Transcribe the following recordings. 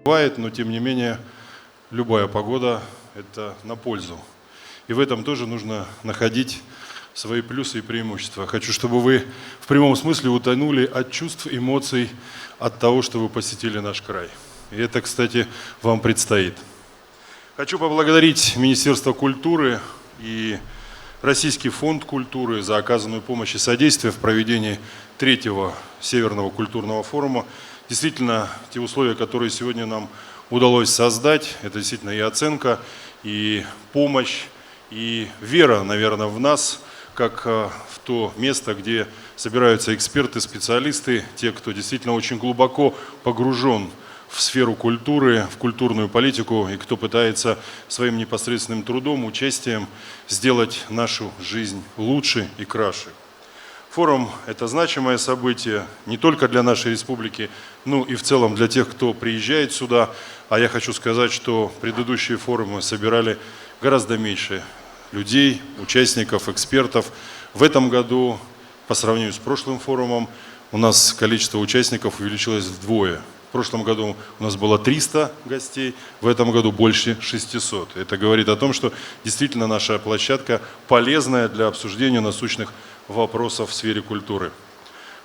бывает, но тем не менее любая погода – это на пользу. И в этом тоже нужно находить свои плюсы и преимущества. Хочу, чтобы вы в прямом смысле утонули от чувств, эмоций, от того, что вы посетили наш край. И это, кстати, вам предстоит. Хочу поблагодарить Министерство культуры и Российский фонд культуры за оказанную помощь и содействие в проведении 3-го Северного культурного форума. Действительно, те условия, которые сегодня нам удалось создать, это действительно и оценка, и помощь, и вера, наверное, в нас, как в то место, где собираются эксперты, специалисты, те, кто действительно очень глубоко погружен в сферу культуры, в культурную политику, и кто пытается своим непосредственным трудом, участием сделать нашу жизнь лучше и краше. Форум – это значимое событие не только для нашей республики, но и в целом для тех, кто приезжает сюда. А я хочу сказать, что предыдущие форумы собирали гораздо меньше людей, участников, экспертов. В этом году, по сравнению с прошлым форумом, у нас количество участников увеличилось вдвое. В прошлом году у нас было 300 гостей, в этом году больше 600. Это говорит о том, что действительно наша площадка полезная для обсуждения насущных вопросов в сфере культуры.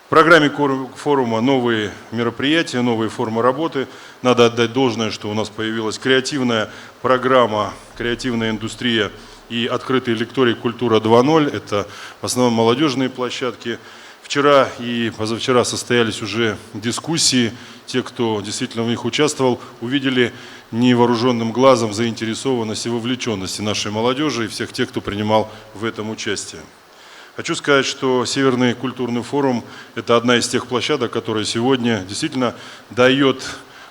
В программе форума новые мероприятия, новые формы работы. Надо отдать должное, что у нас появилась креативная программа, креативная индустрия и открытый лекторий «Культура 2.0». Это в основном молодежные площадки. Вчера и позавчера состоялись уже дискуссии. Те, кто действительно в них участвовал, увидели невооруженным глазом заинтересованность и вовлеченность нашей молодежи и всех тех, кто принимал в этом участие. Хочу сказать, что Северный культурный форум – это одна из тех площадок, которая сегодня действительно дает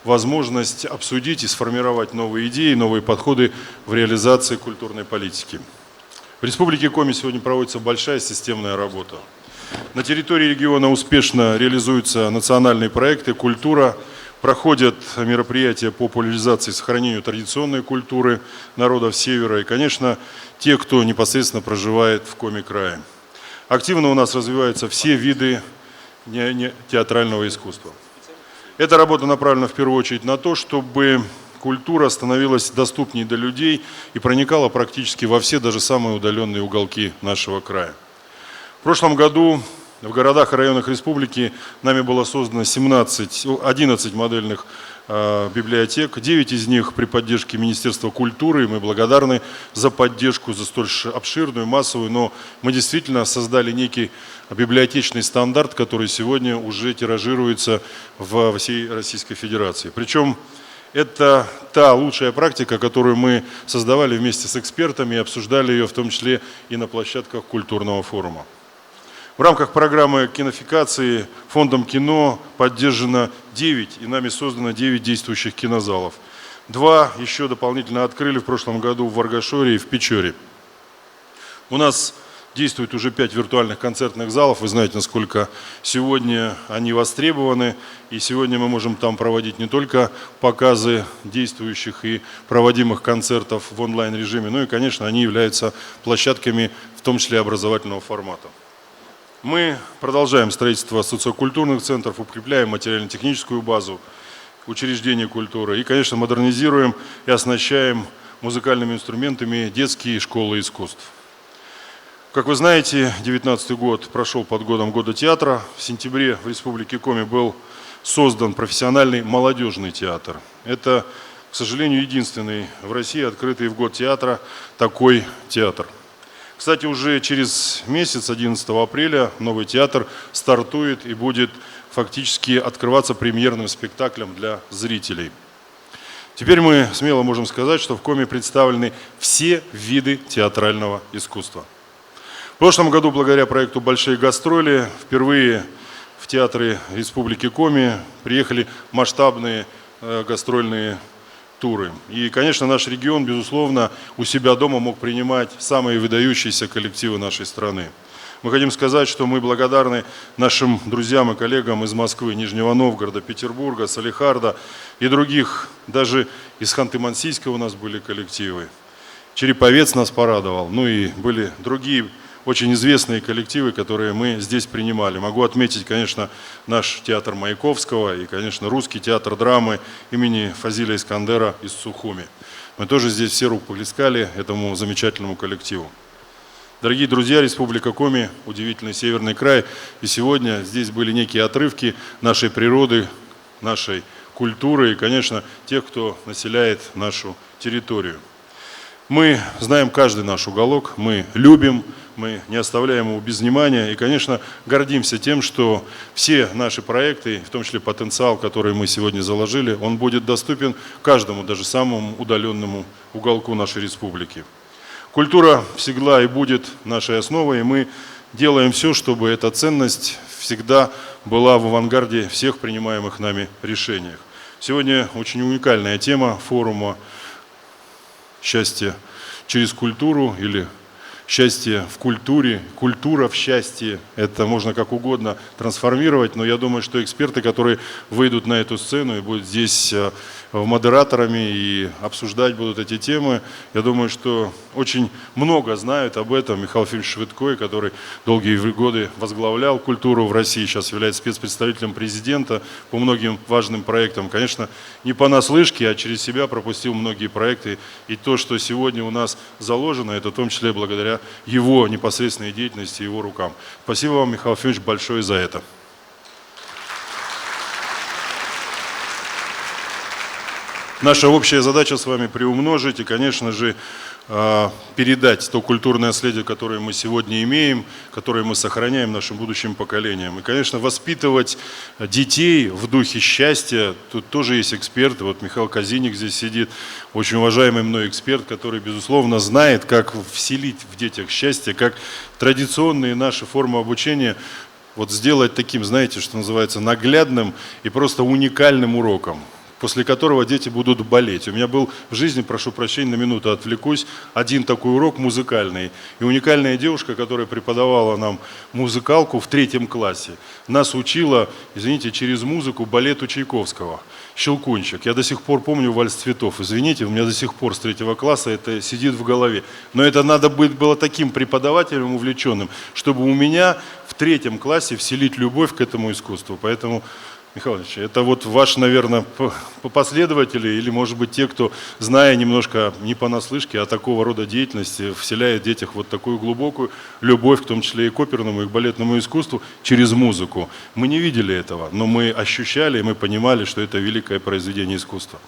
возможность обсудить и сформировать новые идеи, новые подходы в реализации культурной политики. В Республике Коми сегодня проводится большая системная работа. На территории региона успешно реализуются национальные проекты «Культура», проходят мероприятия по популяризации и сохранению традиционной культуры народов Севера и, конечно, те, кто непосредственно проживает в Коми-крае. Активно у нас развиваются все виды театрального искусства. Эта работа направлена в первую очередь на то, чтобы культура становилась доступнее для людей и проникала практически во все, даже самые удаленные уголки нашего края. В прошлом году в городах и районах республики нами было создано 11 модельных библиотек, 9 из них при поддержке Министерства культуры. Мы благодарны за поддержку, за столь обширную, массовую, но мы действительно создали некий библиотечный стандарт, который сегодня уже тиражируется во всей Российской Федерации. Причем это та лучшая практика, которую мы создавали вместе с экспертами и обсуждали ее в том числе и на площадках культурного форума. В рамках программы кинофикации Фондом кино поддержано 9 и нами создано 9 действующих кинозалов. 2 еще дополнительно открыли в прошлом году в Варгашоре и в Печоре. У нас действует уже 5 виртуальных концертных залов. Вы знаете, насколько сегодня они востребованы. И сегодня мы можем там проводить не только показы действующих и проводимых концертов в онлайн-режиме, но и, конечно, они являются площадками, в том числе образовательного формата. Мы продолжаем строительство социокультурных центров, укрепляем материально-техническую базу учреждений культуры и, конечно, модернизируем и оснащаем музыкальными инструментами детские школы искусств. Как вы знаете, 2019 год прошел под годом Года театра. В сентябре в Республике Коми был создан профессиональный молодежный театр. Это, к сожалению, единственный в России открытый в год театра такой театр. Кстати, уже через месяц, 11 апреля, новый театр стартует и будет фактически открываться премьерным спектаклем для зрителей. Теперь мы смело можем сказать, что в Коми представлены все виды театрального искусства. В прошлом году, благодаря проекту «Большие гастроли», впервые в театры Республики Коми приехали масштабные гастрольные туры. И, конечно, наш регион, безусловно, у себя дома мог принимать самые выдающиеся коллективы нашей страны. Мы хотим сказать, что мы благодарны нашим друзьям и коллегам из Москвы, Нижнего Новгорода, Петербурга, Салехарда и других. Даже из Ханты-Мансийска у нас были коллективы. Череповец нас порадовал. Ну и были другие очень известные коллективы, которые мы здесь принимали. Могу отметить, конечно, наш театр Маяковского и, конечно, русский театр драмы имени Фазиля Искандера из Сухуми. Мы тоже здесь все рукоплескали этому замечательному коллективу. Дорогие друзья, Республика Коми, удивительный северный край. И сегодня здесь были некие отрывки нашей природы, нашей культуры и, конечно, тех, кто населяет нашу территорию. Мы знаем каждый наш уголок, мы любим, мы не оставляем его без внимания и, конечно, гордимся тем, что все наши проекты, в том числе потенциал, который мы сегодня заложили, он будет доступен каждому, даже самому удаленному уголку нашей республики. Культура всегда и будет нашей основой, и мы делаем все, чтобы эта ценность всегда была в авангарде всех принимаемых нами решениях. Сегодня очень уникальная тема форума «Счастье через культуру» или «Счастье в культуре», «Культура в счастье». Это можно как угодно трансформировать, но я думаю, что эксперты, которые выйдут на эту сцену и будут здесь модераторами и обсуждать будут эти темы, я думаю, что очень много знают об этом. Михаил Ефимович Швидкой, который долгие годы возглавлял культуру в России, сейчас является спецпредставителем президента по многим важным проектам. Конечно, не понаслышке, а через себя пропустил многие проекты. И то, что сегодня у нас заложено, это в том числе благодаря его непосредственной деятельности, его рукам. Спасибо вам, Михаил Ефимович, большое за это. Наша общая задача с вами приумножить и, конечно же, передать то культурное наследие, которое мы сегодня имеем, которое мы сохраняем нашим будущим поколениям. И, конечно, воспитывать детей в духе счастья. Тут тоже есть эксперты. Вот Михаил Казиник здесь сидит, очень уважаемый мной эксперт, который, безусловно, знает, как вселить в детях счастье, как традиционные наши формы обучения вот сделать таким, знаете, что называется, наглядным и просто уникальным уроком, после которого дети будут болеть. У меня был в жизни, прошу прощения, на минуту отвлекусь, один такой урок музыкальный. И уникальная девушка, которая преподавала нам музыкалку в 3 классе, нас учила, извините, через музыку балету Чайковского. «Щелкунчик». Я до сих пор помню «Вальс цветов». Извините, у меня до сих пор с 3 класса это сидит в голове. Но это надо было таким преподавателем увлеченным, чтобы у меня в 3 классе вселить любовь к этому искусству. Поэтому, Михаил Ильич, это вот ваш, наверное, последователи или, может быть, те, кто, зная немножко не понаслышке, а такого рода деятельности, вселяет в детях вот такую глубокую любовь, в том числе и к оперному, и к балетному искусству, через музыку. Мы не видели этого, но мы ощущали, и мы понимали, что это великое произведение искусства.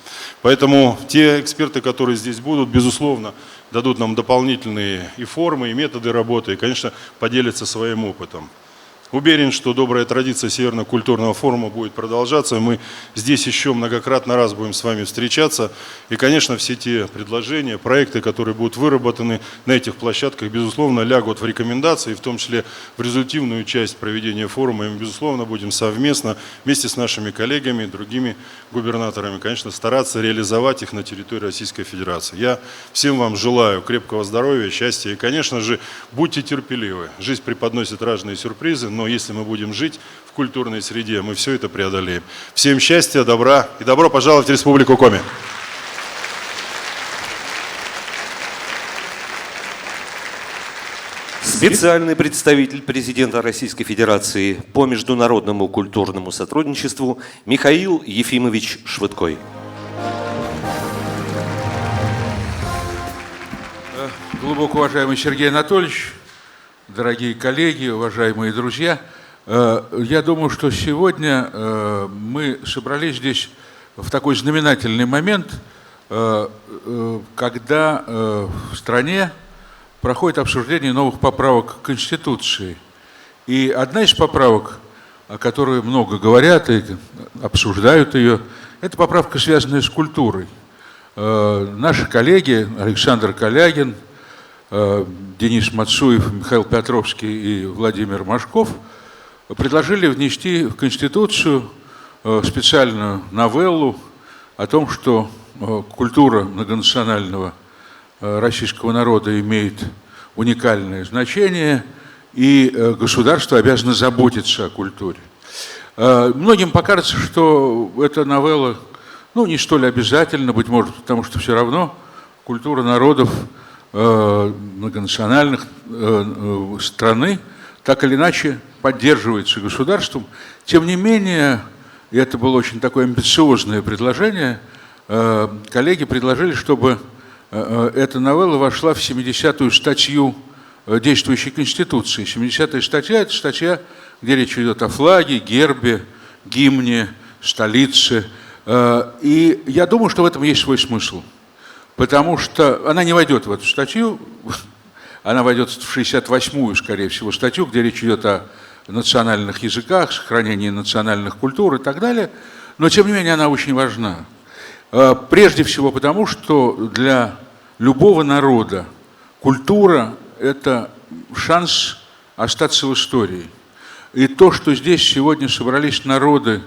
Поэтому те эксперты, которые здесь будут, безусловно, дадут нам дополнительные и формы, и методы работы, и, конечно, поделятся своим опытом. Уверен, что добрая традиция Северно-культурного форума будет продолжаться. Мы здесь еще многократно раз будем с вами встречаться. И, конечно, все те предложения, проекты, которые будут выработаны на этих площадках, безусловно, лягут в рекомендации, в том числе в результативную часть проведения форума. И мы, безусловно, будем совместно, вместе с нашими коллегами, другими губернаторами, конечно, стараться реализовать их на территории Российской Федерации. Я всем вам желаю крепкого здоровья, счастья и, конечно же, будьте терпеливы. Жизнь преподносит разные сюрпризы, но если мы будем жить в культурной среде, мы все это преодолеем. Всем счастья, добра и добро пожаловать в Республику Коми. Специальный представитель президента Российской Федерации по международному культурному сотрудничеству Михаил Ефимович Швидкой. Глубоко уважаемый Сергей Анатольевич, дорогие коллеги, уважаемые друзья, я думаю, что сегодня мы собрались здесь в такой знаменательный момент, когда в стране проходит обсуждение новых поправок к Конституции. И одна из поправок, о которой много говорят и обсуждают ее, это поправка, связанная с культурой. Наши коллеги Александр Калягин, Денис Мацуев, Михаил Петровский и Владимир Машков предложили внести в Конституцию специальную новеллу о том, что культура многонационального российского народа имеет уникальное значение, и государство обязано заботиться о культуре. Многим покажется, что эта новелла не столь обязательна, быть может, потому что все равно культура народов многонациональных страны так или иначе поддерживается государством. Тем не менее, и это было очень такое амбициозное предложение, коллеги предложили, чтобы эта новелла вошла в 70-ю статью действующей Конституции. 70-я статья – это статья, где речь идет о флаге, гербе, гимне, столице. И я думаю, что в этом есть свой смысл. Потому что она не войдет в эту статью, она войдет в 68-ю, скорее всего, статью, где речь идет о национальных языках, сохранении национальных культур и так далее. Но, тем не менее, она очень важна. Прежде всего потому, что для любого народа культура – это шанс остаться в истории. И то, что здесь сегодня собрались народы,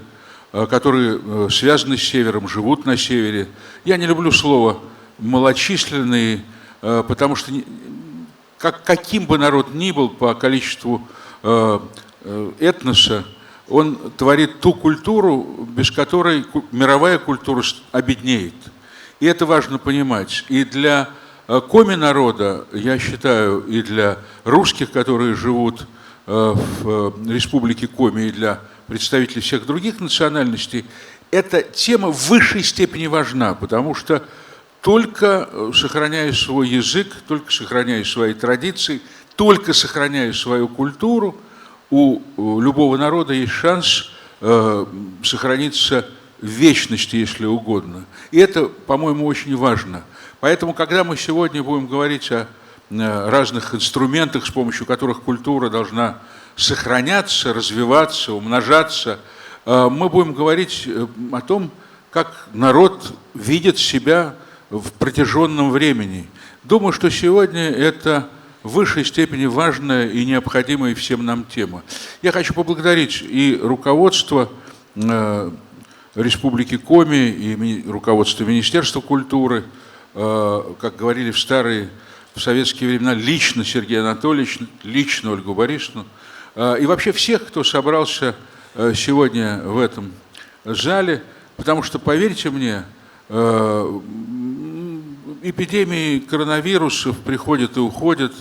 которые связаны с Севером, живут на Севере, я не люблю слово «малочисленные», потому что каким бы народ ни был по количеству этноса, он творит ту культуру, без которой мировая культура обеднеет. И это важно понимать. И для коми-народа, я считаю, и для русских, которые живут в республике Коми, и для представителей всех других национальностей, эта тема в высшей степени важна, потому что только сохраняя свой язык, только сохраняя свои традиции, только сохраняя свою культуру, у любого народа есть шанс сохраниться в вечности, если угодно. И это, по-моему, очень важно. Поэтому, когда мы сегодня будем говорить о разных инструментах, с помощью которых культура должна сохраняться, развиваться, умножаться, мы будем говорить о том, как народ видит себя в протяженном времени. Думаю, что сегодня это в высшей степени важная и необходимая всем нам тема. Я хочу поблагодарить и руководство Республики Коми, и руководство Министерства культуры, как говорили в советские времена, лично Сергея Анатольевича, лично Ольгу Борисовну, и вообще всех, кто собрался сегодня в этом зале, потому что, поверьте мне, эпидемии коронавирусов приходят и уходят,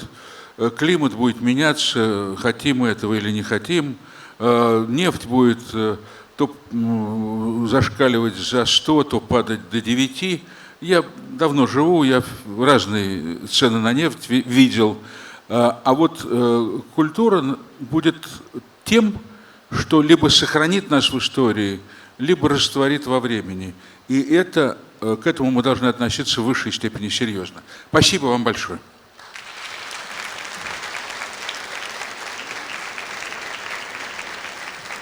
климат будет меняться, хотим мы этого или не хотим, нефть будет то зашкаливать за 100, то падать до 9. Я давно живу, я разные цены на нефть видел, а вот культура будет тем, что либо сохранит нас в истории, либо растворит во времени. И к этому мы должны относиться в высшей степени серьезно. Спасибо вам большое.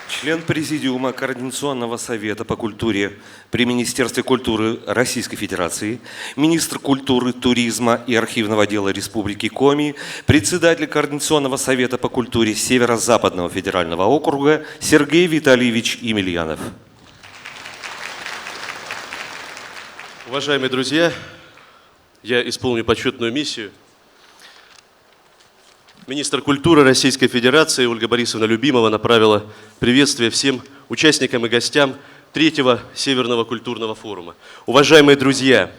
Член Президиума Координационного совета по культуре при Министерстве культуры Российской Федерации, министр культуры, туризма и архивного дела Республики Коми, председатель Координационного совета по культуре Северо-Западного федерального округа Сергей Витальевич Емельянов. Уважаемые друзья, я исполню почетную миссию. Министр культуры Российской Федерации Ольга Борисовна Любимова направила приветствие всем участникам и гостям 3-го Северного культурного форума. Уважаемые друзья,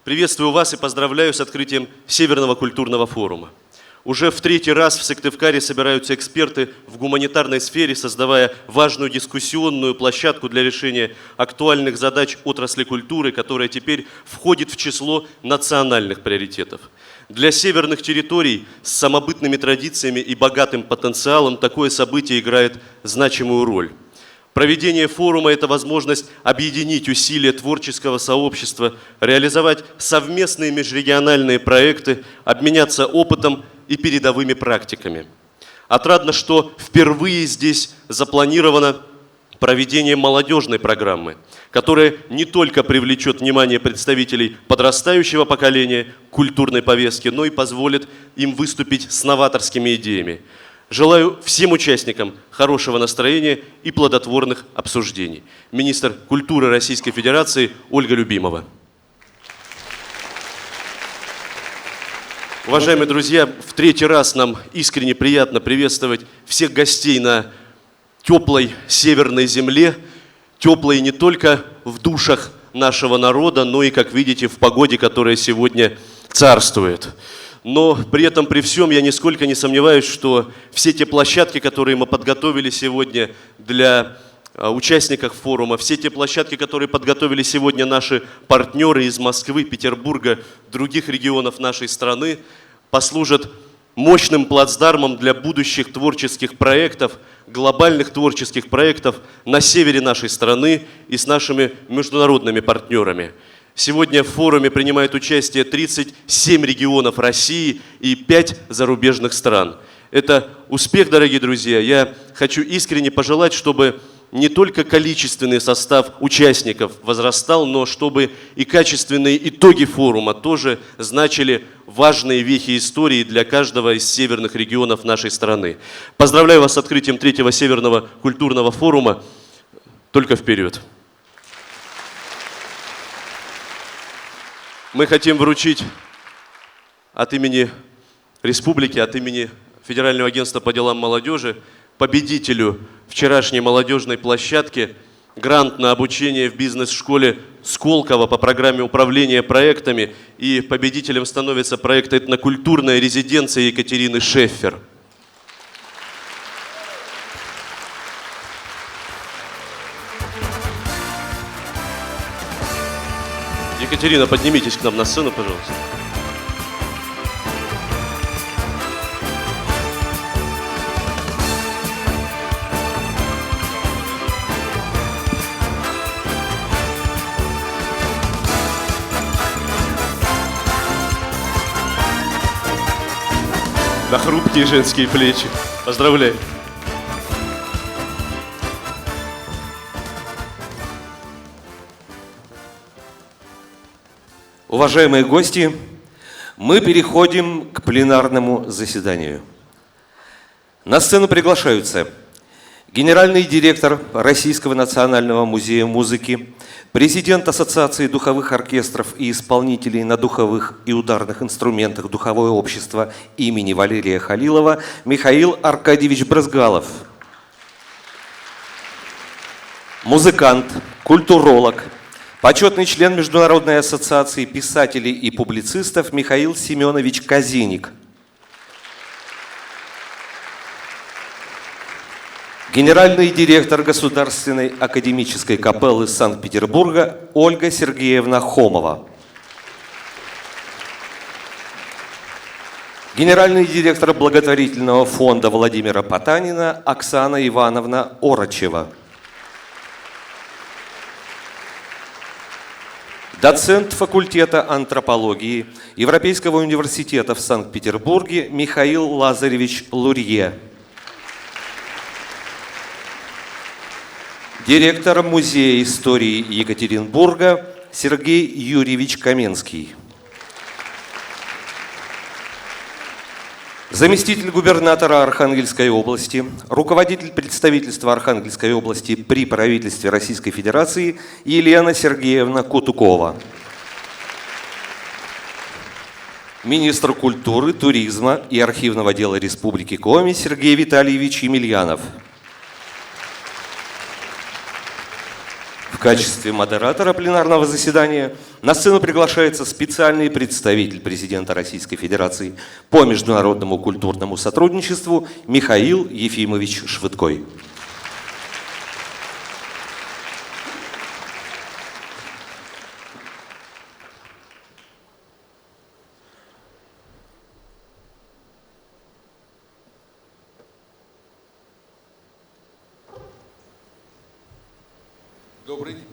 приветствую вас и поздравляю с открытием Северного культурного форума. Уже в 3-й раз в Сыктывкаре собираются эксперты в гуманитарной сфере, создавая важную дискуссионную площадку для решения актуальных задач отрасли культуры, которая теперь входит в число национальных приоритетов. Для северных территорий с самобытными традициями и богатым потенциалом такое событие играет значимую роль. Проведение форума – это возможность объединить усилия творческого сообщества, реализовать совместные межрегиональные проекты, обменяться опытом и передовыми практиками. Отрадно, что впервые здесь запланировано проведение молодежной программы, которая не только привлечет внимание представителей подрастающего поколения к культурной повестке, но и позволит им выступить с новаторскими идеями. Желаю всем участникам хорошего настроения и плодотворных обсуждений. Министр культуры Российской Федерации Ольга Любимова. Уважаемые друзья, в 3-й раз нам искренне приятно приветствовать всех гостей на теплой северной земле, теплой не только в душах нашего народа, но и, как видите, в погоде, которая сегодня царствует. Но при этом, при всем, я нисколько не сомневаюсь, что все те площадки, которые мы подготовили сегодня для участников форума, все те площадки, которые подготовили сегодня наши партнеры из Москвы, Петербурга, других регионов нашей страны, послужат мощным плацдармом для будущих творческих проектов, глобальных творческих проектов на севере нашей страны и с нашими международными партнерами. Сегодня в форуме принимает участие 37 регионов России и 5 зарубежных стран. Это успех, дорогие друзья. Я хочу искренне пожелать, чтобы не только количественный состав участников возрастал, но чтобы и качественные итоги форума тоже значили важные вехи истории для каждого из северных регионов нашей страны. Поздравляю вас с открытием 3-го Северного культурного форума. Только вперед! Мы хотим вручить от имени республики, от имени Федерального агентства по делам молодежи победителю вчерашней молодежной площадки грант на обучение в бизнес-школе Сколково по программе управления проектами. И победителем становится проект «Этнокультурная резиденция» Екатерины Шеффер. Екатерина, поднимитесь к нам на сцену, пожалуйста. На хрупкие женские плечи. Поздравляю. Уважаемые гости, мы переходим к пленарному заседанию. На сцену приглашаются генеральный директор Российского национального музея музыки, президент Ассоциации духовых оркестров и исполнителей на духовых и ударных инструментах Духовое общество имени Валерия Халилова Михаил Аркадьевич Брызгалов, музыкант, культуролог, почетный член Международной ассоциации писателей и публицистов Михаил Семенович Казиник, генеральный директор Государственной академической капеллы Санкт-Петербурга Ольга Сергеевна Хомова, генеральный директор благотворительного фонда Владимира Потанина Оксана Ивановна Орочева, доцент факультета антропологии Европейского университета в Санкт-Петербурге Михаил Лазаревич Лурье, директор Музея истории Екатеринбурга Сергей Юрьевич Каменский, заместитель губернатора Архангельской области, руководитель представительства Архангельской области при правительстве Российской Федерации Елена Сергеевна Кутукова, министр культуры, туризма и архивного дела Республики Коми Сергей Витальевич Емельянов. В качестве модератора пленарного заседания на сцену приглашается специальный представитель президента Российской Федерации по международному культурному сотрудничеству Михаил Ефимович Швыдкой. Добрый день.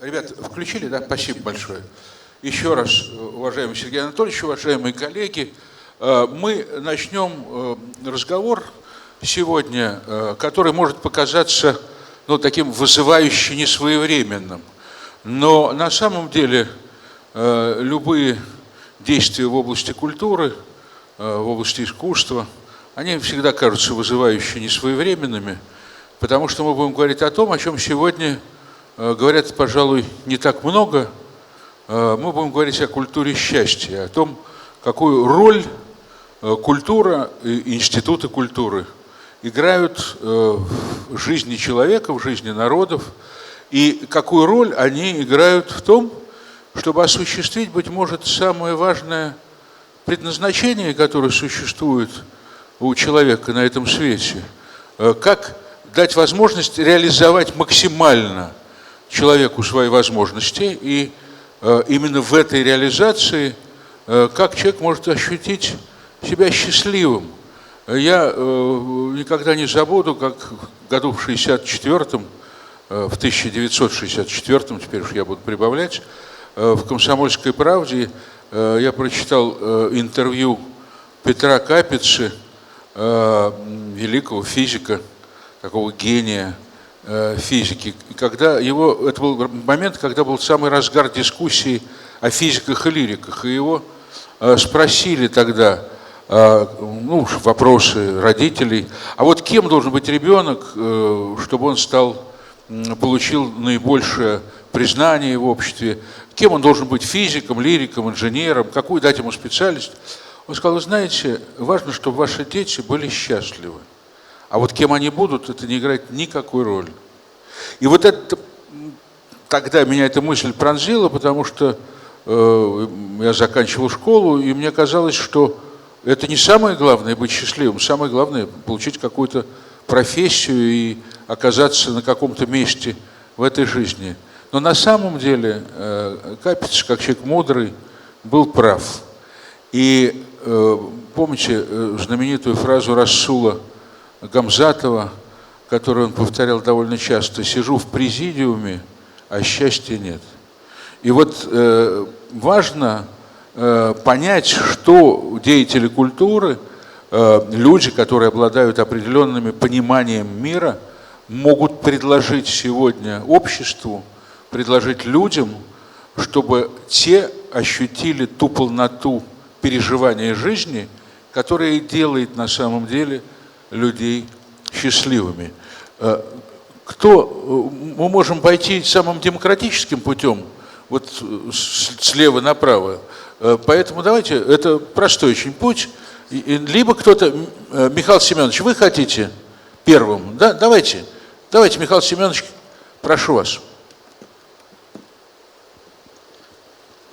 Ребят, включили, да? Спасибо большое. Еще раз, уважаемый Сергей Анатольевич, уважаемые коллеги, мы начнем разговор сегодня, который может показаться таким вызывающе несвоевременным. Но на самом деле любые действия в области культуры, в области искусства, они всегда кажутся вызывающе несвоевременными, потому что мы будем говорить о том, о чем сегодня говорят, пожалуй, не так много. Мы будем говорить о культуре счастья, о том, какую роль культура и институты культуры играют в жизни человека, в жизни народов, и какую роль они играют в том, чтобы осуществить, быть может, самое важное предназначение, которое существует у человека на этом свете, как дать возможность реализовать максимально человеку свои возможности, и именно в этой реализации как человек может ощутить себя счастливым. Я никогда не забуду, как году в 1964-м, в 1964-м, теперь уж я буду прибавлять, в «Комсомольской правде» я прочитал интервью Петра Капицы, великого физика, такого гения физики. И когда это был момент, когда был самый разгар дискуссии о физиках и лириках. И его спросили тогда, вопросы родителей, а вот кем должен быть ребенок, чтобы он получил наибольшее признание в обществе, кем он должен быть: физиком, лириком, инженером, какую дать ему специальность. Он сказал: вы знаете, важно, чтобы ваши дети были счастливы. А вот кем они будут, это не играет никакой роли. И вот тогда меня эта мысль пронзила, потому что я заканчивал школу, и мне казалось, что это не самое главное быть счастливым, самое главное получить какую-то профессию и оказаться на каком-то месте в этой жизни. Но на самом деле Капица, как человек мудрый, был прав. И помните знаменитую фразу Расула Гамзатова, которую он повторял довольно часто: «Сижу в президиуме, а счастья нет». И вот важно понять, что деятели культуры, люди, которые обладают определенным пониманием мира, могут предложить сегодня обществу, предложить людям, чтобы те ощутили ту полноту переживания жизни, которая делает на самом деле людей счастливыми. Мы можем пойти самым демократическим путем, вот слева направо. Поэтому давайте, это простой очень путь. Либо кто-то, Михаил Семенович, вы хотите первым? Да? Давайте, Михаил Семенович, прошу вас.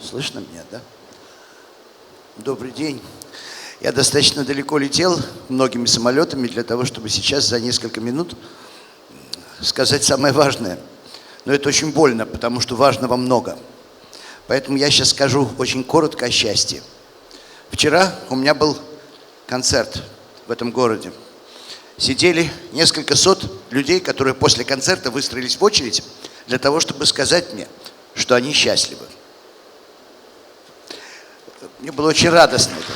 Слышно меня, да? Добрый день. Я достаточно далеко летел многими самолетами для того, чтобы сейчас за несколько минут сказать самое важное. Но это очень больно, потому что важного много. Поэтому я сейчас скажу очень коротко о счастье. Вчера у меня был концерт в этом городе. Сидели несколько сот людей, которые после концерта выстроились в очередь для того, чтобы сказать мне, что они счастливы. Мне было очень радостно это.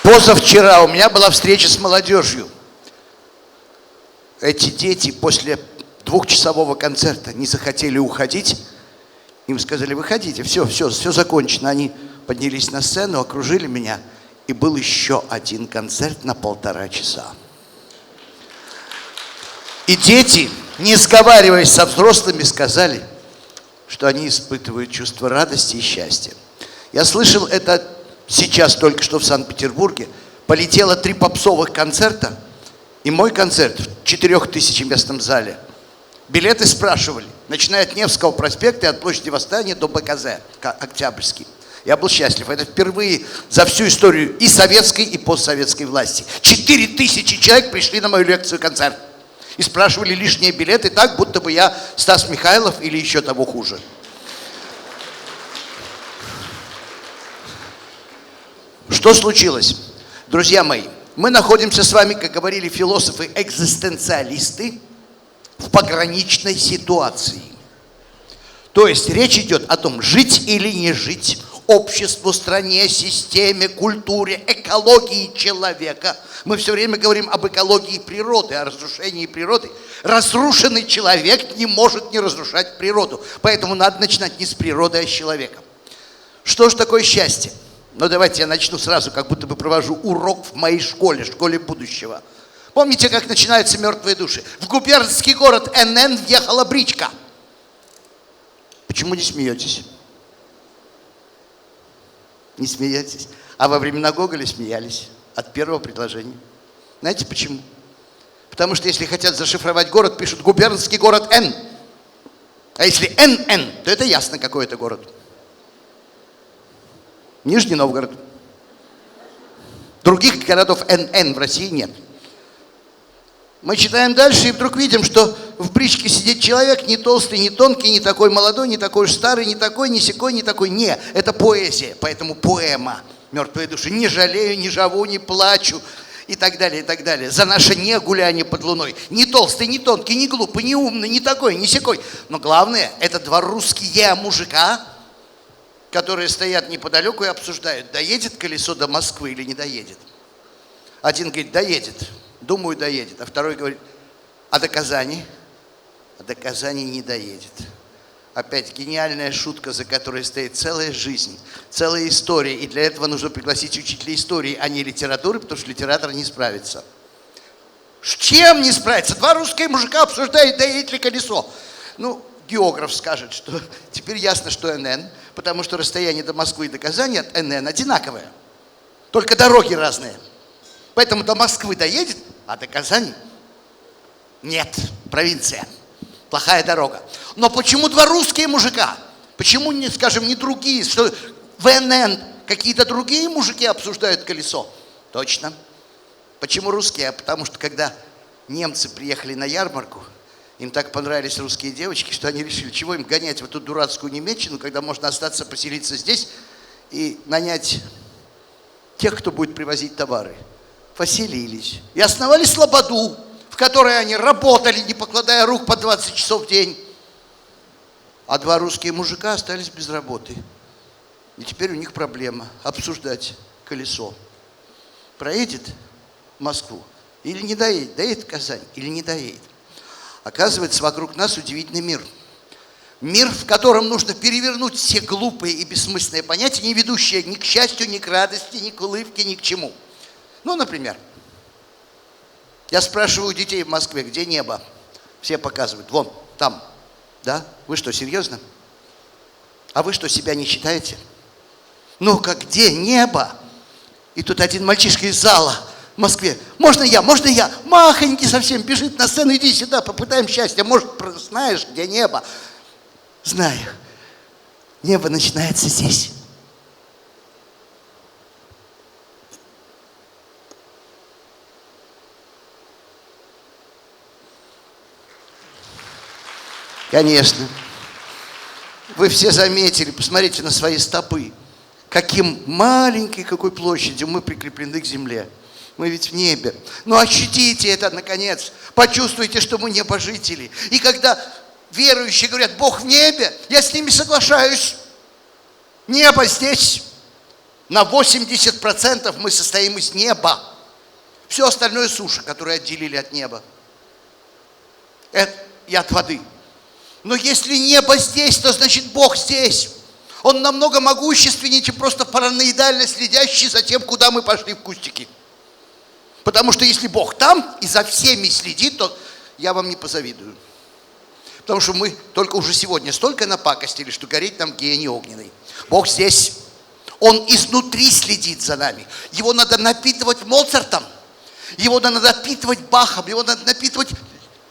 Позавчера у меня была встреча с молодежью. Эти дети после двухчасового концерта не захотели уходить. Им сказали: выходите, все закончено. Они поднялись на сцену, окружили меня. И был еще один концерт на 1,5 часа. И дети, не сговариваясь со взрослыми, сказали, что они испытывают чувство радости и счастья. Я слышал это сейчас только что в Санкт-Петербурге. Полетело 3 попсовых концерта. И мой концерт в 4000-местном зале. Билеты спрашивали, начиная от Невского проспекта и от площади Восстания до БКЗ, Октябрьский. Я был счастлив. Это впервые за всю историю и советской, и постсоветской власти. 4000 человек пришли на мою лекцию-концерт. И спрашивали лишние билеты так, будто бы я Стас Михайлов или еще того хуже. Что случилось? Друзья мои, мы находимся с вами, как говорили философы-экзистенциалисты, в пограничной ситуации. То есть речь идет о том, жить или не жить, обществу, стране, системе, культуре, экологии человека. Мы все время говорим об экологии природы, о разрушении природы. Разрушенный человек не может не разрушать природу. Поэтому надо начинать не с природы, а с человека. Что же такое счастье? Ну давайте я начну сразу, как будто бы провожу урок в моей школе, школе будущего. Помните, как начинаются мертвые души? В губернский город НН въехала бричка. Почему не смеетесь? Не смеетесь? А во времена Гоголя смеялись от первого предложения. Знаете почему? Потому что если хотят зашифровать город, пишут губернский город Н. А если НН, то это ясно, какой это город. Нижний Новгород. Других городов НН в России нет. Мы читаем дальше и вдруг видим, что в бричке сидит человек не толстый, не тонкий, не такой молодой, не такой уж старый, не такой, не сякой, не такой. Не, это поэзия, поэтому поэма «Мертвые души». Не жалею, не живу, не плачу и так далее, и так далее. За наше не гуляние под луной. Не толстый, не тонкий, не глупый, не умный, не такой, не сякой. Но главное, это два русские мужика, которые стоят неподалеку и обсуждают, доедет колесо до Москвы или не доедет. Один говорит, доедет. Думаю, доедет. А второй говорит, а до Казани? А до Казани не доедет. Опять гениальная шутка, за которой стоит целая жизнь, целая история. И для этого нужно пригласить учителя истории, а не литературы, потому что литератор не справится. С чем не справится? Два русских мужика обсуждают, доедет ли колесо. Ну, географ скажет, что теперь ясно, что НН, потому что расстояние до Москвы и до Казани от НН одинаковое. Только дороги разные. Поэтому до Москвы доедет, а до Казани нет, провинция, плохая дорога. Но почему два русские мужика? Почему, не, скажем, не другие? Что в НН какие-то другие мужики обсуждают колесо? Точно. Почему русские? Потому что когда немцы приехали на ярмарку, им так понравились русские девочки, что они решили, чего им гонять в эту дурацкую Немеччину, когда можно остаться, поселиться здесь и нанять тех, кто будет привозить товары. Поселились и основали слободу, в которой они работали, не покладая рук, по 20 часов в день. А два русские мужика остались без работы. И теперь у них проблема обсуждать колесо. Проедет в Москву или не доедет? Доедет в Казань или не доедет? Оказывается, вокруг нас удивительный мир. Мир, в котором нужно перевернуть все глупые и бессмысленные понятия, не ведущие ни к счастью, ни к радости, ни к улыбке, ни к чему. Ну, например, я спрашиваю детей в Москве, где небо? Все показывают, вон, там. Да? Вы что, серьезно? А вы что, себя не считаете? Ну-ка, где небо? И тут один мальчишка из зала в Москве. Можно я? Можно я? Махонький совсем, бежит на сцену, иди сюда, попытаем счастье. Может, знаешь, где небо? Знаю. Небо начинается здесь. Конечно. Вы все заметили, посмотрите на свои стопы. Каким маленькой, какой площадью мы прикреплены к земле. Мы ведь в небе. Ну ощутите это, наконец. Почувствуйте, что мы небожители. И когда верующие говорят, Бог в небе, я с ними соглашаюсь. Небо здесь. На 80% мы состоим из неба. Все остальное суша, которую отделили от неба. И от воды. Но если небо здесь, то значит Бог здесь. Он намного могущественнее, чем просто параноидально следящий за тем, куда мы пошли в кустики. Потому что если Бог там и за всеми следит, то я вам не позавидую. Потому что мы только уже сегодня столько напакостили, что гореть нам гиене огненной. Бог здесь. Он изнутри следит за нами. Его надо напитывать Моцартом. Его надо напитывать Бахом. Его надо напитывать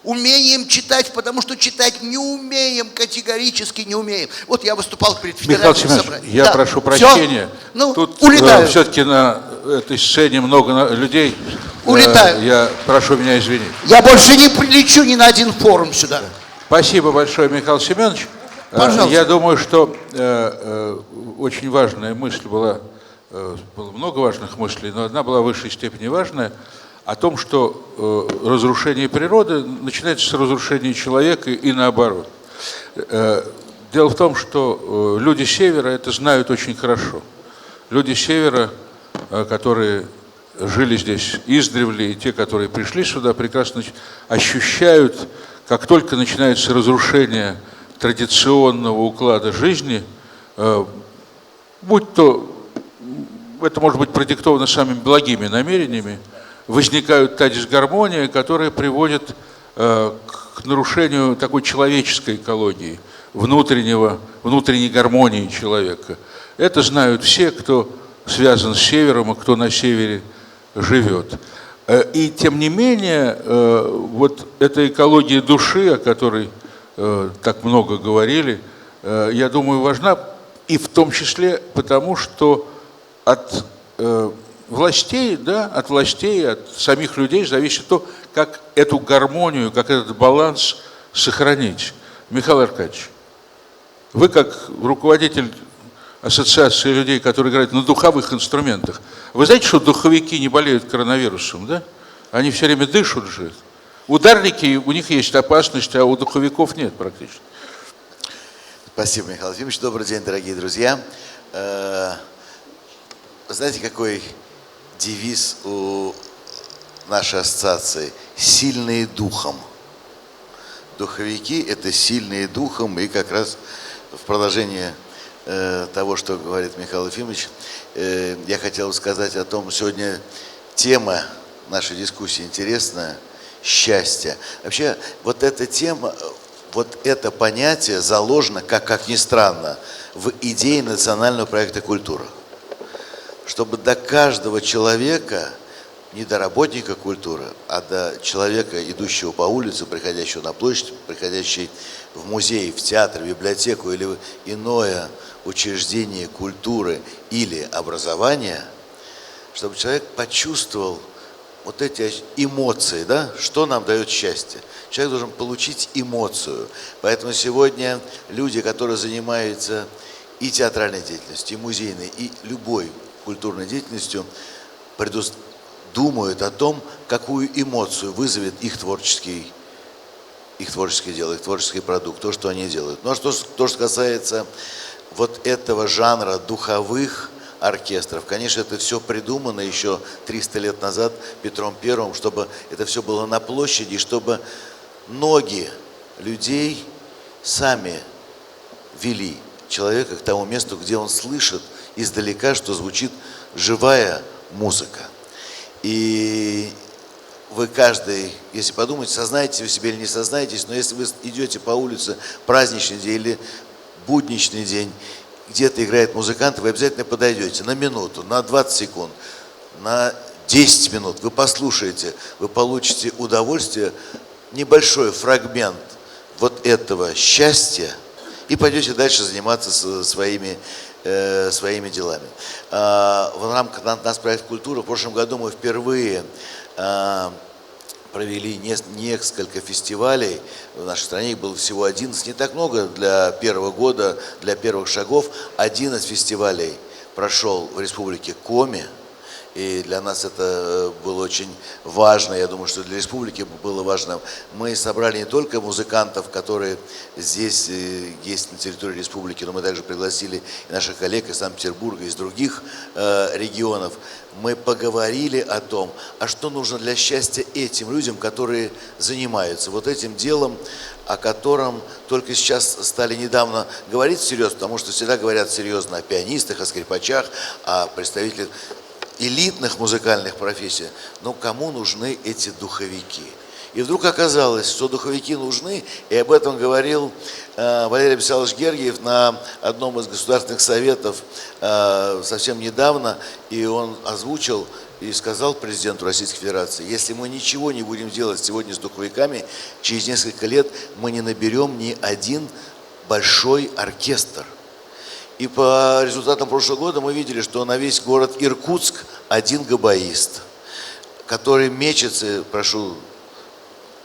умением читать, потому что читать не умеем, категорически не умеем. Вот я выступал перед федеральным собранием. Я прошу прощения. Ну, тут улетаю. Все-таки на этой сцене много людей. Улетаю. Я прошу меня извинить. Я больше не прилечу ни на один форум сюда. Спасибо большое, Михаил Семенович. Пожалуйста. Я думаю, что очень важная мысль была, было много важных мыслей, но одна была в высшей степени важная, о том, что разрушение природы начинается с разрушения человека и наоборот. Дело в том, что люди Севера это знают очень хорошо. Люди Севера, которые жили здесь издревле, и те, которые пришли сюда, прекрасно ощущают, как только начинается разрушение традиционного уклада жизни, будь то, это может быть продиктовано самыми благими намерениями, возникает та дисгармония, которая приводит к нарушению такой человеческой экологии, внутренней гармонии человека. Это знают все, кто связан с Севером, и кто на Севере живет. И тем не менее, вот эта экология души, о которой так много говорили, я думаю, важна, и в том числе потому, что от властей, да, от властей, от самих людей зависит то, как эту гармонию, как этот баланс сохранить. Михаил Аркадьевич, вы как руководитель ассоциации людей, которые играют на духовых инструментах, вы знаете, что духовики не болеют коронавирусом, да? Они все время дышат же. Ударники, у них есть опасность, а у духовиков нет практически. Спасибо, Михаил Ефимович. Добрый день, дорогие друзья. Знаете, какой девиз у нашей ассоциации? «Сильные духом». Духовики – это сильные духом, и как раз в продолжение того, что говорит Михаил Ефимович, я хотел сказать о том, сегодня тема нашей дискуссии интересная – счастье. Вообще, вот эта тема, вот это понятие заложено, как ни странно, в идее национального проекта «Культура». Чтобы до каждого человека, не до работника культуры, а до человека, идущего по улице, приходящего на площадь, приходящего в музей, в театр, в библиотеку или в иное учреждение культуры или образования, чтобы человек почувствовал вот эти эмоции, да, что нам дает счастье. Человек должен получить эмоцию. Поэтому сегодня люди, которые занимаются и театральной деятельностью, и музейной, и любой культурной деятельностью, думают о том, какую эмоцию вызовет их творческое дело, их творческий продукт, то, что они делают. Ну а то, что касается вот этого жанра духовых оркестров, конечно, это все придумано еще 300 лет назад Петром Первым, чтобы это все было на площади, чтобы ноги людей сами вели человека к тому месту, где он слышит издалека, что звучит живая музыка. И вы каждый, если подумаете, сознаете вы себе или не сознаетесь, но если вы идете по улице праздничный день или будничный день, где-то играет музыкант, вы обязательно подойдете на минуту, на 20 секунд, на 10 минут. Вы послушаете, вы получите удовольствие, небольшой фрагмент вот этого счастья и пойдете дальше заниматься своими делами. В рамках нас проекта «Культура» в прошлом году мы впервые провели несколько фестивалей. В нашей стране их было всего 11, не так много для первого года, для первых шагов. 11 фестивалей прошел в республике Коми. И для нас это было очень важно, я думаю, что для республики было важно. Мы собрали не только музыкантов, которые здесь есть на территории республики, но мы также пригласили и наших коллег из Санкт-Петербурга, из других регионов. Мы поговорили о том, а что нужно для счастья этим людям, которые занимаются вот этим делом, о котором только сейчас стали недавно говорить серьезно, потому что всегда говорят серьезно о пианистах, о скрипачах, о представителях элитных музыкальных профессий, но кому нужны эти духовики? И вдруг оказалось, что духовики нужны, и об этом говорил Валерий Вячеславович Гергиев на одном из государственных советов совсем недавно, и он озвучил и сказал президенту Российской Федерации: если мы ничего не будем делать сегодня с духовиками, через несколько лет мы не наберем ни один большой оркестр. И по результатам прошлого года мы видели, что на весь город Иркутск один габаист, который мечется, прошу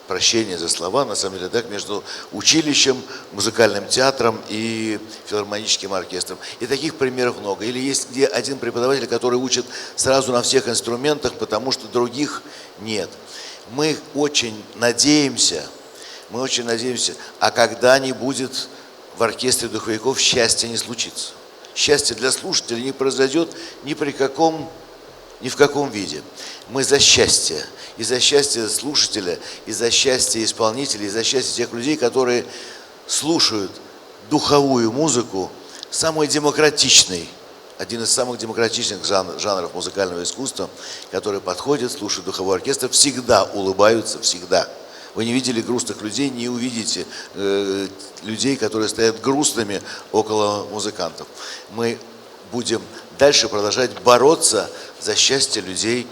прощения за слова, на самом деле так, между училищем, музыкальным театром и филармоническим оркестром. И таких примеров много. Или есть где один преподаватель, который учит сразу на всех инструментах, потому что других нет. Мы очень надеемся, а когда не будет в оркестре духовиков, счастья не случится. Счастье для слушателей не произойдет ни в каком виде. Мы за счастье. И за счастье слушателя, и за счастье исполнителей, и за счастье тех людей, которые слушают духовую музыку, самый демократичный, один из самых демократичных жанров музыкального искусства, который подходит, слушают духовой оркестр, всегда улыбаются, всегда. Вы не видели грустных людей, не увидите людей, которые стоят грустными около музыкантов. Мы будем дальше продолжать бороться за счастье людей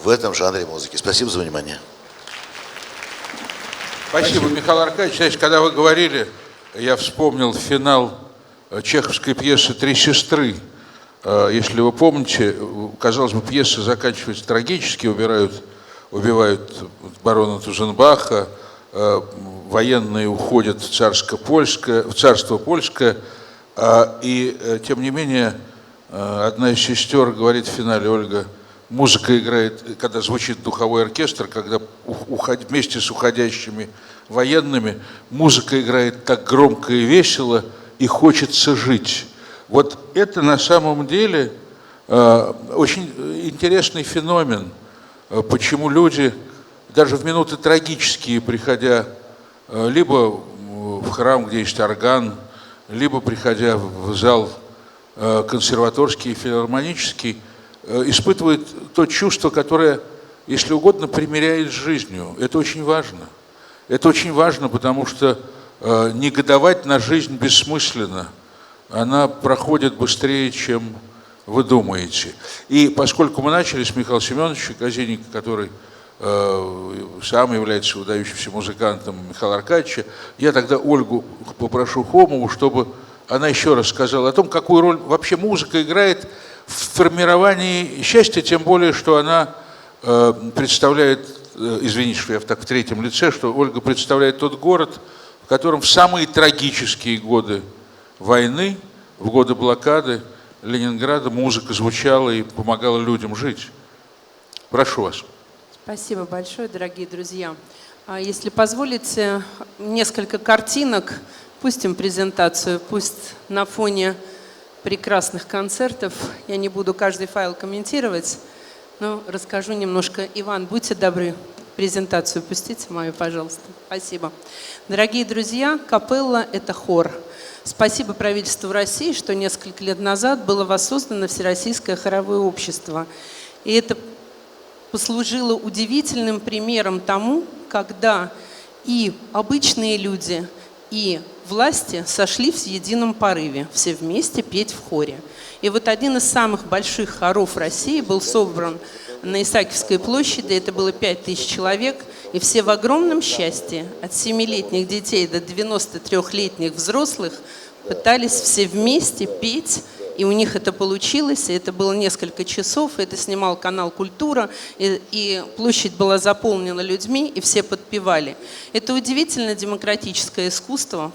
в этом жанре музыки. Спасибо за внимание. Спасибо, Михаил Аркадьевич. Значит, когда вы говорили, я вспомнил финал чеховской пьесы «Три сестры». Если вы помните, казалось бы, пьеса заканчивается трагически, убивают барона Туженбаха, военные уходят в царство польское, и тем не менее одна из сестер говорит в финале: Ольга, музыка играет, когда звучит духовой оркестр, когда вместе с уходящими военными музыка играет так громко и весело, и хочется жить. Вот это на самом деле очень интересный феномен, почему люди даже в минуты трагические, приходя либо в храм, где есть орган, либо приходя в зал консерваторский и филармонический, испытывают то чувство, которое, если угодно, примиряет с жизнью. Это очень важно. Это очень важно, потому что негодовать на жизнь бессмысленно. Она проходит быстрее, чем вы думаете. И поскольку мы начали с Михаила Семеновича Казиника, который сам является выдающимся музыкантом, Михаила Аркадьевича, я тогда Ольгу попрошу Хомову, чтобы она еще раз сказала о том, какую роль вообще музыка играет в формировании счастья, тем более, что она представляет, извините, что я так в третьем лице, что Ольга представляет тот город, в котором в самые трагические годы войны, в годы блокады Ленинграда музыка звучала и помогала людям жить. Прошу вас. Спасибо большое, дорогие друзья. Если позволите, несколько картинок, пустим презентацию, пусть на фоне прекрасных концертов. Я не буду каждый файл комментировать, но расскажу немножко. Иван, будьте добры, презентацию пустите мою, пожалуйста. Спасибо. Дорогие друзья, капелла – это хор. Спасибо правительству России, что несколько лет назад было воссоздано Всероссийское хоровое общество. И это послужило удивительным примером тому, когда и обычные люди, и власти сошлись в едином порыве, все вместе петь в хоре. И вот один из самых больших хоров России был собран на Исаакиевской площади, это было 5000 человек, и все в огромном счастье, от 7-летних детей до 93-летних взрослых, пытались все вместе петь, и у них это получилось, и это было несколько часов, это снимал канал «Культура», и площадь была заполнена людьми, и все подпевали. Это удивительно демократическое искусство,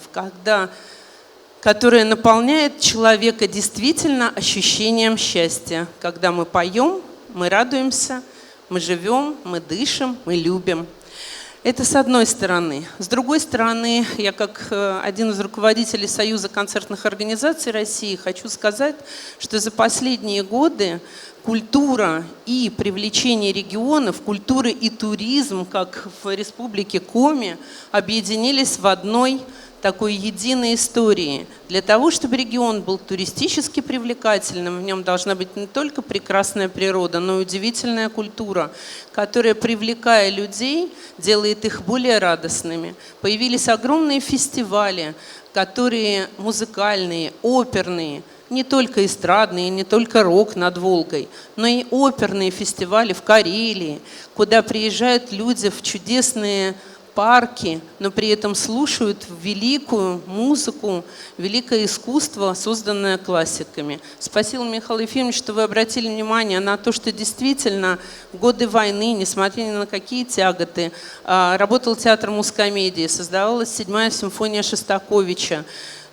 которое наполняет человека действительно ощущением счастья. Когда мы поем, мы радуемся, мы живем, мы дышим, мы любим. Это с одной стороны. С другой стороны, я как один из руководителей Союза концертных организаций России хочу сказать, что за последние годы культура и привлечение регионов, культура и туризм, как в Республике Коми, объединились в одной такой единой истории. Для того, чтобы регион был туристически привлекательным, в нем должна быть не только прекрасная природа, но и удивительная культура, которая, привлекая людей, делает их более радостными. Появились огромные фестивали, которые музыкальные, оперные, не только эстрадные, не только рок над Волгой, но и оперные фестивали в Карелии, куда приезжают люди в чудесные парки, но при этом слушают великую музыку, великое искусство, созданное классиками. Спасибо, Михаил Ефимович, что вы обратили внимание на то, что действительно в годы войны, несмотря ни на какие тяготы, работал театр мускомедии, создавалась 7-я симфония Шостаковича.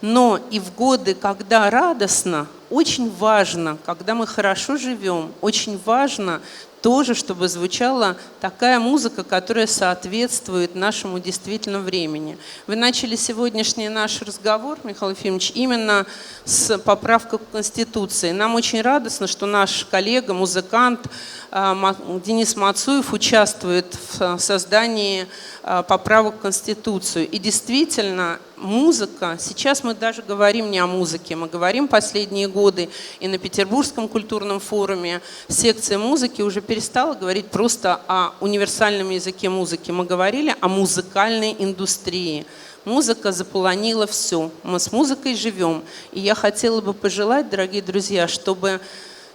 Но и в годы, когда радостно, очень важно, когда мы хорошо живем, очень важно тоже, чтобы звучала такая музыка, которая соответствует нашему действительно времени. Вы начали сегодняшний наш разговор, Михаил Ефимович, именно с поправкой к Конституции. Нам очень радостно, что наш коллега, музыкант Денис Мацуев участвует в создании поправок в Конституцию. И действительно, музыка, сейчас мы даже говорим не о музыке, мы говорим последние годы, и на Петербургском культурном форуме секция музыки уже перестала говорить просто о универсальном языке музыки. Мы говорили о музыкальной индустрии. Музыка заполонила все. Мы с музыкой живем. И я хотела бы пожелать, дорогие друзья, чтобы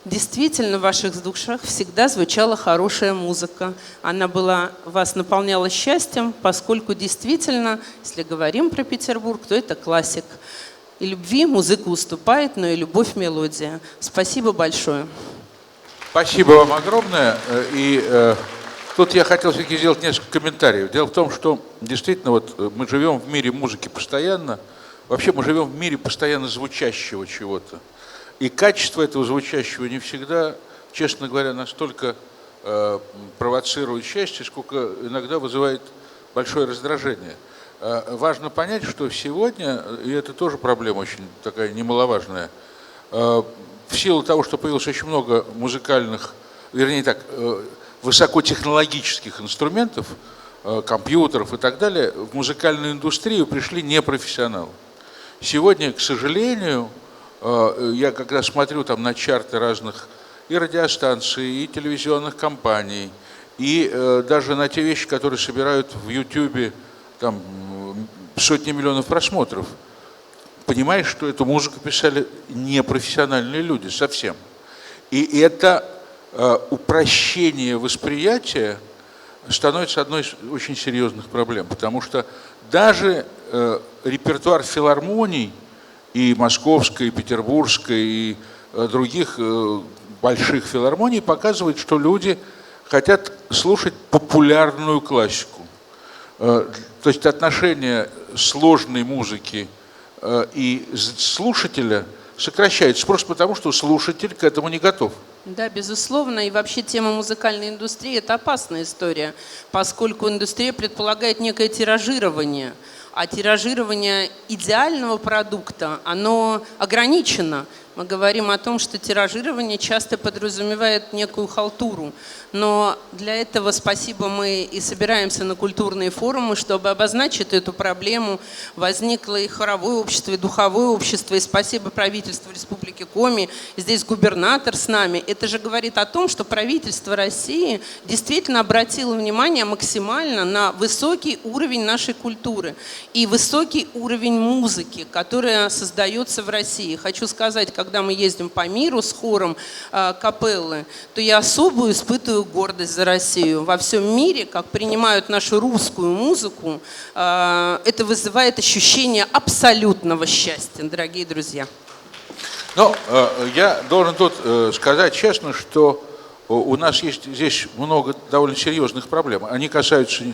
действительно в ваших душах всегда звучала хорошая музыка. Она вас наполняла счастьем, поскольку действительно, если говорим про Петербург, то это классик. И любви музыка уступает, но и любовь мелодия. Спасибо большое. Спасибо вам огромное. И тут я хотел все-таки сделать несколько комментариев. Дело в том, что действительно вот мы живем в мире музыки постоянно. Вообще мы живем в мире постоянно звучащего чего-то. И качество этого звучащего не всегда, честно говоря, настолько провоцирует счастье, сколько иногда вызывает большое раздражение. Важно понять, что сегодня, и это тоже проблема очень такая немаловажная, в силу того, что появилось очень много музыкальных, вернее так, высокотехнологических инструментов, компьютеров и так далее, в музыкальную индустрию пришли непрофессионалы. Сегодня, к сожалению, я когда смотрю там на чарты разных и радиостанций, и телевизионных компаний, и даже на те вещи, которые собирают в Ютубе там сотни миллионов просмотров, понимаешь, что эту музыку писали непрофессиональные люди совсем. И это упрощение восприятия становится одной из очень серьезных проблем, потому что даже репертуар филармоний и московской, и петербургской, и других больших филармоний показывает, что люди хотят слушать популярную классику. То есть отношение сложной музыки и слушателя сокращается просто потому, что слушатель к этому не готов. Да, безусловно. И вообще тема музыкальной индустрии – это опасная история, поскольку индустрия предполагает некое тиражирование. А тиражирование идеального продукта, оно ограничено. Мы говорим о том, что тиражирование часто подразумевает некую халтуру. Но для этого, спасибо, мы и собираемся на культурные форумы, чтобы обозначить эту проблему. Возникло и хоровое общество, и духовое общество, и спасибо правительству Республики Коми. Здесь губернатор с нами. Это же говорит о том, что правительство России действительно обратило внимание максимально на высокий уровень нашей культуры и высокий уровень музыки, которая создается в России. Хочу сказать, когда мы ездим по миру с хором капеллы, то я особую испытываю гордость за Россию. Во всем мире, как принимают нашу русскую музыку, это вызывает ощущение абсолютного счастья, дорогие друзья. Но я должен тут сказать честно, что у нас есть здесь много довольно серьезных проблем. Они касаются,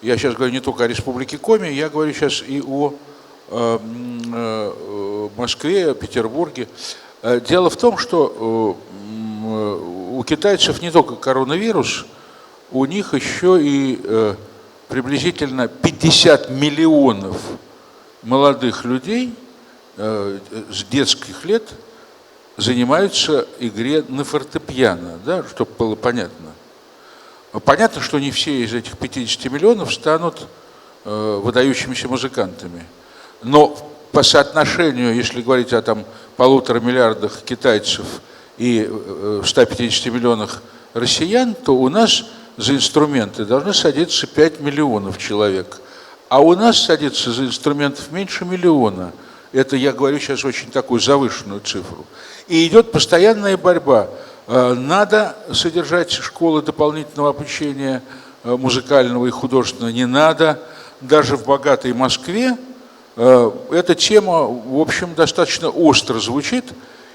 я сейчас говорю не только о Республике Коми, я говорю сейчас и о Москве, Петербурге. Дело в том, что у китайцев не только коронавирус, у них еще и приблизительно 50 миллионов молодых людей с детских лет занимаются игре на фортепиано, да, чтобы было понятно. Понятно, что не все из этих 50 миллионов станут выдающимися музыкантами. Но по соотношению, если говорить о там 1,5 миллиарда китайцев и 150 миллионах россиян, то у нас за инструменты должны садиться 5 миллионов человек. А у нас садится за инструментов меньше миллиона. Это я говорю сейчас очень такую завышенную цифру. И идет постоянная борьба. Надо содержать школы дополнительного обучения музыкального и художественного, не надо. Даже в богатой Москве эта тема, в общем, достаточно остро звучит.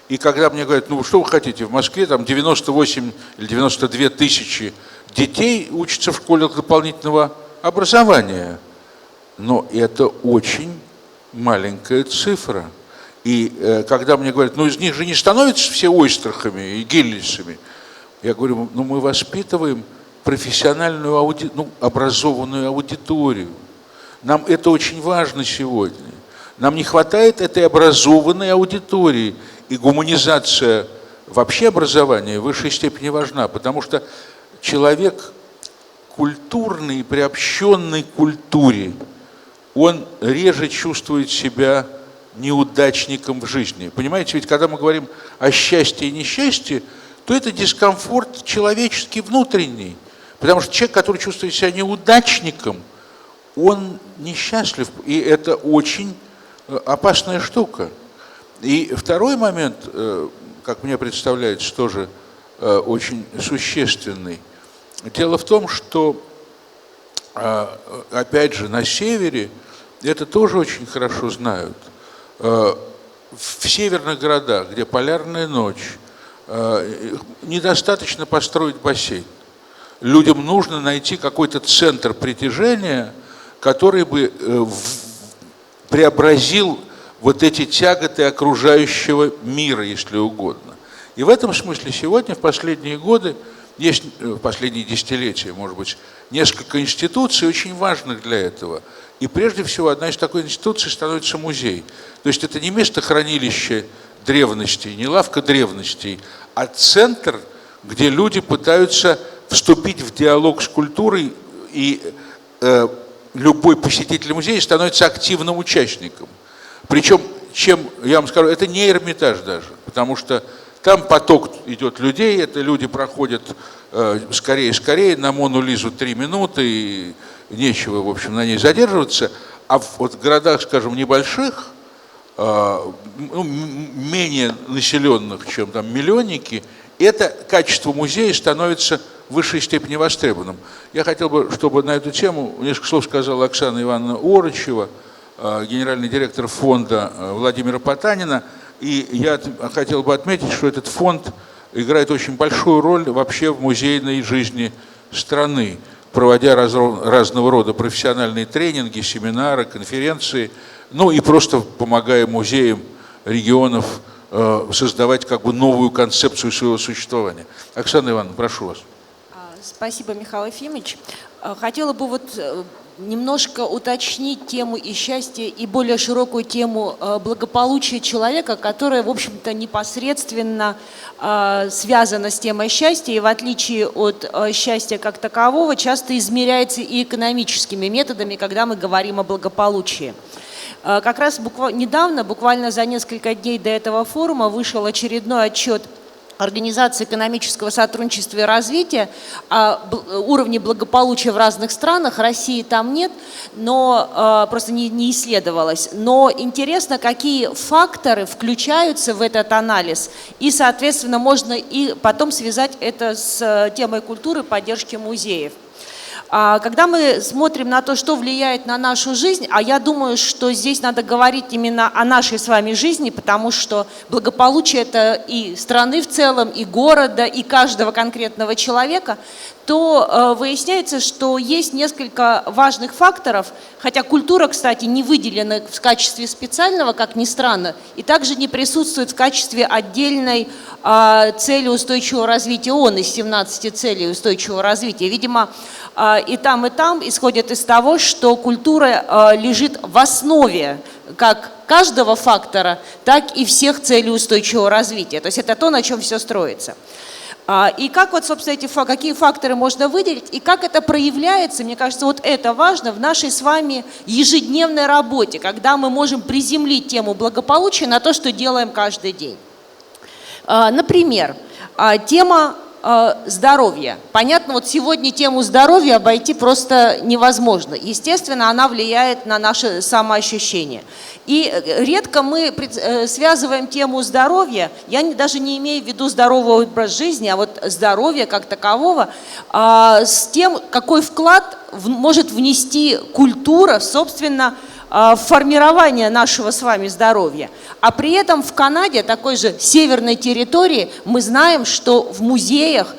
И когда мне говорят, ну что вы хотите, в Москве там 98 или 92 тысячи детей учатся в школе дополнительного образования. Но это очень маленькая цифра. И когда мне говорят, ну из них же не становятся все ойстрахами и гиллисами, я говорю, ну мы воспитываем профессиональную, образованную аудиторию. Нам это очень важно сегодня. Нам не хватает этой образованной аудитории. И гуманизация вообще образования в высшей степени важна, потому что человек культурный, приобщенный к культуре, он реже чувствует себя неудачником в жизни. Понимаете, ведь когда мы говорим о счастье и несчастье, то это дискомфорт человеческий внутренний. Потому что человек, который чувствует себя неудачником, он несчастлив. И это очень опасная штука. И второй момент, как мне представляется, тоже очень существенный. Дело в том, что, опять же, на севере это тоже очень хорошо знают. в северных городах, где полярная ночь, недостаточно построить бассейн. Людям нужно найти какой-то центр притяжения, который бы преобразил вот эти тяготы окружающего мира, если угодно. И в этом смысле сегодня, в последние годы, есть, в последние десятилетия, может быть, несколько институций очень важных для этого. И прежде всего одна из такой институций становится музей. То есть это не место хранилища древностей, не лавка древностей, а центр, где люди пытаются вступить в диалог с культурой, и любой посетитель музея становится активным участником. Причем, чем, я вам скажу, это не Эрмитаж даже, потому что там поток идет людей, это люди проходят скорее, на Мону Лизу 3 минуты, и нечего, в общем, на ней задерживаться. А вот в городах, скажем, небольших, менее населенных, чем там миллионники, это качество музея становится в высшей степени востребованным. Я хотел бы, чтобы на эту тему несколько слов сказала Оксана Ивановна Орочева, генеральный директор фонда Владимира Потанина. И я хотел бы отметить, что этот фонд играет очень большую роль вообще в музейной жизни страны, проводя разного рода профессиональные тренинги, семинары, конференции, ну и просто помогая музеям регионов создавать как бы новую концепцию своего существования. Оксана Ивановна, прошу вас. Спасибо, Михаил Ефимович. Хотела бы немножко уточнить тему и счастья, и более широкую тему благополучия человека, которая, в общем-то, непосредственно связана с темой счастья, и в отличие от счастья как такового, часто измеряется и экономическими методами, когда мы говорим о благополучии. Как раз недавно, буквально за несколько дней до этого форума, вышел очередной отчет Организации экономического сотрудничества и развития о уровне благополучия в разных странах. России там нет, но просто не исследовалось. Но интересно, какие факторы включаются в этот анализ, и, соответственно, можно и потом связать это с темой культуры, поддержки музеев. Когда мы смотрим на то, что влияет на нашу жизнь, а я думаю, что здесь надо говорить именно о нашей с вами жизни, потому что благополучие – это и страны в целом, и города, и каждого конкретного человека, то выясняется, что есть несколько важных факторов, хотя культура, кстати, не выделена в качестве специального, как ни странно, и также не присутствует в качестве отдельной цели устойчивого развития ООН из 17 целей устойчивого развития. Видимо, и там исходят из того, что культура лежит в основе как каждого фактора, так и всех целей устойчивого развития. То есть это то, на чем все строится. И как вот, собственно, какие факторы можно выделить, и как это проявляется, мне кажется, вот это важно в нашей с вами ежедневной работе, когда мы можем приземлить тему благополучия на то, что делаем каждый день. Например, тема здоровья. Понятно, вот сегодня тему здоровья обойти просто невозможно. Естественно, она влияет на наше самоощущение. И редко мы связываем тему здоровья, я даже не имею в виду здоровый образ жизни, а вот здоровье как такового, с тем, какой вклад может внести культура, собственно, в формирование нашего с вами здоровья. А при этом в Канаде, такой же северной территории, мы знаем, что в музеях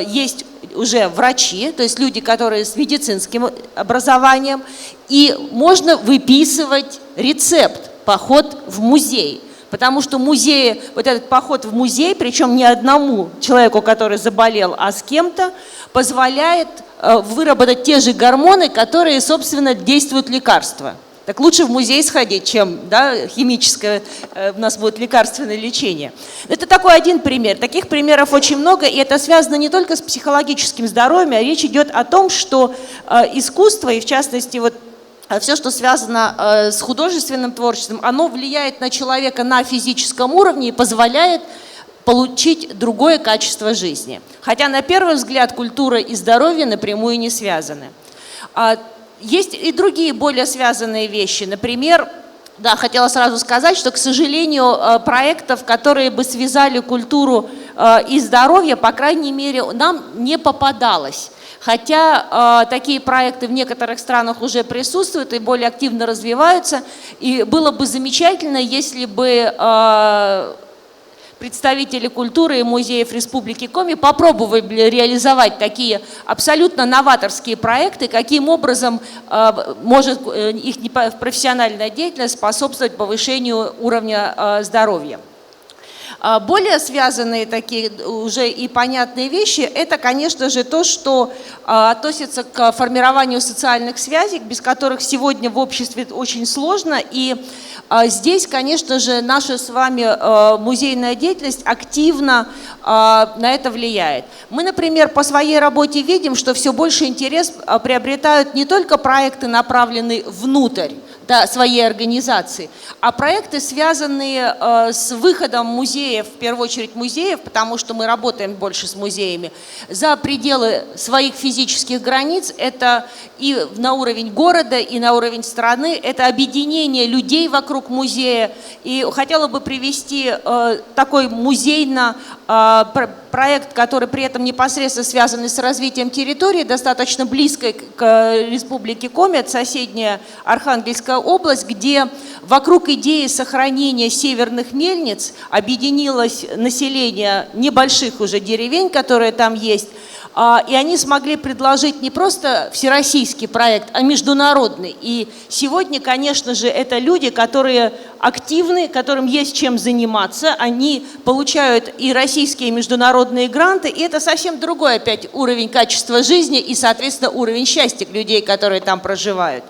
есть уже врачи, то есть люди, которые с медицинским образованием, и можно выписывать рецепт «поход в музей». Потому что музеи, вот этот поход в музей, причем не одному человеку, который заболел, а с кем-то, позволяет выработать те же гормоны, которые, собственно, действуют лекарства. Так лучше в музей сходить, чем химическое, у нас будет лекарственное лечение. Это такой один пример. Таких примеров очень много, и это связано не только с психологическим здоровьем, а речь идет о том, что искусство, и в частности вот все, что связано с художественным творчеством, оно влияет на человека на физическом уровне и позволяет получить другое качество жизни. Хотя на первый взгляд культура и здоровье напрямую не связаны. Есть и другие более связанные вещи. Например, хотела сразу сказать, что, к сожалению, проектов, которые бы связали культуру и здоровье, по крайней мере, нам не попадалось. Хотя такие проекты в некоторых странах уже присутствуют и более активно развиваются. И было бы замечательно, если бы представители культуры и музеев Республики Коми попробовали реализовать такие абсолютно новаторские проекты, каким образом может их профессиональная деятельность способствовать повышению уровня здоровья. Более связанные такие уже и понятные вещи, это, конечно же, то, что относится к формированию социальных связей, без которых сегодня в обществе очень сложно. И здесь, конечно же, наша с вами музейная деятельность активно на это влияет. Мы, например, по своей работе видим, что все больше интерес приобретают не только проекты, направленные внутрь своей организации, а проекты, связанные с выходом музеев, в первую очередь музеев, потому что мы работаем больше с музеями, за пределы своих физических границ. Это и на уровень города, и на уровень страны, это объединение людей вокруг музея. И хотела бы привести такой проект, который при этом непосредственно связан с развитием территории, достаточно близкой к Республике Коми, это соседняя Архангельская область, где вокруг идеи сохранения северных мельниц объединилось население небольших уже деревень, которые там есть, и они смогли предложить не просто всероссийский проект, а международный. И сегодня, конечно же, это люди, которые активны, которым есть чем заниматься, они получают и российские, и международные гранты, и это совсем другой опять уровень качества жизни и, соответственно, уровень счастья людей, которые там проживают.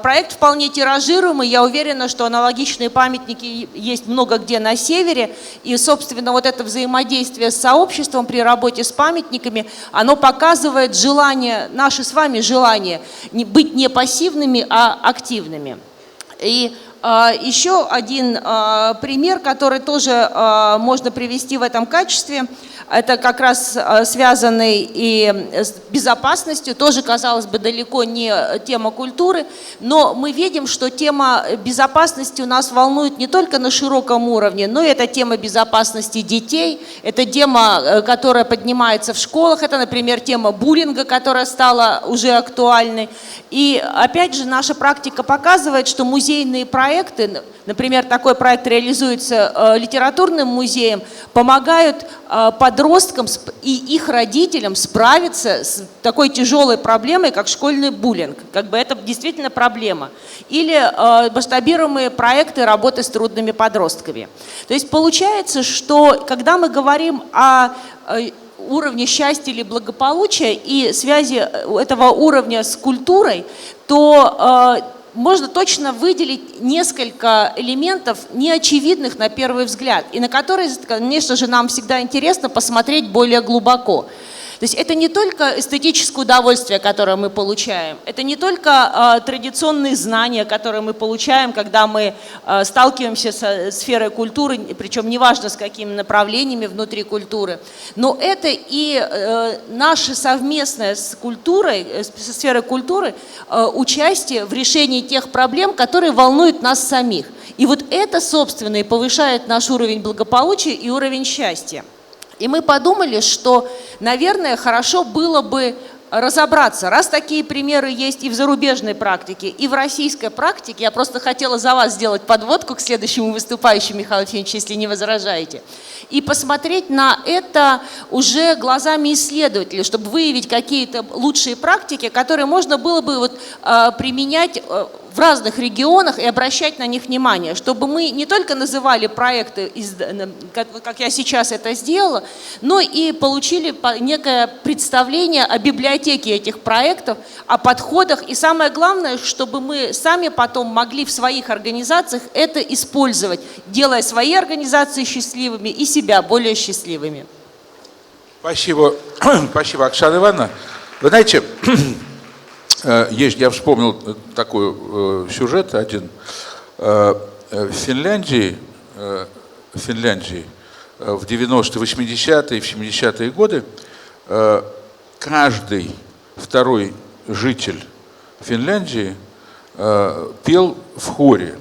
Проект вполне тиражируемый, я уверена, что аналогичные памятники есть много где на севере, и, собственно, вот это взаимодействие с сообществом при работе с памятниками, оно показывает желание, наше с вами желание быть не пассивными, а активными. И еще один пример, который тоже можно привести в этом качестве, это как раз связанный и с безопасностью, тоже, казалось бы, далеко не тема культуры, но мы видим, что тема безопасности у нас волнует не только на широком уровне, но и это тема безопасности детей, это тема, которая поднимается в школах, это, например, тема буллинга, которая стала уже актуальной. И опять же, наша практика показывает, что музейные проекты, например, такой проект реализуется литературным музеем, помогают подросткам и их родителям справиться с такой тяжелой проблемой, как школьный буллинг. Как бы это действительно проблема. Или масштабируемые проекты работы с трудными подростками. То есть получается, что когда мы говорим о уровне счастья или благополучия и связи этого уровня с культурой, то можно точно выделить несколько элементов, неочевидных на первый взгляд, и на которые, конечно же, нам всегда интересно посмотреть более глубоко. То есть это не только эстетическое удовольствие, которое мы получаем, это не только традиционные знания, которые мы получаем, когда мы сталкиваемся со сферой культуры, причем неважно с какими направлениями внутри культуры, но это и наше совместное с культурой, со сферой культуры, участие в решении тех проблем, которые волнуют нас самих. И вот это, собственно, и повышает наш уровень благополучия и уровень счастья. И мы подумали, что, наверное, хорошо было бы разобраться, раз такие примеры есть и в зарубежной практике, и в российской практике, я просто хотела за вас сделать подводку к следующему выступающему, Михаил Ефимович, если не возражаете, и посмотреть на это уже глазами исследователей, чтобы выявить какие-то лучшие практики, которые можно было бы применять в разных регионах и обращать на них внимание, чтобы мы не только называли проекты, как я сейчас это сделала, но и получили некое представление о библиотеке этих проектов, о подходах, и самое главное, чтобы мы сами потом могли в своих организациях это использовать, делая свои организации счастливыми и себя более счастливыми. Спасибо, спасибо, Оксана Ивановна. Вы знаете, я вспомнил такой сюжет один. В Финляндии в 90-е, 80-е, в 70-е годы каждый второй житель Финляндии пел в хоре.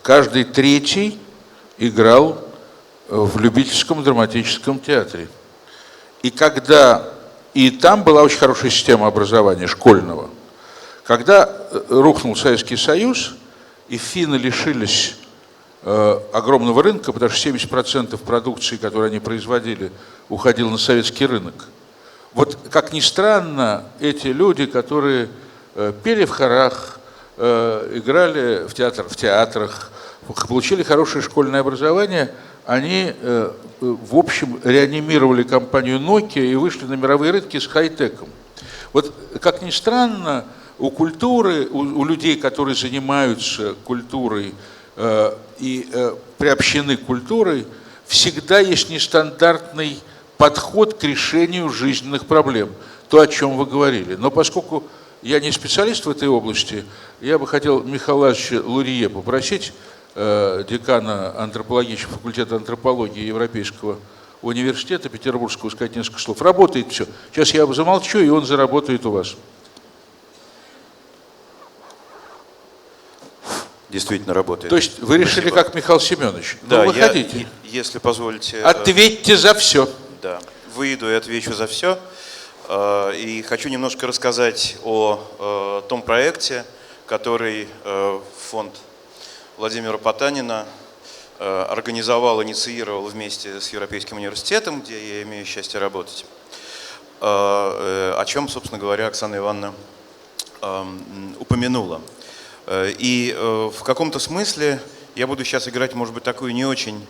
Каждый третий играл в любительском драматическом театре. И когда И там была очень хорошая система образования школьного. Когда рухнул Советский Союз, и финны лишились огромного рынка, потому что 70% продукции, которую они производили, уходил на советский рынок. Вот, как ни странно, эти люди, которые пели в хорах, играли в театрах, получили хорошее школьное образование, они, в общем, реанимировали компанию Nokia и вышли на мировые рынки с хай-теком. Вот, как ни странно, у культуры, у людей, которые занимаются культурой и приобщены к культуре, всегда есть нестандартный подход к решению жизненных проблем. То, о чем вы говорили. Но поскольку я не специалист в этой области, я бы хотел Михаила Ивановича Лурье попросить, декана антропологического факультета антропологии Европейского университета Петербургского, сказать несколько слов. Работает все. Сейчас я замолчу, и он заработает у вас. Действительно работает. То есть вы решили, Спасибо. Как Михаил Семенович? Да, ну, выходите. Если позволите... Ответьте за все. Да, выйду и отвечу за все. И хочу немножко рассказать о том проекте, который фонд Владимира Потанина организовал, инициировал вместе с Европейским университетом, где я имею счастье работать. О чем, собственно говоря, Оксана Ивановна упомянула. И в каком-то смысле я буду сейчас играть, может быть, такую не очень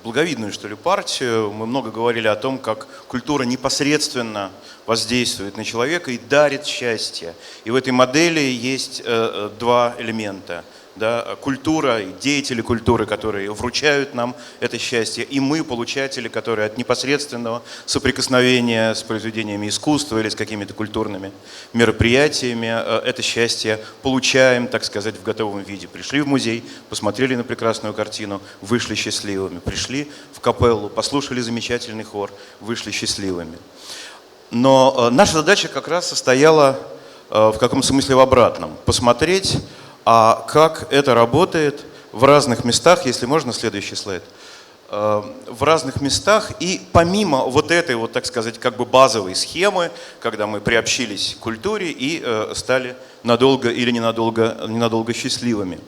благовидную, что ли, партию. Мы много говорили о том, как культура непосредственно воздействует на человека и дарит счастье. И в этой модели есть два элемента. Да, культура и деятели культуры, которые вручают нам это счастье, и мы, получатели, которые от непосредственного соприкосновения с произведениями искусства или с какими-то культурными мероприятиями это счастье получаем, так сказать, в готовом виде. Пришли в музей, посмотрели на прекрасную картину, вышли счастливыми. Пришли в капеллу, послушали замечательный хор, вышли счастливыми. Но наша задача как раз состояла в каком смысле в обратном. Посмотреть, а как это работает в разных местах, если можно, следующий слайд, в разных местах, и помимо вот этой, вот, так сказать, как бы базовой схемы, когда мы приобщились к культуре и стали надолго или ненадолго счастливыми.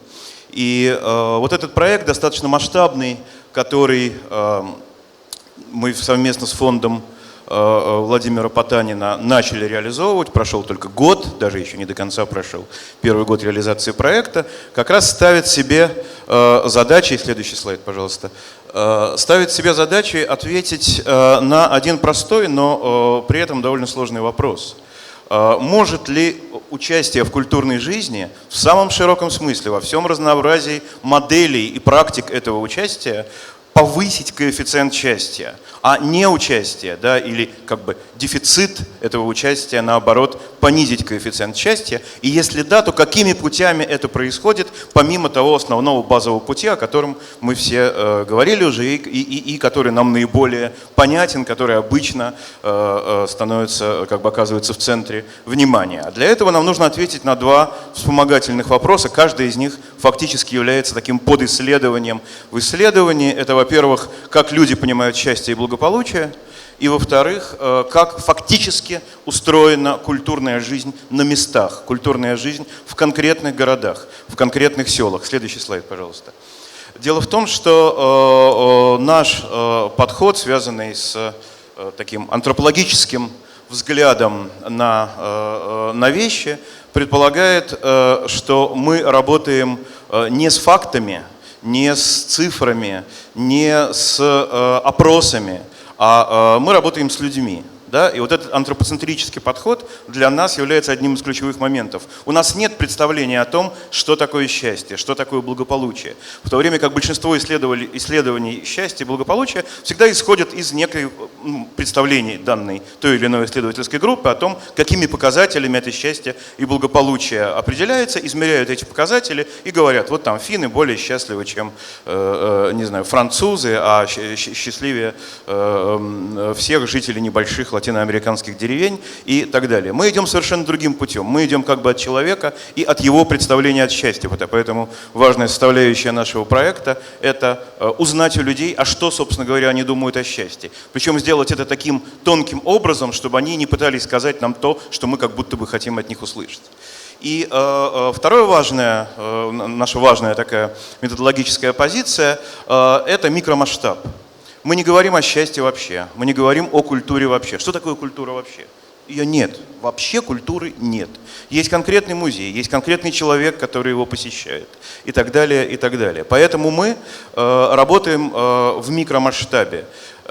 И вот этот проект достаточно масштабный, который мы совместно с фондом Владимира Потанина начали реализовывать, прошел только год, даже еще не до конца прошел первый год реализации проекта, как раз ставит себе задачи, следующий слайд, пожалуйста, ставит себе задачей ответить на один простой, но при этом довольно сложный вопрос. Может ли участие в культурной жизни в самом широком смысле, во всем разнообразии моделей и практик этого участия повысить коэффициент счастья, а не участие, да, или как бы дефицит этого участия, наоборот, понизить коэффициент счастья? И если да, то какими путями это происходит, помимо того основного базового пути, о котором мы все говорили уже, и который нам наиболее понятен, который обычно становится, как бы оказывается в центре внимания. А для этого нам нужно ответить на два вспомогательных вопроса. Каждый из них фактически является таким подисследованием в исследовании. Это, во-первых, как люди понимают счастье и благополучие, и, во-вторых, как фактически устроена культурная жизнь на местах, культурная жизнь в конкретных городах, в конкретных селах. Следующий слайд, пожалуйста. Дело в том, что наш подход, связанный с таким антропологическим взглядом на вещи, предполагает, что мы работаем не с фактами, не с цифрами, не с опросами, а мы работаем с людьми. Да? И вот этот антропоцентрический подход для нас является одним из ключевых моментов. У нас нет представления о том, что такое счастье, что такое благополучие. В то время как большинство исследований счастья и благополучия всегда исходят из некой представлений данной той или иной исследовательской группы о том, какими показателями это счастье и благополучие определяется, измеряют эти показатели и говорят, вот там финны более счастливы, чем, не знаю, французы, а счастливее всех жителей небольших латинских латиноамериканских деревень и так далее. Мы идем совершенно другим путем. Мы идем как бы от человека и от его представления от счастья. Поэтому важная составляющая нашего проекта – это узнать у людей, а что, собственно говоря, они думают о счастье. Причем сделать это таким тонким образом, чтобы они не пытались сказать нам то, что мы как будто бы хотим от них услышать. И второе важное, наша важная такая методологическая позиция – это микромасштаб. Мы не говорим о счастье вообще, мы не говорим о культуре вообще. Что такое культура вообще? Ее нет. Вообще культуры нет. Есть конкретный музей, есть конкретный человек, который его посещает и так далее, и так далее. Поэтому мы работаем в микромасштабе.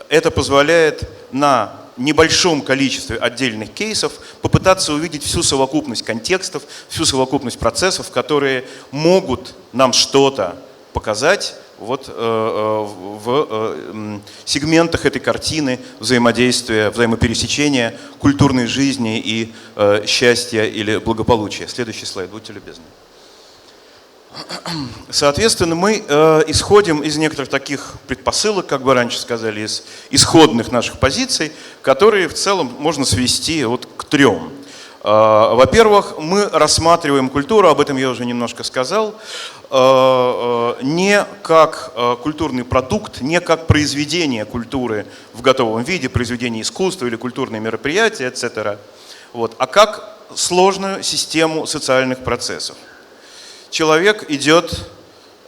Это позволяет на небольшом количестве отдельных кейсов попытаться увидеть всю совокупность контекстов, всю совокупность процессов, которые могут нам что-то показать вот в сегментах этой картины взаимодействия, взаимопересечения культурной жизни и счастья или благополучия. Следующий слайд, будьте любезны. Соответственно, мы исходим из некоторых таких предпосылок, как бы раньше сказали, из исходных наших позиций, которые в целом можно свести вот к трем. Во-первых, мы рассматриваем культуру, об этом я уже немножко сказал, не как культурный продукт, не как произведение культуры в готовом виде, произведение искусства или культурные мероприятия, etc., вот, а как сложную систему социальных процессов. Человек идет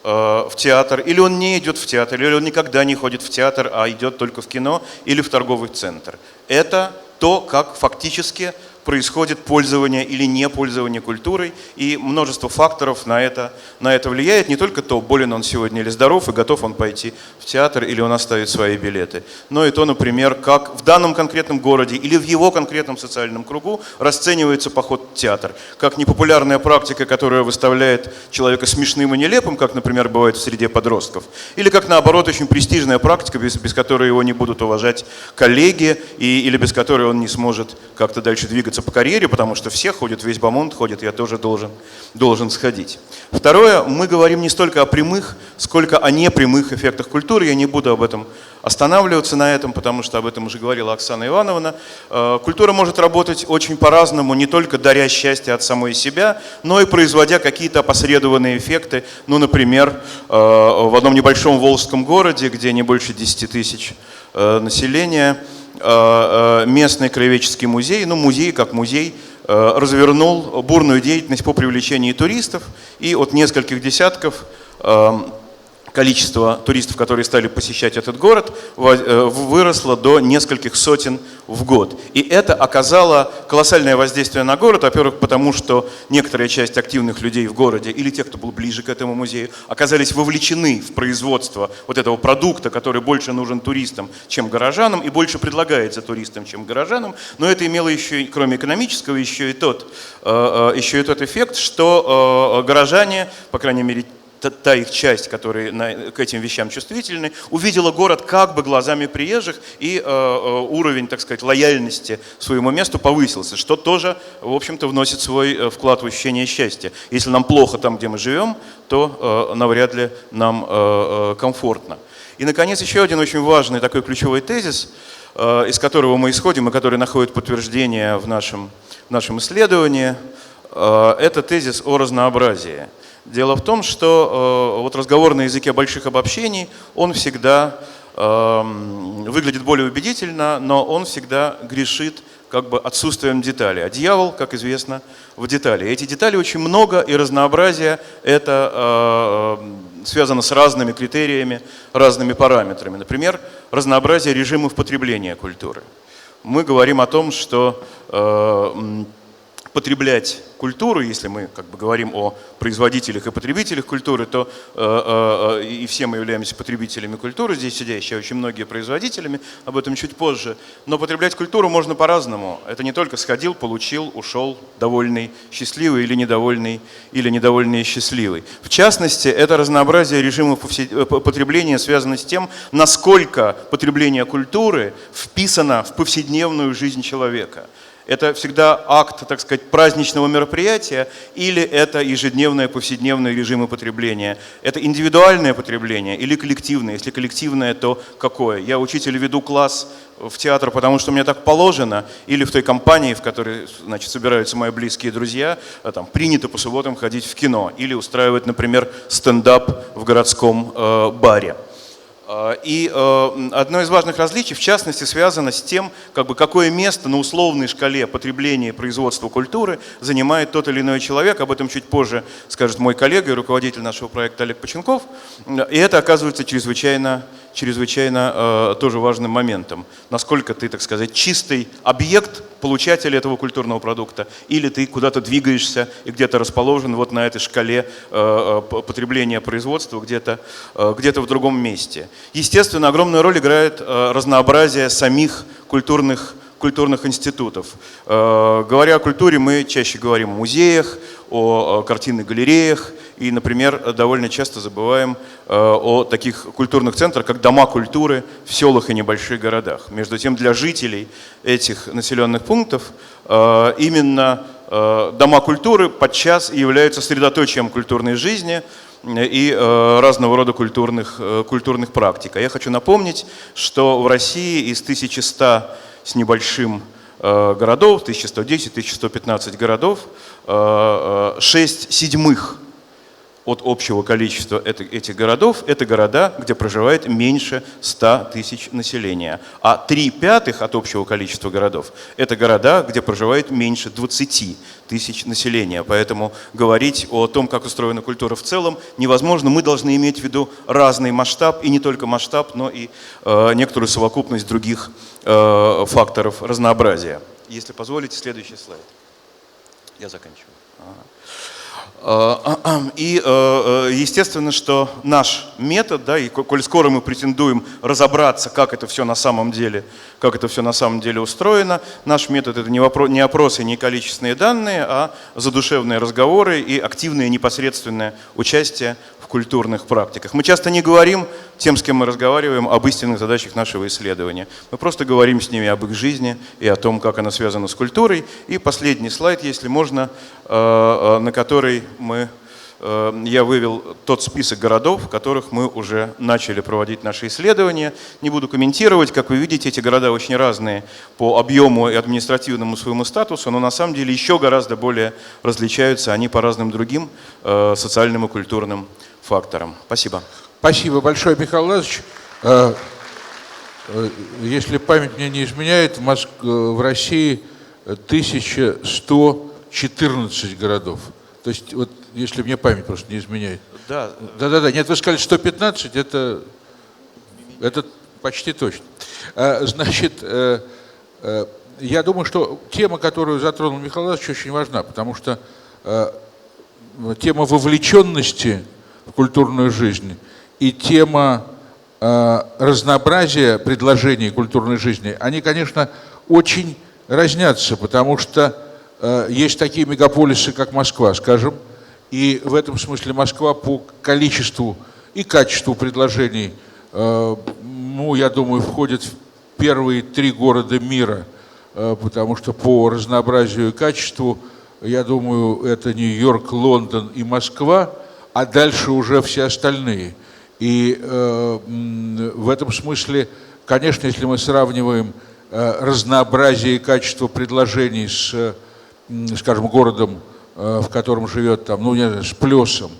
в театр, или он не идет в театр, или он никогда не ходит в театр, а идет только в кино или в торговый центр. Это то, как фактически происходит пользование или не пользование культурой, и множество факторов на это влияет. Не только то, болен он сегодня или здоров, и готов он пойти в театр, или он оставит свои билеты, но и то, например, как в данном конкретном городе или в его конкретном социальном кругу расценивается поход в театр, как непопулярная практика, которая выставляет человека смешным и нелепым, как, например, бывает в среде подростков, или как, наоборот, очень престижная практика, без которой его не будут уважать коллеги, или без которой он не сможет как-то дальше двигаться по карьере, потому что все ходят, весь бомонд ходит, я тоже должен сходить. Второе, мы говорим не столько о прямых, сколько о непрямых эффектах культуры. Я не буду об этом останавливаться на этом, потому что об этом уже говорила Оксана Ивановна. Культура может работать очень по-разному, не только даря счастье от самой себя, но и производя какие-то опосредованные эффекты. Ну, например, в одном небольшом волжском городе, где не больше 10 тысяч населения, местный краеведческий музей, ну музей как музей, развернул бурную деятельность по привлечению туристов, и от нескольких десятков количество туристов, которые стали посещать этот город, выросло до нескольких сотен в год. И это оказало колоссальное воздействие на город, во-первых, потому что некоторая часть активных людей в городе, или тех, кто был ближе к этому музею, оказались вовлечены в производство вот этого продукта, который больше нужен туристам, чем горожанам, и больше предлагается туристам, чем горожанам. Но это имело еще, кроме экономического, еще и тот эффект, что горожане, по крайней мере, та их часть, которые к этим вещам чувствительны, увидела город как бы глазами приезжих, и уровень, так сказать, лояльности своему месту повысился, что тоже, в общем-то, вносит свой вклад в ощущение счастья. Если нам плохо там, где мы живем, то навряд ли нам комфортно. И, наконец, еще один очень важный такой ключевой тезис, из которого мы исходим и который находит подтверждение в нашем исследовании, это тезис о разнообразии. Дело в том, что вот разговор на языке больших обобщений, он всегда выглядит более убедительно, но он всегда грешит как бы отсутствием деталей. А дьявол, как известно, в детали. Эти деталей очень много, и разнообразие это связано с разными критериями, разными параметрами. Например, разнообразие режимов потребления культуры. Мы говорим о том, что потреблять культуру, если мы как бы говорим о производителях и потребителях культуры, то и все мы являемся потребителями культуры, здесь сидящие, очень многие производителями, об этом чуть позже. Но потреблять культуру можно по-разному. Это не только сходил, получил, ушел, довольный, счастливый или недовольный и счастливый. В частности, это разнообразие режимов потребления связано с тем, насколько потребление культуры вписано в повседневную жизнь человека. Это всегда акт, так сказать, праздничного мероприятия или это ежедневное, повседневное режимы потребления? Это индивидуальное потребление или коллективное? Если коллективное, то какое? Я учитель, веду класс в театр, потому что мне так положено, или в той компании, в которой, значит, собираются мои близкие друзья, там принято по субботам ходить в кино или устраивать, например, стендап в городском баре. И одно из важных различий, в частности, связано с тем, какое место на условной шкале потребления и производства культуры занимает тот или иной человек. Об этом чуть позже скажет мой коллега и руководитель нашего проекта Олег Поченков. И это оказывается чрезвычайно тоже важным моментом. Насколько ты, так сказать, чистый объект, получатель этого культурного продукта, или ты куда-то двигаешься и где-то расположен вот на этой шкале потребления, производства, где-то в другом месте. Естественно, огромную роль играет разнообразие самих культурных институтов. Говоря о культуре, мы чаще говорим о музеях, о картинных галереях и, например, довольно часто забываем о таких культурных центрах, как дома культуры в селах и небольших городах. Между тем, для жителей этих населенных пунктов именно дома культуры подчас являются средоточием культурной жизни и разного рода культурных практик. А я хочу напомнить, что в России из 1100 с небольшим городов, 1110-1115 городов, 6/7 от общего количества этих городов – это города, где проживает меньше 100 тысяч населения. А 3/5 от общего количества городов – это города, где проживает меньше 20 тысяч населения. Поэтому говорить о том, как устроена культура в целом, невозможно. Мы должны иметь в виду разный масштаб, и не только масштаб, но и некоторую совокупность других факторов разнообразия. Если позволите, следующий слайд. Я заканчиваю. И естественно, что наш метод, да, и коль скоро мы претендуем разобраться, как это все на самом деле устроено, наш метод — это не опросы, не количественные данные, а задушевные разговоры и активное непосредственное участие в культурных практиках. Мы часто не говорим тем, с кем мы разговариваем, об истинных задачах нашего исследования. Мы просто говорим с ними об их жизни и о том, как она связана с культурой. И последний слайд, если можно, на который я вывел тот список городов, в которых мы уже начали проводить наши исследования. Не буду комментировать, как вы видите, эти города очень разные по объему и административному своему статусу, но на самом деле еще гораздо более различаются они по разным другим социальным и культурным факторам. Спасибо. Спасибо большое, Михаил Владимирович. Если память мне не изменяет, в России 1114 городов. То есть, вот, если мне память просто не изменяет. Да. Нет, вы сказали 115, это почти точно. Значит, я думаю, что тема, которую затронул Михаил Владимирович, очень важна, потому что тема вовлеченности в культурную жизнь и тема разнообразия предложений культурной жизни, они, конечно, очень разнятся, потому что есть такие мегаполисы, как Москва, скажем, и в этом смысле Москва по количеству и качеству предложений, я думаю, входит в первые 3 города мира, потому что по разнообразию и качеству, я думаю, это Нью-Йорк, Лондон и Москва, а дальше уже все остальные. И в этом смысле, конечно, если мы сравниваем разнообразие и качество предложений с, скажем, городом, в котором живет там, с Плесом,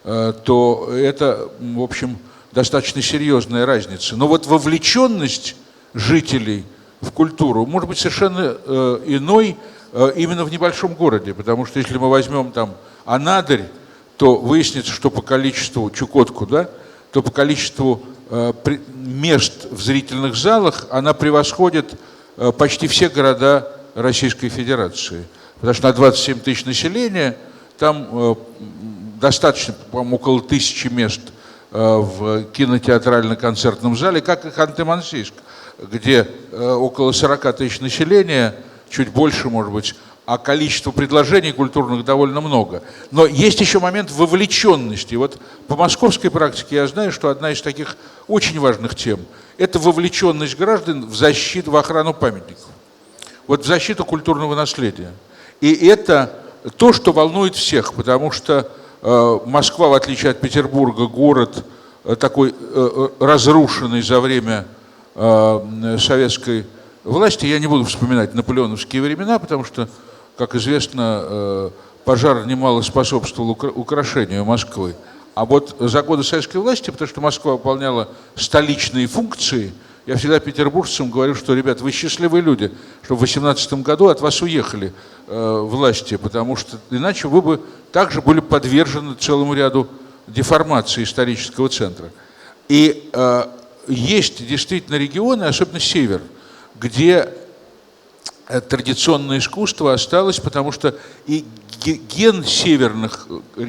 то это, в общем, достаточно серьезная разница. Но вот вовлеченность жителей в культуру может быть совершенно иной именно в небольшом городе, потому что если мы возьмем там Анадырь, то выяснится, что по количеству, Чукотку, да, то по количеству мест в зрительных залах она превосходит почти все города Российской Федерации. Потому что на 27 тысяч населения там достаточно, по-моему, около 1000 мест в кинотеатрально-концертном зале, как и Ханты-Мансийск, где около 40 тысяч населения, чуть больше, может быть, а количество предложений культурных довольно много. Но есть еще момент вовлеченности. Вот по московской практике я знаю, что одна из таких очень важных тем – это вовлеченность граждан в защиту, в охрану памятников. вот в защиту культурного наследия. И это то, что волнует всех, потому что Москва, в отличие от Петербурга, город такой разрушенный за время советской власти. Я не буду вспоминать наполеоновские времена, потому что, как известно, пожар немало способствовал украшению Москвы. А вот за годы советской власти, потому что Москва выполняла столичные функции, я всегда петербуржцам говорю, что, ребят, вы счастливые люди, что в 2018 году от вас уехали власти, потому что иначе вы бы также были подвержены целому ряду деформаций исторического центра. И есть действительно регионы, особенно север, где традиционное искусство осталось, потому что и ген северных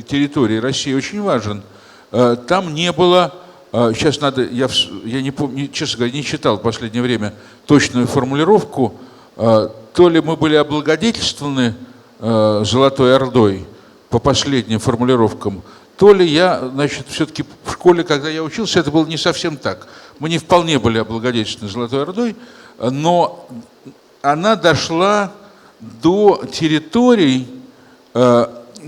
территорий России очень важен. Там не было, сейчас надо, я не помню, честно говоря, не читал в последнее время точную формулировку, то ли мы были облагодетельствованы Золотой Ордой по последним формулировкам, то ли я, значит, все-таки в школе, когда я учился, это было не совсем так. Мы не вполне были облагодетельствованы Золотой Ордой, но она дошла до территорий,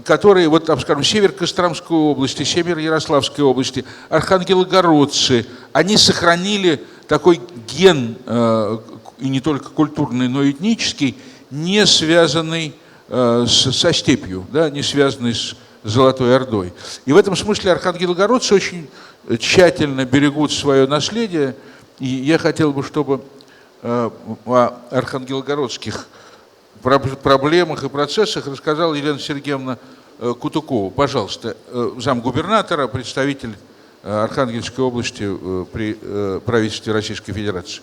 которые, вот, скажем, север Костромской области, север Ярославской области, архангелогородцы, они сохранили такой ген, и не только культурный, но и этнический, не связанный со степью, да, не связанный с Золотой Ордой. И в этом смысле архангелогородцы очень тщательно берегут свое наследие, и я хотел бы, чтобы о архангелогородских проблемах и процессах рассказала Елена Сергеевна Кутукова. Пожалуйста, замгубернатора, представитель Архангельской области при правительстве Российской Федерации.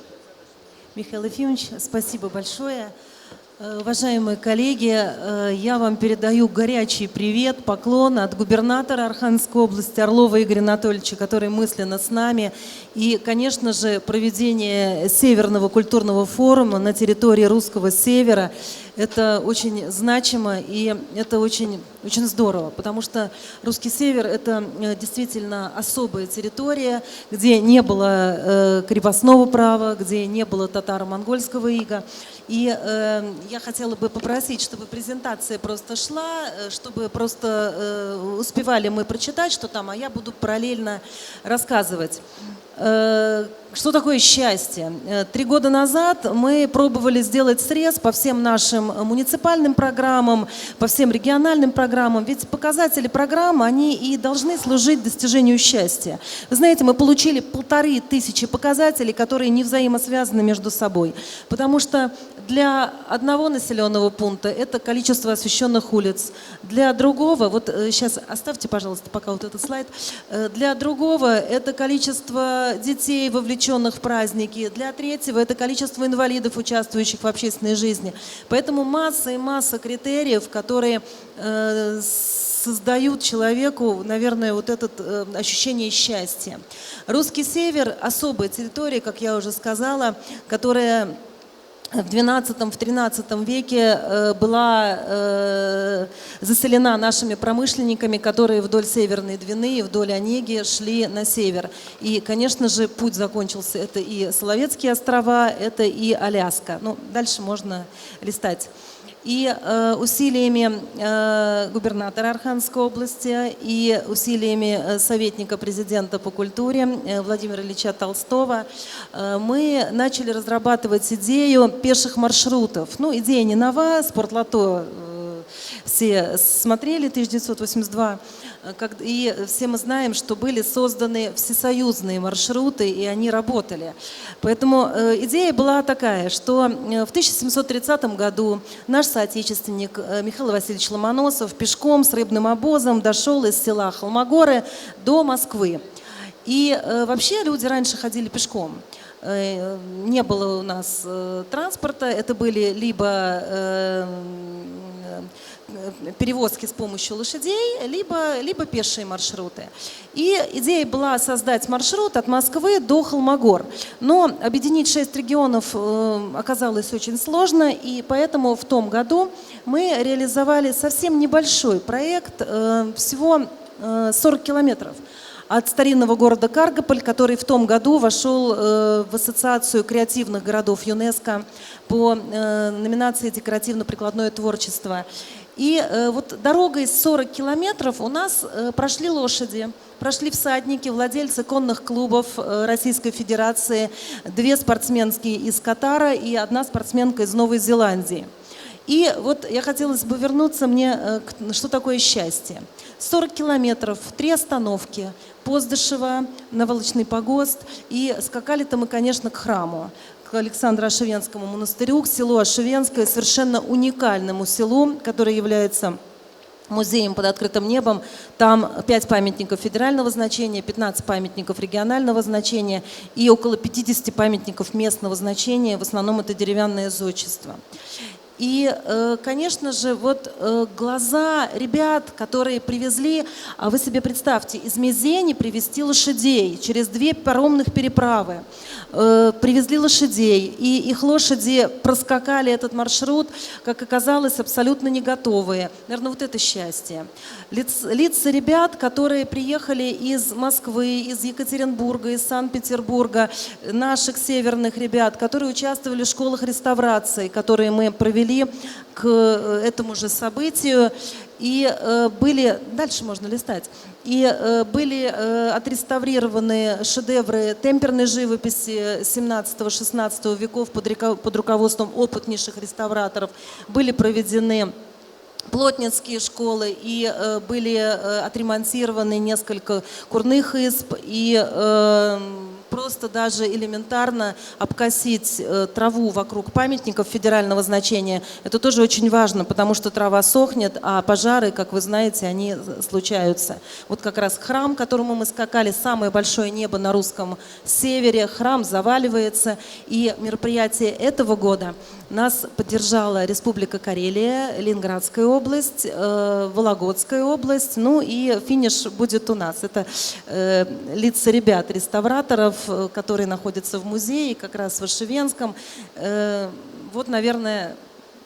Михаил Ефимович, спасибо большое. Уважаемые коллеги, я вам передаю горячий привет, поклон от губернатора Архангельской области Орлова Игоря Анатольевича, который мысленно с нами. И, конечно же, проведение Северного культурного форума на территории Русского Севера – это очень значимо и это очень здорово, потому что Русский Север – это действительно особая территория, где не было крепостного права, где не было татаро-монгольского ига. И я хотела бы попросить, чтобы презентация просто шла, чтобы просто успевали мы прочитать, что там, а я буду параллельно рассказывать. Что такое счастье? 3 года назад мы пробовали сделать срез по всем нашим муниципальным программам, по всем региональным программам. Ведь показатели программы, они и должны служить достижению счастья. Вы знаете, мы получили 1500 показателей, которые не взаимосвязаны между собой. Потому что для одного населенного пункта это количество освещенных улиц. Для другого, вот сейчас оставьте, пожалуйста, пока вот этот слайд. Для другого это количество детей, вовлеченных в праздники. Для третьего это количество инвалидов, участвующих в общественной жизни. Поэтому масса и масса критериев, которые создают человеку, наверное, вот это ощущение счастья. Русский Север – особая территория, как я уже сказала, которая в XII-XIII веке была заселена нашими промышленниками, которые вдоль Северной Двины и вдоль Онеги шли на север. И, конечно же, путь закончился. Это и Соловецкие острова, это и Аляска. Ну, дальше можно листать. И усилиями губернатора Архангельской области и усилиями советника президента по культуре Владимира Ильича Толстого мы начали разрабатывать идею пеших маршрутов. Ну, идея не нова, спортлото все смотрели, 1982. И все мы знаем, что были созданы всесоюзные маршруты, и они работали. Поэтому идея была такая, что в 1730 году наш соотечественник Михаил Васильевич Ломоносов пешком с рыбным обозом дошел из села Холмогоры до Москвы. И вообще люди раньше ходили пешком. Не было у нас транспорта, это были либо перевозки с помощью лошадей, либо пешие маршруты. И идея была создать маршрут от Москвы до Холмогор. Но объединить 6 регионов оказалось очень сложно, и поэтому в том году мы реализовали совсем небольшой проект, всего 40 километров от старинного города Каргополь, который в том году вошел в Ассоциацию креативных городов ЮНЕСКО по номинации «Декоративно-прикладное творчество». И вот дорогой 40 километров у нас прошли лошади, прошли всадники, владельцы конных клубов Российской Федерации, 2 спортсменки из Катара и 1 спортсменка из Новой Зеландии. И вот я хотелось бы вернуться что такое счастье. 40 километров, 3 остановки, Поздышево, Наволочный погост, и скакали-то мы, конечно, к храму, к Александро-Ошевенскому монастырю, к селу Ошевенское, совершенно уникальному селу, которое является музеем под открытым небом. Там 5 памятников федерального значения, 15 памятников регионального значения и около 50 памятников местного значения. В основном это деревянное зодчество. И, конечно же, вот глаза ребят, которые привезли, а вы себе представьте, из Мезени привезти лошадей через 2 паромных переправы. Привезли лошадей, и их лошади проскакали этот маршрут, как оказалось, абсолютно не готовые. Наверное, вот это счастье. Лица ребят, которые приехали из Москвы, из Екатеринбурга, из Санкт-Петербурга, наших северных ребят, которые участвовали в школах реставрации, которые мы провели к этому же событию, и были, дальше можно листать, и были отреставрированы шедевры темперной живописи 17-16 веков под руководством опытнейших реставраторов, были проведены плотницкие школы, и были отремонтированы несколько курных изб, и просто даже элементарно обкосить траву вокруг памятников федерального значения. Это тоже очень важно, потому что трава сохнет, а пожары, как вы знаете, они случаются. Вот как раз храм, к которому мы скакали, самое большое небо на русском севере, храм заваливается, и мероприятие этого года нас поддержала Республика Карелия, Ленинградская область, Вологодская область, ну и финиш будет у нас. Это лица ребят, реставраторов, которые находятся в музее, как раз в Ошевенском. Вот, наверное,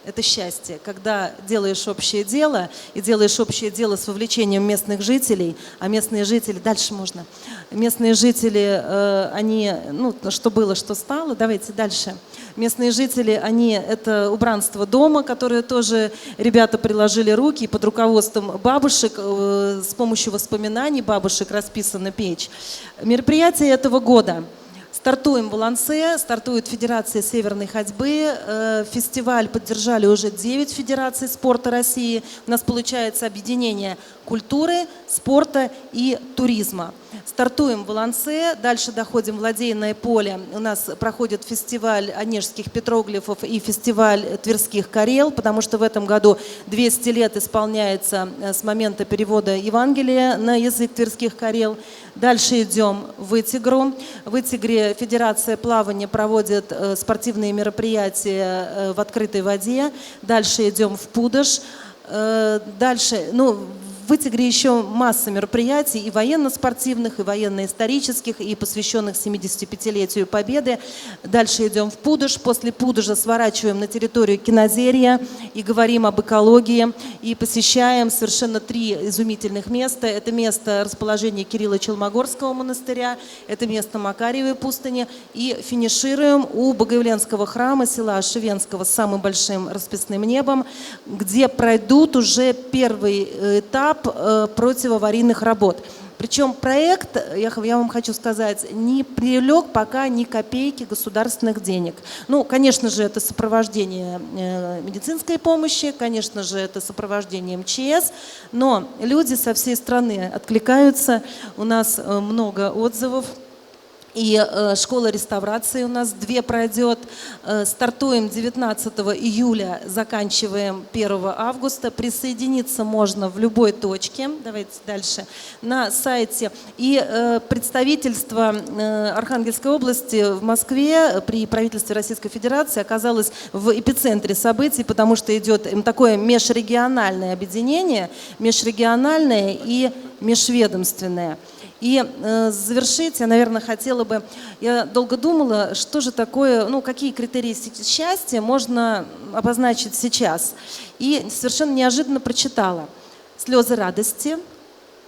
это счастье, когда делаешь общее дело, и делаешь общее дело с вовлечением местных жителей, а местные жители, дальше можно, местные жители, они, ну, что было, что стало, давайте дальше. Местные жители, они, это убранство дома, которое тоже ребята приложили руки, и под руководством бабушек, с помощью воспоминаний бабушек расписана печь. Мероприятие этого года. Стартуем в Уланце, стартует Федерация северной ходьбы. Фестиваль поддержали уже 9 федераций спорта России. У нас получается объединение культуры, спорта и туризма. Стартуем в Уланце, дальше доходим в Ладейное поле. У нас проходит фестиваль онежских петроглифов и фестиваль тверских карел, потому что в этом году 200 лет исполняется с момента перевода Евангелия на язык тверских карел. Дальше идем в Вытегру. В Вытегре Федерация плавания проводит спортивные мероприятия в открытой воде. Дальше идем в Пудож. Дальше, в Вытегре еще масса мероприятий и военно-спортивных, и военно-исторических, и посвященных 75-летию Победы. Дальше идем в Пудож. После Пудожа сворачиваем на территорию Кинозерья и говорим об экологии. И посещаем совершенно 3 изумительных места. Это место расположения Кирилла Челмогорского монастыря, это место Макарьевой пустыни. И финишируем у Богоявленского храма села Ошевенского с самым большим расписным небом, где пройдут уже первый этап противоаварийных работ. Причем проект, я вам хочу сказать, не привлек пока ни копейки государственных денег. Конечно же, это сопровождение медицинской помощи, конечно же, это сопровождение МЧС, но люди со всей страны откликаются, у нас много отзывов. И школа реставрации у нас 2 пройдет. Стартуем 19 июля, заканчиваем 1 августа. Присоединиться можно в любой точке. Давайте дальше. На сайте. И представительство Архангельской области в Москве при правительстве Российской Федерации оказалось в эпицентре событий, потому что идет такое межрегиональное объединение, межрегиональное и межведомственное. И завершить я, наверное, хотела бы, я долго думала, что же такое, какие критерии счастья можно обозначить сейчас. И совершенно неожиданно прочитала: слезы радости,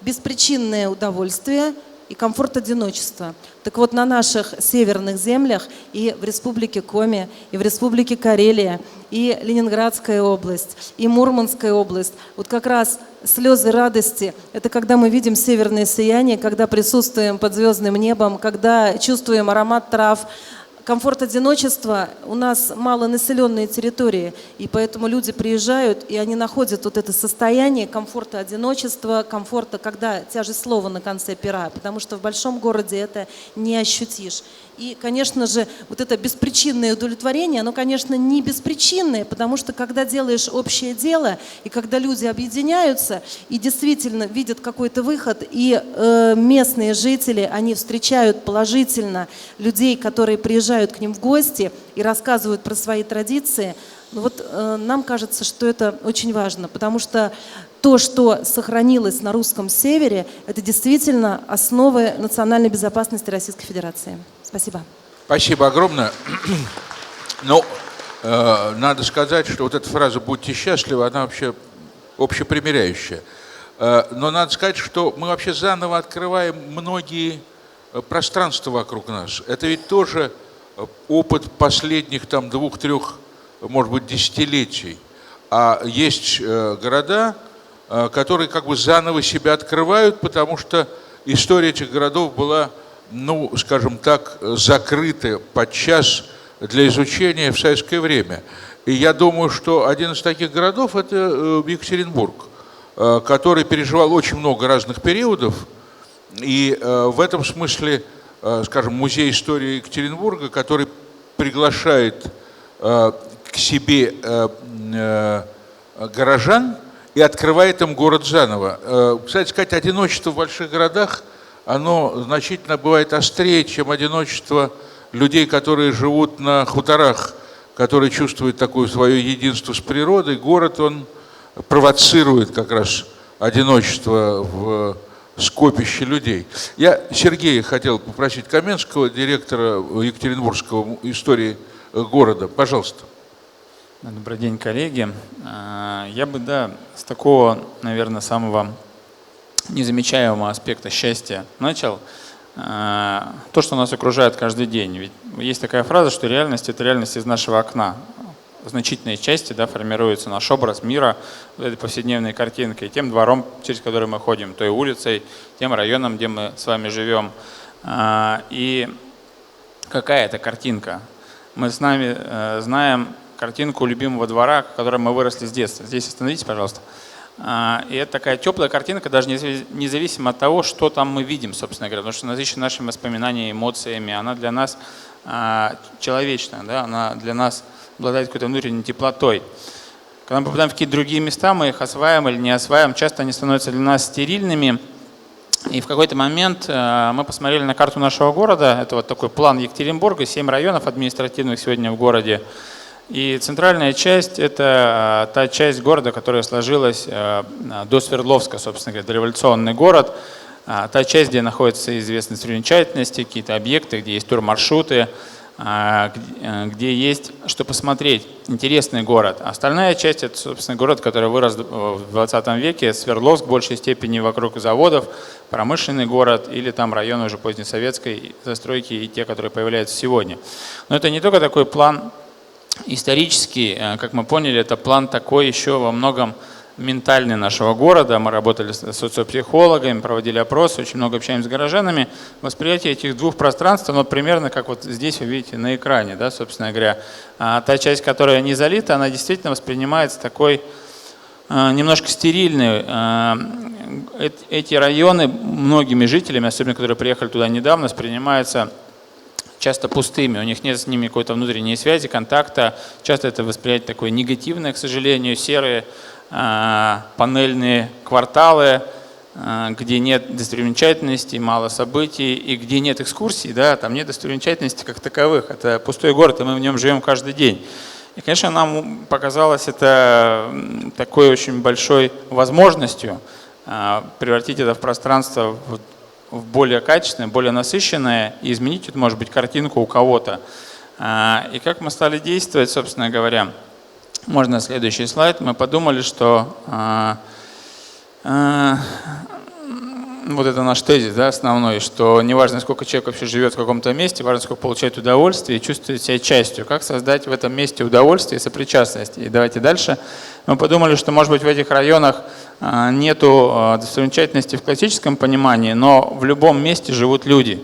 беспричинное удовольствие и комфорт одиночества. Так вот, на наших северных землях и в Республике Коми, и в Республике Карелия, и Ленинградская область, и Мурманская область, вот как раз слезы радости – это когда мы видим северное сияние, когда присутствуем под звездным небом, когда чувствуем аромат трав. Комфорт одиночества, у нас малонаселенные территории, и поэтому люди приезжают, и они находят вот это состояние комфорта одиночества, комфорта, когда тяжесть слова на конце пера, потому что в большом городе это не ощутишь. И, конечно же, вот это беспричинное удовлетворение, оно, конечно, не беспричинное, потому что когда делаешь общее дело, и когда люди объединяются и действительно видят какой-то выход, и местные жители, они встречают положительно людей, которые приезжают к ним в гости и рассказывают про свои традиции, ну вот нам кажется, что это очень важно, потому что то, что сохранилось на русском севере, это действительно основы национальной безопасности Российской Федерации. Спасибо. Спасибо огромное. Ну, надо сказать, что вот эта фраза «будьте счастливы», она вообще общепримиряющая. Но надо сказать, что мы вообще заново открываем многие пространства вокруг нас. Это ведь тоже опыт последних там 2-3, может быть, десятилетий. А есть города, которые как бы заново себя открывают, потому что история этих городов была, ну, скажем так, закрыты подчас для изучения в советское время. И я думаю, что один из таких городов – это Екатеринбург, который переживал очень много разных периодов. И в этом смысле, скажем, музей истории Екатеринбурга, который приглашает к себе горожан и открывает им город заново. Кстати сказать, одиночество в больших городах, оно значительно бывает острее, чем одиночество людей, которые живут на хуторах, которые чувствуют такое свое единство с природой. Город, он провоцирует как раз одиночество в скопище людей. Я Сергея хотел попросить Каменского, директора Екатеринбургского истории города. Пожалуйста. Добрый день, коллеги. Я бы, с такого, наверное, самого незамечаемого аспекта счастья начал. То, что нас окружает каждый день. Ведь есть такая фраза, что реальность – это реальность из нашего окна. В значительной части формируется наш образ мира, вот этой повседневной картинкой, тем двором, через который мы ходим, той улицей, тем районом, где мы с вами живем. И какая это картинка? Мы с нами знаем картинку любимого двора, в котором мы выросли с детства. Здесь остановитесь, пожалуйста. И это такая теплая картинка, даже независимо от того, что там мы видим, собственно говоря, потому что насыщена нашими воспоминаниями, эмоциями, она для нас человечная, она для нас обладает какой-то внутренней теплотой. Когда мы попадаем в какие-то другие места, мы их осваиваем или не осваиваем, часто они становятся для нас стерильными. И в какой-то момент мы посмотрели на карту нашего города, это вот такой план Екатеринбурга, 7 районов административных сегодня в городе. И центральная часть – это та часть города, которая сложилась до Свердловска, собственно говоря, дореволюционный город. Та часть, где находятся известные достопримечательности, какие-то объекты, где есть турмаршруты, где есть что посмотреть. Интересный город. Остальная часть – это, собственно, город, который вырос в 20 веке, Свердловск в большей степени вокруг заводов, промышленный город или там районы уже позднесоветской застройки и те, которые появляются сегодня. Но это не только такой план исторический, как мы поняли, это план такой еще во многом ментальный нашего города. Мы работали с социопсихологами, проводили опросы, очень много общаемся с горожанами. Восприятие этих двух пространств, оно примерно как вот здесь вы видите на экране, собственно говоря. Та часть, которая не залита, она действительно воспринимается такой немножко стерильной. Эти районы многими жителями, особенно которые приехали туда недавно, воспринимаются часто пустыми, у них нет с ними какой-то внутренней связи, контакта. Часто это восприятие такое негативное, к сожалению, серые панельные кварталы, где нет достопримечательностей, мало событий и где нет экскурсий, там нет достопримечательностей как таковых. Это пустой город, и мы в нем живем каждый день. И, конечно, нам показалось это такой очень большой возможностью превратить это в пространство в более качественное, более насыщенное и изменить, может быть, картинку у кого-то. И как мы стали действовать, собственно говоря, можно следующий слайд, мы подумали, что вот это наш тезис, да, основной, что неважно, сколько человек вообще живет в каком-то месте, важно, сколько получает удовольствие и чувствует себя частью. Как создать в этом месте удовольствие и сопричастность? И давайте дальше. Мы подумали, что, может быть, в этих районах нету достопримечательности в классическом понимании, но в любом месте живут люди.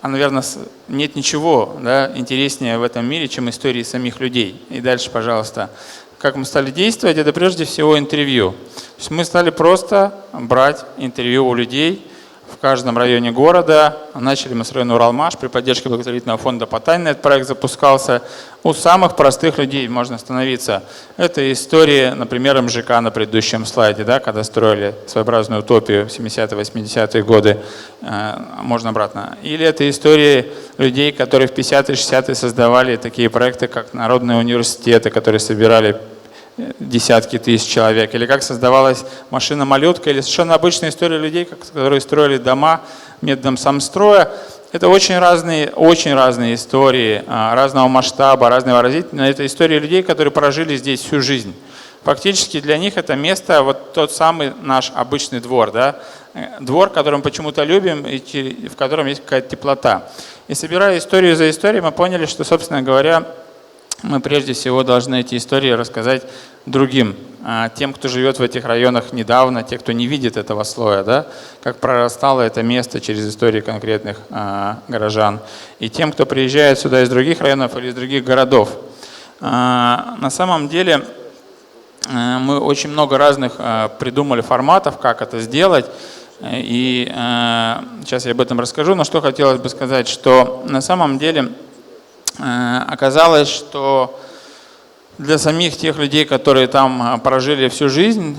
А, наверное, нет ничего, да, интереснее в этом мире, чем истории самих людей. И дальше, пожалуйста. Как мы стали действовать, это прежде всего интервью. То есть мы стали просто брать интервью у людей в каждом районе города. Начали мы с района Уралмаш, при поддержке благотворительного фонда Потань этот проект запускался. У самых простых людей можно остановиться. Это история, например, МЖК на предыдущем слайде, да, когда строили своеобразную утопию в 70-е, 80-е годы, можно обратно. Или это история людей, которые в 50-е, 60-е создавали такие проекты, как народные университеты, которые собирали десятки тысяч человек, или как создавалась машина-малютка, или совершенно обычная история людей, которые строили дома методом самстроя. Это очень разные истории, разного масштаба, разной выразительности, но это истории людей, которые прожили здесь всю жизнь. Фактически для них это место, вот тот самый наш обычный двор, да? Двор, который мы почему-то любим, и в котором есть какая-то теплота. И собирая историю за историей, мы поняли, что, собственно говоря, мы прежде всего должны эти истории рассказать другим, тем, кто живет в этих районах недавно, те, кто не видит этого слоя, да, как прорастало это место через истории конкретных горожан, и тем, кто приезжает сюда из других районов или из других городов. На самом деле мы очень много разных придумали форматов, как это сделать, и сейчас я об этом расскажу, но что хотелось бы сказать, что на самом деле оказалось, что для самих тех людей, которые там прожили всю жизнь,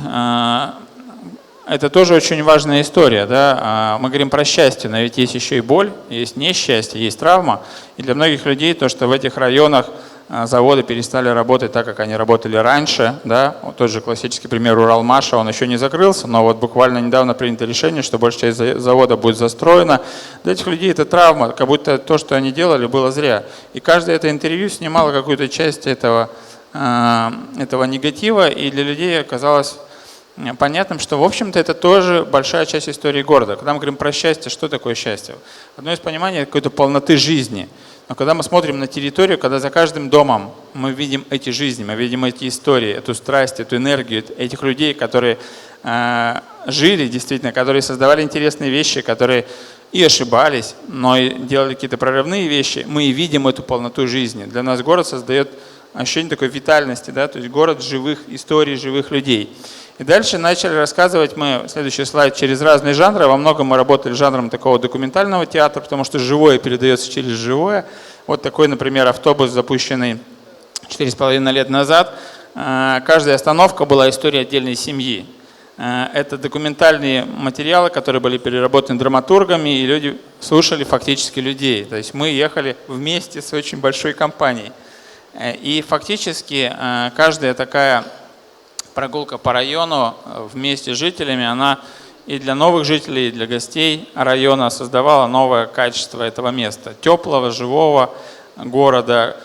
это тоже очень важная история. Да? Мы говорим про счастье, но ведь есть еще и боль, есть несчастье, есть травма. И для многих людей то, что в этих районах заводы перестали работать так, как они работали раньше. Да? Вот тот же классический пример Уралмаша, он еще не закрылся, но вот буквально недавно принято решение, что большая часть завода будет застроена. Для этих людей это травма, как будто то, что они делали, было зря. И каждое это интервью снимало какую-то часть этого негатива, и для людей оказалось понятным, что, в общем-то, это тоже большая часть истории города. Когда мы говорим про счастье, что такое счастье? Одно из пониманий какой-то полноты жизни. Но когда мы смотрим на территорию, когда за каждым домом мы видим эти жизни, мы видим эти истории, эту страсть, эту энергию этих людей, которые жили действительно, которые создавали интересные вещи, которые и ошибались, но и делали какие-то прорывные вещи, мы и видим эту полноту жизни. Для нас город создает ощущение такой витальности, да, то есть город живых историй, живых людей. И дальше начали рассказывать мы, следующий слайд, через разные жанры. Во многом мы работали жанром такого документального театра, потому что живое передается через живое. Вот такой, например, автобус, запущенный 4,5 лет назад. Каждая остановка была историей отдельной семьи. Это документальные материалы, которые были переработаны драматургами, и люди слушали фактически людей. То есть мы ехали вместе с очень большой компанией. И фактически каждая такая прогулка по району вместе с жителями, она и для новых жителей, и для гостей района создавала новое качество этого места. Теплого, живого города,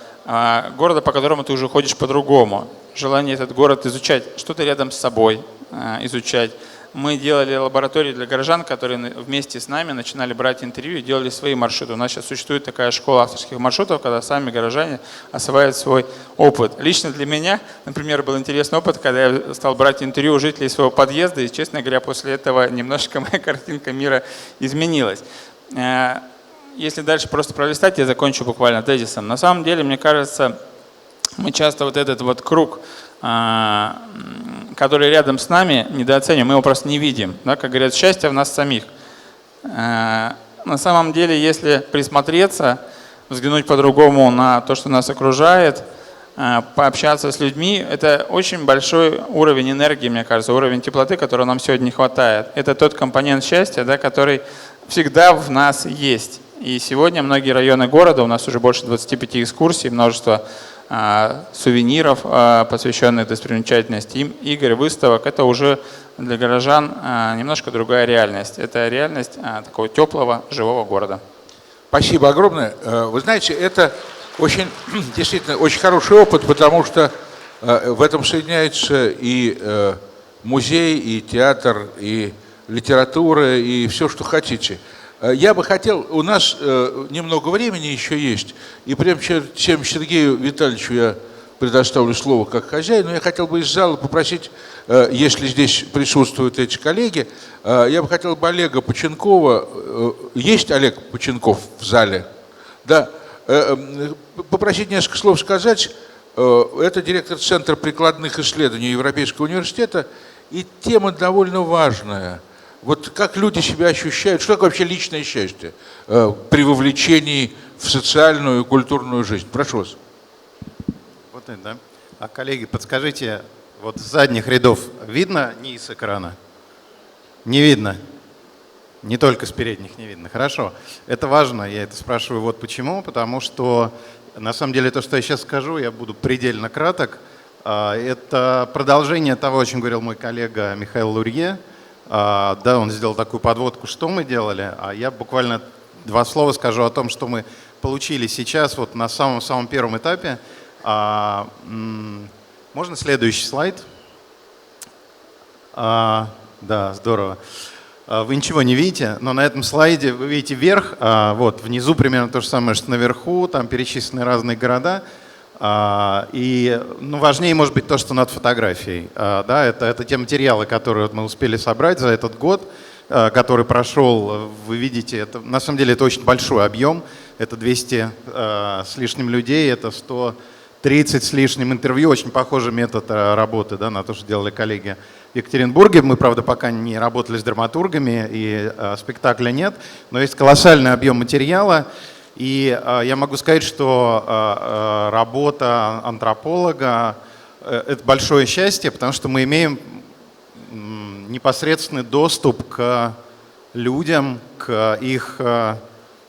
города, по которому ты уже ходишь по-другому. Желание этот город изучать, что-то рядом с собой изучать. Мы делали лаборатории для горожан, которые вместе с нами начинали брать интервью и делали свои маршруты. У нас сейчас существует такая школа авторских маршрутов, когда сами горожане осваивают свой опыт. Лично для меня, например, был интересный опыт, когда я стал брать интервью у жителей своего подъезда, и, честно говоря, после этого немножко моя картинка мира изменилась. Если дальше просто пролистать, я закончу буквально тезисом. На самом деле, мне кажется, мы часто вот этот вот круг, который рядом с нами, недооцениваем, мы его просто не видим. Да? Как говорят, счастье в нас самих. На самом деле, если присмотреться, взглянуть по-другому на то, что нас окружает, пообщаться с людьми, это очень большой уровень энергии, мне кажется, уровень теплоты, которого нам сегодня не хватает. Это тот компонент счастья, да, который всегда в нас есть. И сегодня многие районы города, у нас уже больше 25 экскурсий, множество сувениров, посвященных достопримечательности, игр, выставок. Это уже для горожан немножко другая реальность. Это реальность такого теплого, живого города. Спасибо огромное. Вы знаете, это действительно очень хороший опыт, потому что в этом соединяется и музей, и театр, и литература и все, что хотите. Я бы хотел, у нас немного времени еще есть, и прежде чем Сергею Витальевичу я предоставлю слово как хозяину, я хотел бы из зала попросить, если здесь присутствуют эти коллеги, я бы хотел бы Олега Поченкова, есть Олег Поченков в зале? Да, попросить несколько слов сказать. Это директор Центра прикладных исследований Европейского университета, и тема довольно важная. Вот как люди себя ощущают, что такое вообще личное счастье при вовлечении в социальную и культурную жизнь? Прошу вас. Вот это, да. А, коллеги, подскажите, вот с задних рядов видно низ экрана? Не видно? Не только с передних не видно. Хорошо. Это важно, я это спрашиваю вот почему. Потому что, на самом деле, то, что я сейчас скажу, я буду предельно краток. Это продолжение того, о чем говорил мой коллега Михаил Лурье. Да, он сделал такую подводку, что мы делали, а я буквально 2 слова скажу о том, что мы получили сейчас вот на самом первом этапе. Можно следующий слайд? Да, здорово. Вы ничего не видите, но на этом слайде вы видите вверх, вот внизу примерно то же самое, что наверху, там перечислены разные города. И важнее может быть то, что над фотографией. Да, это те материалы, которые мы успели собрать за этот год, который прошел. Вы видите, это, на самом деле это очень большой объем. Это 200 с лишним людей, это 130 с лишним интервью. Очень похожий метод работы, да, на то, что делали коллеги в Екатеринбурге. Мы, правда, пока не работали с драматургами, и спектакля нет, но есть колоссальный объем материала. И я могу сказать, что работа антрополога – это большое счастье, потому что мы имеем непосредственный доступ к людям, к их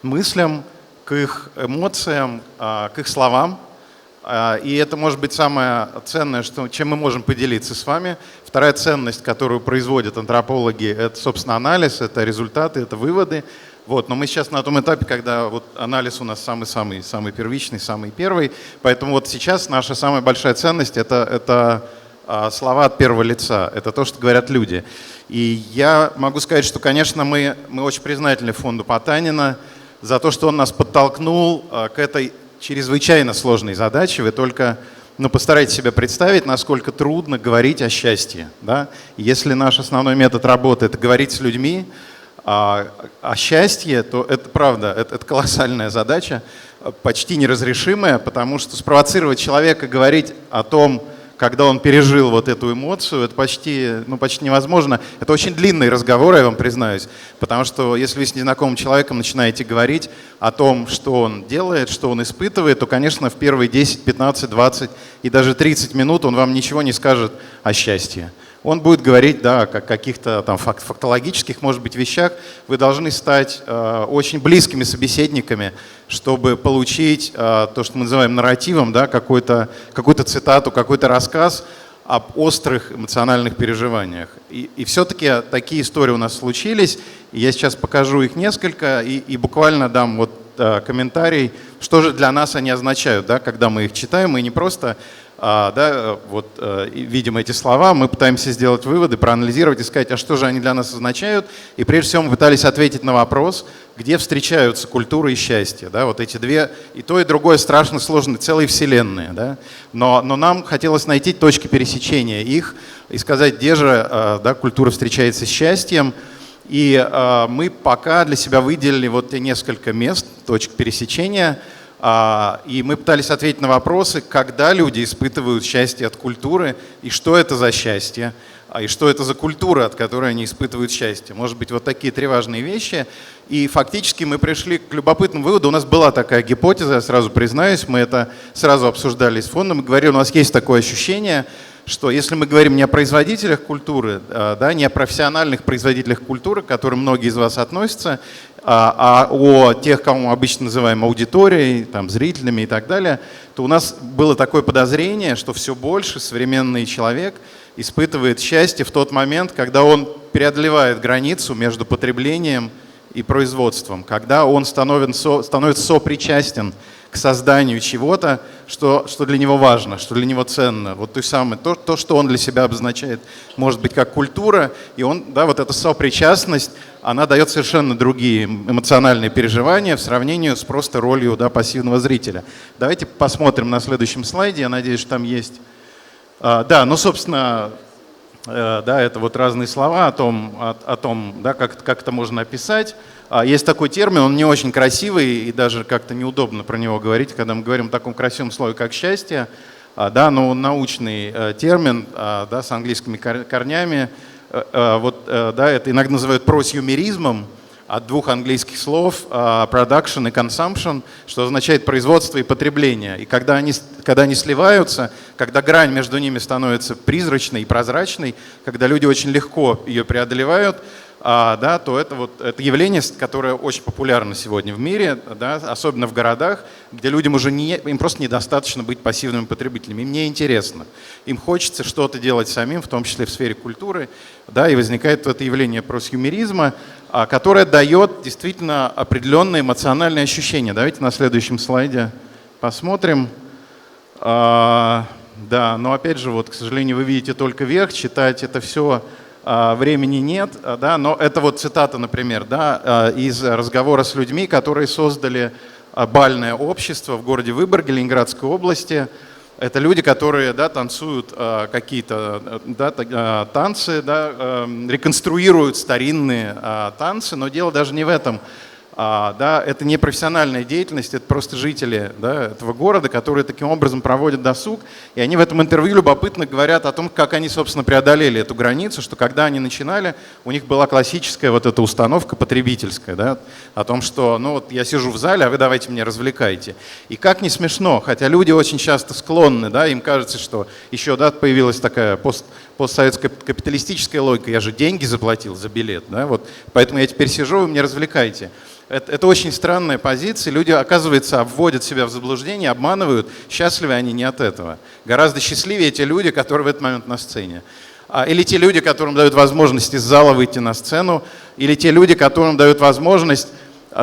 мыслям, к их эмоциям, к их словам. И это может быть самое ценное, чем мы можем поделиться с вами. Вторая ценность, которую производят антропологи – это, собственно, анализ, это результаты, это выводы. Вот, но мы сейчас на том этапе, когда вот анализ у нас самый первичный, самый первый. Поэтому вот сейчас наша самая большая ценность – это слова от первого лица, это то, что говорят люди. И я могу сказать, что, конечно, мы очень признательны фонду Потанина за то, что он нас подтолкнул к этой чрезвычайно сложной задаче. Вы только постарайтесь себе представить, насколько трудно говорить о счастье. Да? Если наш основной метод работы – это говорить с людьми, о счастье, то это правда, это колоссальная задача, почти неразрешимая, потому что спровоцировать человека говорить о том, когда он пережил вот эту эмоцию, это почти невозможно. Это очень длинный разговор, я вам признаюсь, потому что если вы с незнакомым человеком начинаете говорить о том, что он делает, что он испытывает, то, конечно, в первые 10, 15, 20 и даже 30 минут он вам ничего не скажет о счастье. Он будет говорить, да, о каких-то там фактологических, может быть, вещах. Вы должны стать очень близкими собеседниками, чтобы получить то, что мы называем нарративом, да, какую-то цитату, какой-то рассказ об острых эмоциональных переживаниях. И все-таки такие истории у нас случились. И я сейчас покажу их несколько и буквально дам вот комментарий, что же для нас они означают, да, когда мы их читаем. Мы не просто видим эти слова, мы пытаемся сделать выводы, проанализировать и сказать, а что же они для нас означают. И прежде всего мы пытались ответить на вопрос, где встречаются культура и счастье. Да? Вот эти две, и то, и другое страшно сложные, целые вселенные. Да? Но нам хотелось найти точки пересечения их и сказать, где же культура встречается с счастьем. И мы пока для себя выделили вот те несколько мест, точек пересечения. И мы пытались ответить на вопросы, когда люди испытывают счастье от культуры, и что это за счастье, и что это за культура, от которой они испытывают счастье. Может быть, вот такие 3 важные вещи. И фактически мы пришли к любопытному выводу. У нас была такая гипотеза, я сразу признаюсь, мы это сразу обсуждали с фондом, мы говорили, у нас есть такое ощущение, что если мы говорим не о производителях культуры, да, не о профессиональных производителях культуры, к которым многие из вас относятся, а о тех, кого мы обычно называем аудиторией, там, зрителями и так далее, то у нас было такое подозрение, что все больше современный человек испытывает счастье в тот момент, когда он преодолевает границу между потреблением и производством, когда он становится сопричастен к созданию чего-то, что для него важно, что для него ценно. Вот то, что он для себя обозначает, может быть, как культура, и он, да, вот эта сопричастность, она дает совершенно другие эмоциональные переживания в сравнении с просто ролью, да, пассивного зрителя. Давайте посмотрим на следующем слайде, я надеюсь, что там есть. Да, ну, собственно, да, это вот разные слова о том, да, как это можно описать. Есть такой термин, он не очень красивый и даже как-то неудобно про него говорить, когда мы говорим о таком красивом слове, как счастье. Да, но научный термин, да, с английскими корнями, вот, да, это иногда называют просюмеризмом, от двух английских слов production и consumption, что означает производство и потребление. И когда они сливаются, когда грань между ними становится призрачной и прозрачной, когда люди очень легко ее преодолевают, да, то это явление, которое очень популярно сегодня в мире, да, особенно в городах, где людям уже им просто недостаточно быть пассивными потребителями. Им неинтересно. Им хочется что-то делать самим, в том числе в сфере культуры, да, и возникает это явление просюмеризма, которое дает действительно определенные эмоциональные ощущения. Давайте на следующем слайде посмотрим. Да, но опять же, вот, к сожалению, вы видите только верх, читать это все времени нет, да, но это вот цитата, например, да, из разговора с людьми, которые создали бальное общество в городе Выборге Ленинградской области. Это люди, которые, да, танцуют какие-то, да, танцы, да, реконструируют старинные танцы, но дело даже не в этом. Да, это не профессиональная деятельность, это просто жители, да, этого города, которые таким образом проводят досуг. И они в этом интервью любопытно говорят о том, как они, собственно, преодолели эту границу, что когда они начинали, у них была классическая вот эта установка потребительская, да, о том, что ну, вот я сижу в зале, а вы давайте меня развлекайте. И как не смешно, хотя люди очень часто склонны, да, им кажется, что еще, да, появилась такая постсоветская капиталистическая логика, я же деньги заплатил за билет, да, вот, поэтому я теперь сижу, вы меня развлекаете. Это очень странная позиция. Люди, оказывается, обводят себя в заблуждение, обманывают. Счастливы они не от этого. Гораздо счастливее те люди, которые в этот момент на сцене. Или те люди, которым дают возможность из зала выйти на сцену. Или те люди, которым дают возможность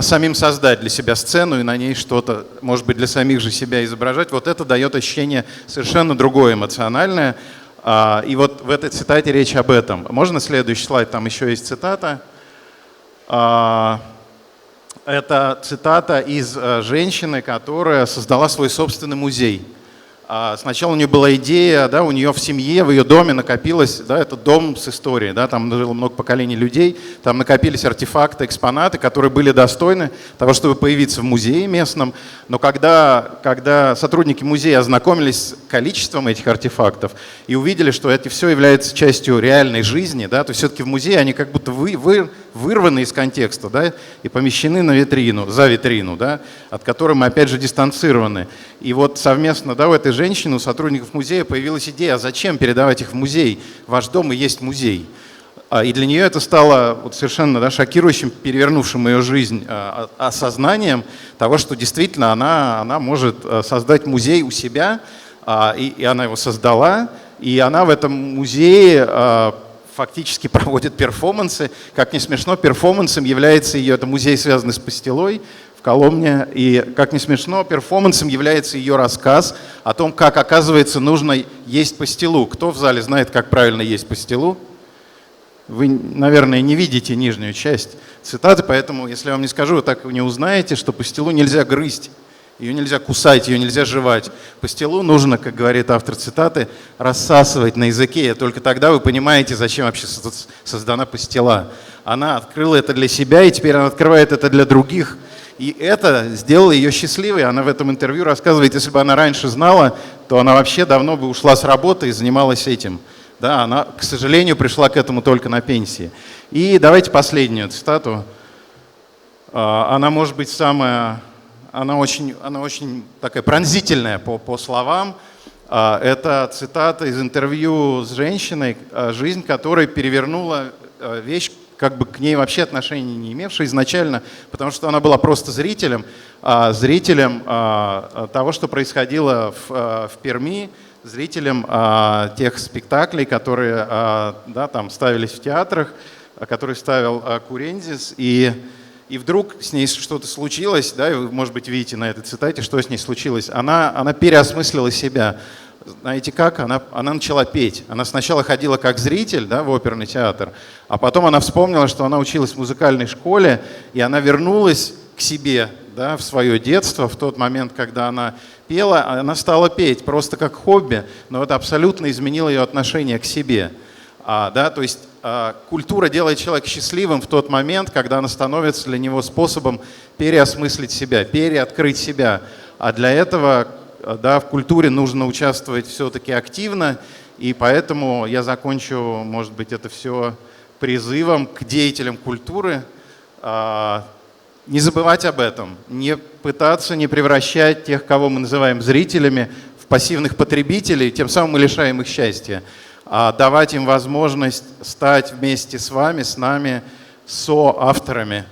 самим создать для себя сцену и на ней что-то, может быть, для самих же себя изображать. Вот это дает ощущение совершенно другое эмоциональное. И вот в этой цитате речь об этом. Можно следующий слайд? Там еще есть цитата. Это цитата из женщины, которая создала свой собственный музей. Сначала у нее была идея, да, у нее в семье, в ее доме накопилось, да, это дом с историей, да, там жило много поколений людей, там накопились артефакты, экспонаты, которые были достойны того, чтобы появиться в музее местном. Но когда сотрудники музея ознакомились с количеством этих артефактов и увидели, что это все является частью реальной жизни, да, то все-таки в музее они как будто вырваны из контекста, да, и помещены на витрину, за витрину, да, от которой мы опять же дистанцированы. И вот совместно, да, у этой женщины, у сотрудников музея появилась идея, а зачем передавать их в музей? Ваш дом и есть музей. И для нее это стало вот совершенно, да, шокирующим, перевернувшим ее жизнь осознанием того, что действительно она может создать музей у себя, и она его создала, и она в этом музее фактически проводит перформансы. Как ни смешно, перформансом является ее, это музей, связанный с пастилой в Коломне, и, как ни смешно, перформансом является ее рассказ о том, как, оказывается, нужно есть пастилу. Кто в зале знает, как правильно есть пастилу? Вы, наверное, не видите нижнюю часть цитаты, поэтому, если я вам не скажу, вы так не узнаете, что пастилу нельзя грызть. Ее нельзя кусать, ее нельзя жевать. Пастилу нужно, как говорит автор цитаты, рассасывать на языке. Только тогда вы понимаете, зачем вообще создана пастила. Она открыла это для себя, и теперь она открывает это для других. И это сделало ее счастливой. Она в этом интервью рассказывает, если бы она раньше знала, то она вообще давно бы ушла с работы и занималась этим. Да, она, к сожалению, пришла к этому только на пенсии. И давайте последнюю цитату. Она может быть самая... Она очень такая пронзительная по словам. Это цитата из интервью с женщиной, жизнь которой перевернула вещь, как бы к ней вообще отношения не имевшей изначально, потому что она была просто зрителем того, что происходило в Перми, зрителем тех спектаклей, которые, да, там ставились в театрах, которые ставил Курензис. и вдруг с ней что-то случилось, да, и вы, может быть, видите на этой цитате, что с ней случилось. Она переосмыслила себя. Знаете как? Она начала петь. Она сначала ходила как зритель, да, в оперный театр, а потом она вспомнила, что она училась в музыкальной школе, и она вернулась к себе, да, в свое детство, в тот момент, когда она пела, она стала петь просто как хобби, но это абсолютно изменило ее отношение к себе. Да, то есть культура делает человека счастливым в тот момент, когда она становится для него способом переосмыслить себя, переоткрыть себя. А для этого, да, в культуре нужно участвовать все-таки активно, и поэтому я закончу, может быть, это все призывом к деятелям культуры не забывать об этом, не пытаться не превращать тех, кого мы называем зрителями, в пассивных потребителей, тем самым мы лишаем их счастья, а давать им возможность стать вместе с вами, с нами, соавторами,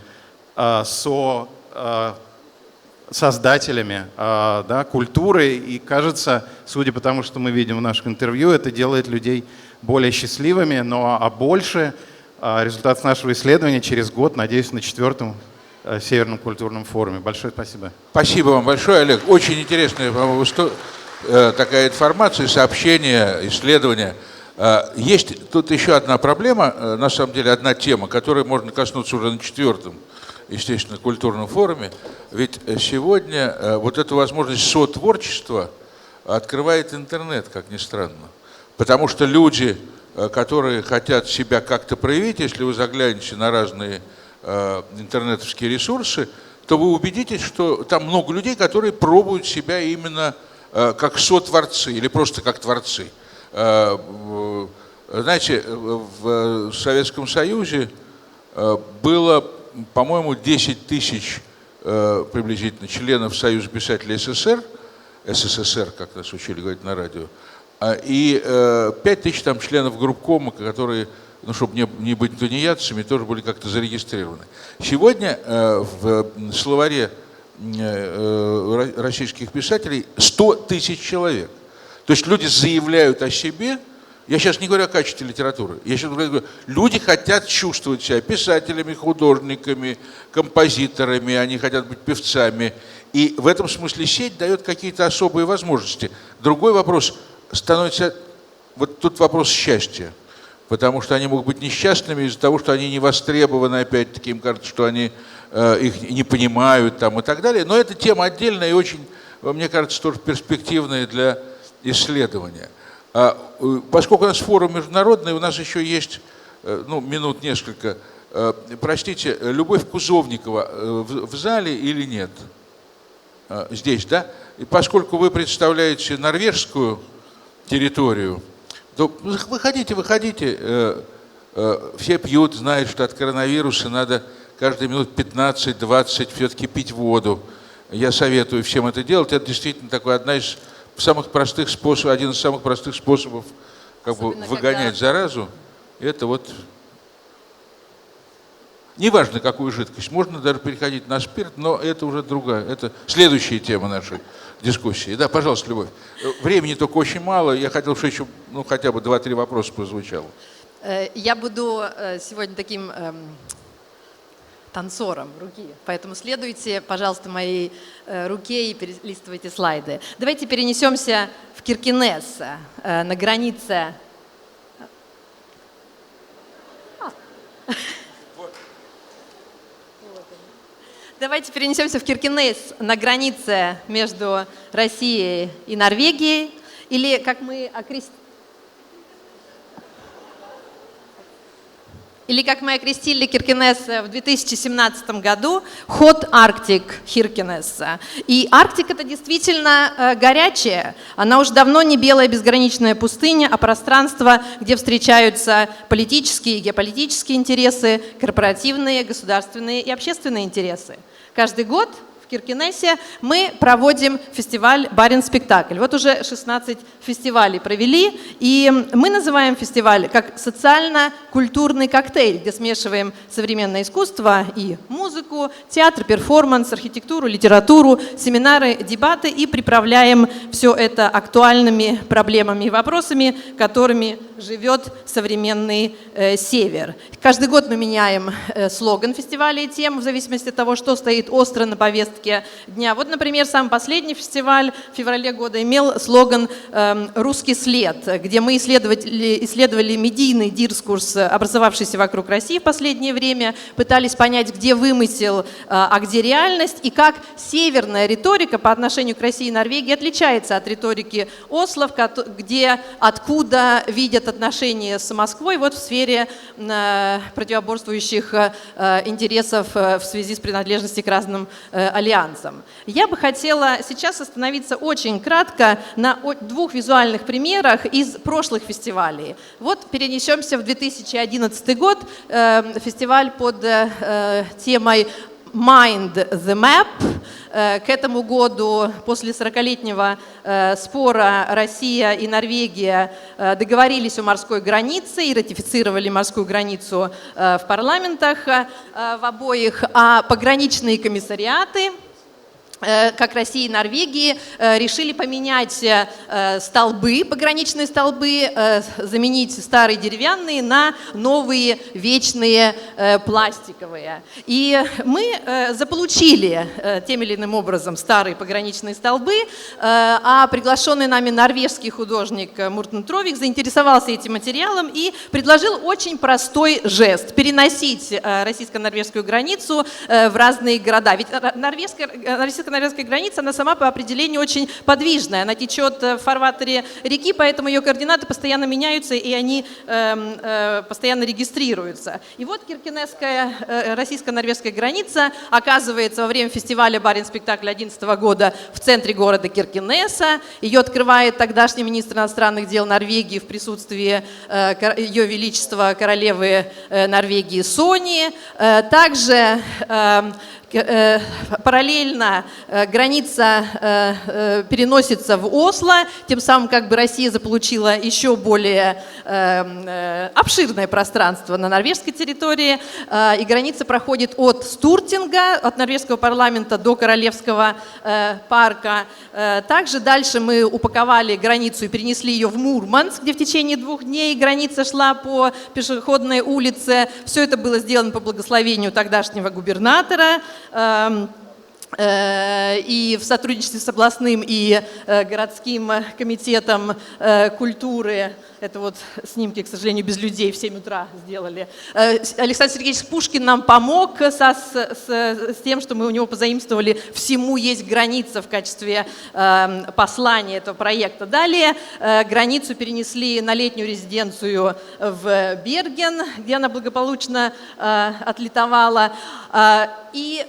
создателями, да, культуры. И кажется, судя по тому, что мы видим в наших интервью, это делает людей более счастливыми, но больше результат нашего исследования через год, надеюсь, на 4-м Северном культурном форуме. Большое спасибо. Спасибо вам большое, Олег. Очень интересная такая информация, сообщение, исследование. Есть тут еще одна проблема, на самом деле одна тема, которой можно коснуться уже на 4-м, естественно, культурном форуме. Ведь сегодня вот эту возможность сотворчества открывает интернет, как ни странно. Потому что люди, которые хотят себя как-то проявить, если вы заглянете на разные интернетовские ресурсы, то вы убедитесь, что там много людей, которые пробуют себя именно как сотворцы или просто как творцы. Знаете, в Советском Союзе было, по-моему, 10 тысяч приблизительно членов Союза писателей СССР, как нас учили говорить на радио, и 5 тысяч там членов группкома, которые, ну, чтобы не быть тунеядцами, тоже были как-то зарегистрированы. Сегодня в словаре российских писателей 100 тысяч человек. То есть люди заявляют о себе. Я сейчас не говорю о качестве литературы. Я сейчас говорю, люди хотят чувствовать себя писателями, художниками, композиторами, они хотят быть певцами. И в этом смысле сеть дает какие-то особые возможности. Другой вопрос становится, вот тут вопрос счастья. Потому что они могут быть несчастными из-за того, что они не востребованы, опять-таки, им кажется, что они их не понимают там, и так далее. Но это тема отдельная и очень, мне кажется, тоже перспективная для исследования. Поскольку у нас форум международный, у нас еще есть минут несколько. Простите, Любовь Кузовникова в зале или нет? Здесь, да? И поскольку вы представляете норвежскую территорию, то выходите. Все пьют, знают, что от коронавируса надо каждые минут 15-20 все-таки пить воду. Я советую всем это делать. Это действительно такой один из самых простых способов как бы выгонять заразу. Это вот неважно, какую жидкость. Можно даже переходить на спирт, но это уже другая. Это следующая тема нашей дискуссии. Да, пожалуйста, Любовь. Времени только очень мало. Я хотел, чтобы еще хотя бы 2-3 вопроса прозвучало. Я буду сегодня таким танцором руки, поэтому следуйте, пожалуйста, моей руке и перелистывайте слайды. Давайте перенесемся в Киркинесс, на границе. Давайте перенесемся в Киркинесс, на границе между Россией и Норвегией, или, как мы окрестили Киркинесс в 2017 году, Hot Arctic Kirkenes. И Арктика — это действительно горячая. Она уже давно не белая безграничная пустыня, а пространство, где встречаются политические и геополитические интересы, корпоративные, государственные и общественные интересы. Каждый год в Киркинессе мы проводим фестиваль «Баренц-спектакль». Вот уже 16 фестивалей провели, и мы называем фестиваль как культурный коктейль, где смешиваем современное искусство и музыку, театр, перформанс, архитектуру, литературу, семинары, дебаты и приправляем все это актуальными проблемами и вопросами, которыми живет современный Север. Каждый год мы меняем слоган фестиваля и тему в зависимости от того, что стоит остро на повестке дня. Вот, например, самый последний фестиваль в феврале года имел слоган «Русский след», где мы исследовали медийный дискурс, образовавшийся вокруг России в последнее время, пытались понять, где вымысел, а где реальность, и как северная риторика по отношению к России и Норвегии отличается от риторики Осло, откуда видят отношения с Москвой вот в сфере противоборствующих интересов в связи с принадлежностью к разным альянсам. Я бы хотела сейчас остановиться очень кратко на двух визуальных примерах из прошлых фестивалей. Вот перенесемся в 2011 год, фестиваль под темой Mind the Map. К этому году, после 40-летнего спора, Россия и Норвегия договорились о морской границе и ратифицировали морскую границу в парламентах в обоих, а пограничные комиссариаты, как России и Норвегии, решили поменять столбы, пограничные столбы, заменить старые деревянные на новые вечные пластиковые. И мы заполучили тем или иным образом старые пограничные столбы, а приглашенный нами норвежский художник Муртен Тровик заинтересовался этим материалом и предложил очень простой жест – переносить российско-норвежскую границу в разные города. Ведь российско-норвежская граница, она сама по определению очень подвижная. Она течет в фарватере реки, поэтому ее координаты постоянно меняются, и они постоянно регистрируются. И вот Киркенесская российско-норвежская граница оказывается во время фестиваля «Баренц-спектакль» 2011 года в центре города Киркенеса. Ее открывает тогдашний министр иностранных дел Норвегии в присутствии Ее Величества королевы Норвегии Сони. Также параллельно граница переносится в Осло, тем самым как бы Россия заполучила еще более обширное пространство на норвежской территории, и граница проходит от Стуртинга, от норвежского парламента до Королевского парка. Также дальше мы упаковали границу и перенесли ее в Мурманск, где в течение 2 дней граница шла по пешеходной улице. Все это было сделано по благословению тогдашнего губернатора, и в сотрудничестве с областным и городским комитетом культуры. Это вот снимки, к сожалению, без людей, в 7 утра сделали. Александр Сергеевич Пушкин нам помог с тем, что мы у него позаимствовали «Всему есть граница» в качестве послания этого проекта. Далее границу перенесли на летнюю резиденцию в Берген, где она благополучно отлетовала. И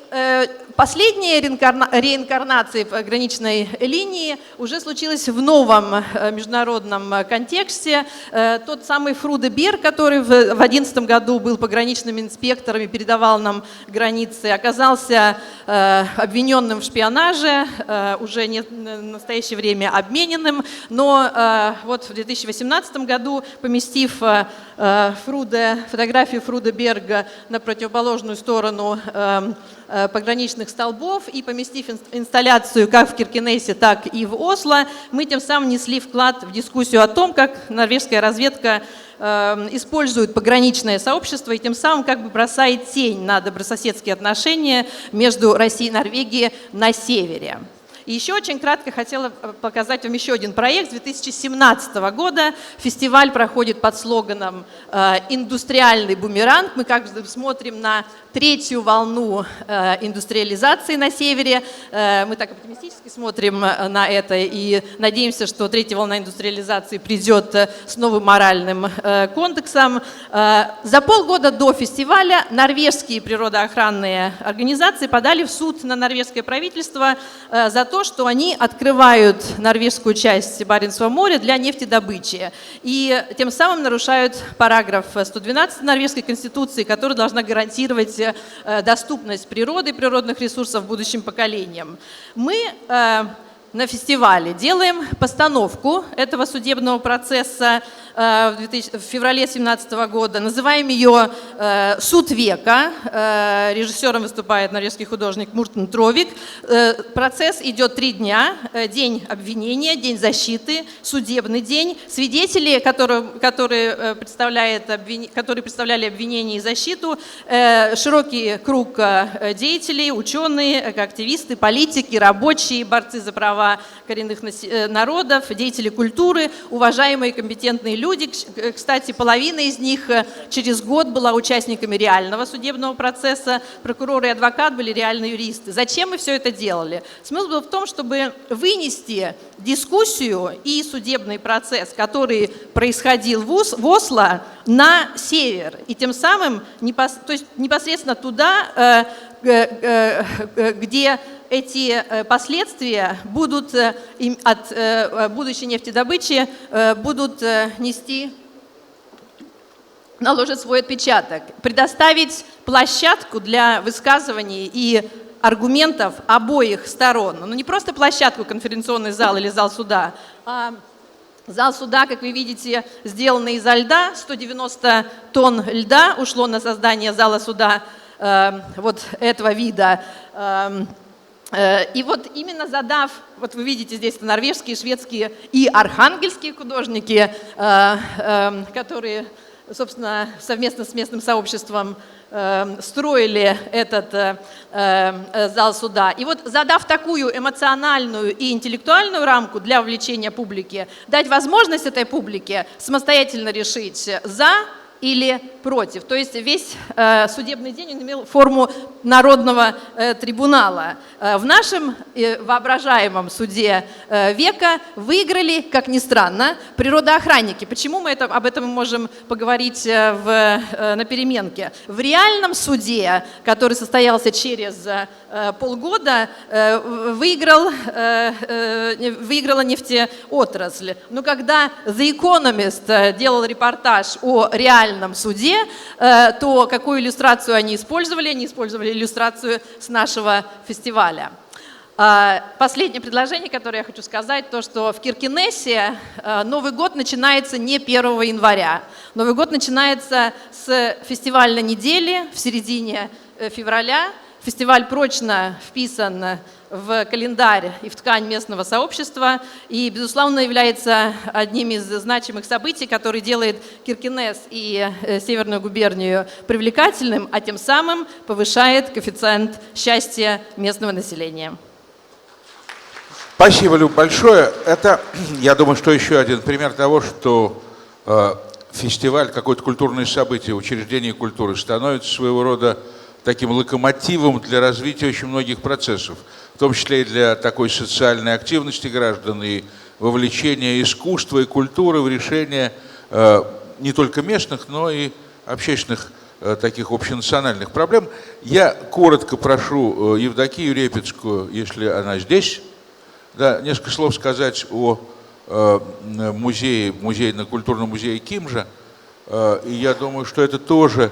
последняя реинкарнация пограничной линии уже случилась в новом международном контексте. Тот самый Фруде Берг, который в 2011 году был пограничным инспектором и передавал нам границы, оказался обвиненным в шпионаже, уже не в настоящее время обмененным, но вот в 2018 году, поместив фотографию Фруде Берга на противоположную сторону пограничных столбов и поместив инсталляцию как в Киркенесе, так и в Осло, мы тем самым внесли вклад в дискуссию о том, как норвежская разведка использует пограничное сообщество и тем самым как бы бросает тень на добрососедские отношения между Россией и Норвегией на севере. И еще очень кратко хотела показать вам еще один проект. С 2017 года фестиваль проходит под слоганом «Индустриальный бумеранг». Мы как бы смотрим на 3-ю волну индустриализации на севере. Мы так оптимистически смотрим на это и надеемся, что 3-я волна индустриализации придет с новым моральным кодексом. За полгода до фестиваля норвежские природоохранные организации подали в суд на норвежское правительство за то, что они открывают норвежскую часть Баренцева моря для нефтедобычи и тем самым нарушают параграф 112 Норвежской конституции, который должна гарантировать доступность природы и природных ресурсов будущим поколениям. Мы на фестивале делаем постановку этого судебного процесса в феврале 2017 года. Называем ее «Суд века». Режиссером выступает норвежский художник Муртен Тровик. Процесс идет 3 дня. День обвинения, день защиты, судебный день. Свидетели, которые представляли обвинение и защиту, широкий круг деятелей, ученые, активисты, политики, рабочие, борцы за права коренных народов, деятели культуры, уважаемые компетентные люди. Кстати, половина из них через год была участниками реального судебного процесса. Прокурор и адвокат были реальные юристы. Зачем мы все это делали? Смысл был в том, чтобы вынести дискуссию и судебный процесс, который происходил в Осло, на север. И тем самым непосредственно туда, где эти последствия будут от будущей нефтедобычи будут наложить свой отпечаток. Предоставить площадку для высказываний и аргументов обоих сторон. Ну, не просто площадку, конференционный зал или зал суда, а зал суда, как вы видите, сделанный изо льда. 190 тонн льда ушло на создание зала суда вот этого вида. И вот именно задав, вот вы видите здесь норвежские, шведские и архангельские художники, которые, собственно, совместно с местным сообществом строили этот зал суда. И вот задав такую эмоциональную и интеллектуальную рамку для вовлечения публики, дать возможность этой публике самостоятельно решить «за» или против. То есть весь судебный день он имел форму народного трибунала. В нашем воображаемом суде века выиграли, как ни странно, природоохранники. Почему мы об этом можем поговорить на переменке? В реальном суде, который состоялся через полгода, выиграла нефтеотрасль. Но когда The Economist делал репортаж о реальном суде, то какую иллюстрацию они использовали? Они использовали иллюстрацию с нашего фестиваля. Последнее предложение, которое я хочу сказать, то, что в Киркенесе Новый год начинается не 1 января. Новый год начинается с фестивальной недели в середине февраля. Фестиваль прочно вписан в календарь и в ткань местного сообщества и, безусловно, является одним из значимых событий, который делает Киркенес и Северную губернию привлекательным, а тем самым повышает коэффициент счастья местного населения. Спасибо, Люб, большое. Это, я думаю, что еще один пример того, что фестиваль, какое-то культурное событие, учреждение культуры становится своего рода таким локомотивом для развития очень многих процессов, в том числе и для такой социальной активности граждан и вовлечения искусства и культуры в решение не только местных, но и общественных таких общенациональных проблем. Я коротко прошу Евдокию Репецкую, если она здесь, да, несколько слов сказать о музейно-культурном музее Кимжа. И я думаю, что это тоже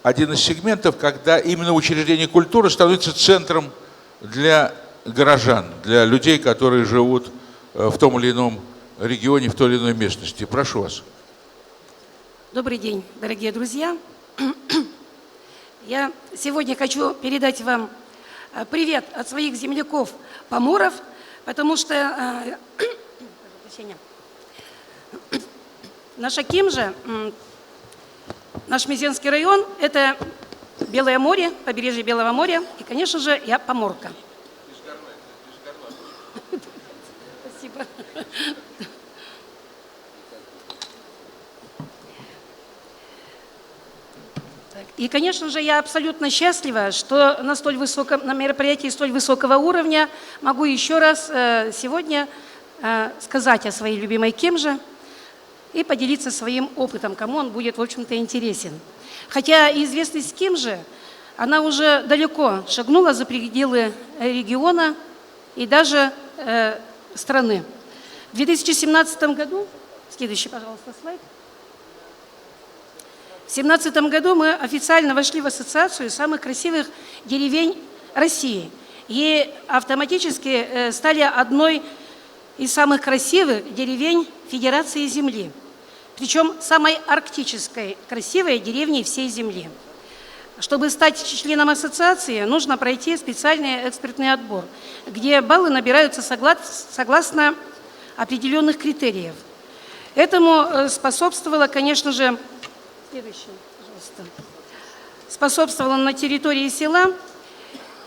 один из сегментов, когда именно учреждение культуры становится центром для горожан, для людей, которые живут в том или ином регионе, в той или иной местности. Прошу вас. Добрый день, дорогие друзья. Я сегодня хочу передать вам привет от своих земляков поморов, потому что наша Кимжа, наш Мезенский район – это Белое море, побережье Белого моря, и, конечно же, я поморка. Спасибо. И, конечно же, я абсолютно счастлива, что на мероприятии столь высокого уровня могу еще раз сегодня сказать о своей любимой Кимже и поделиться своим опытом, кому он будет, в общем-то, интересен. Хотя известность Кимжи, она уже далеко шагнула за пределы региона и даже страны. В 2017 году, следующий, пожалуйста, слайд. В 2017 году мы официально вошли в ассоциацию самых красивых деревень России и автоматически стали одной из самых красивых деревень Федерации Земли. причем самой арктической, красивой деревней всей Земли. Чтобы стать членом ассоциации, нужно пройти специальный экспертный отбор, где баллы набираются согласно определенных критериев. Этому способствовало, конечно же, способствовало на территории села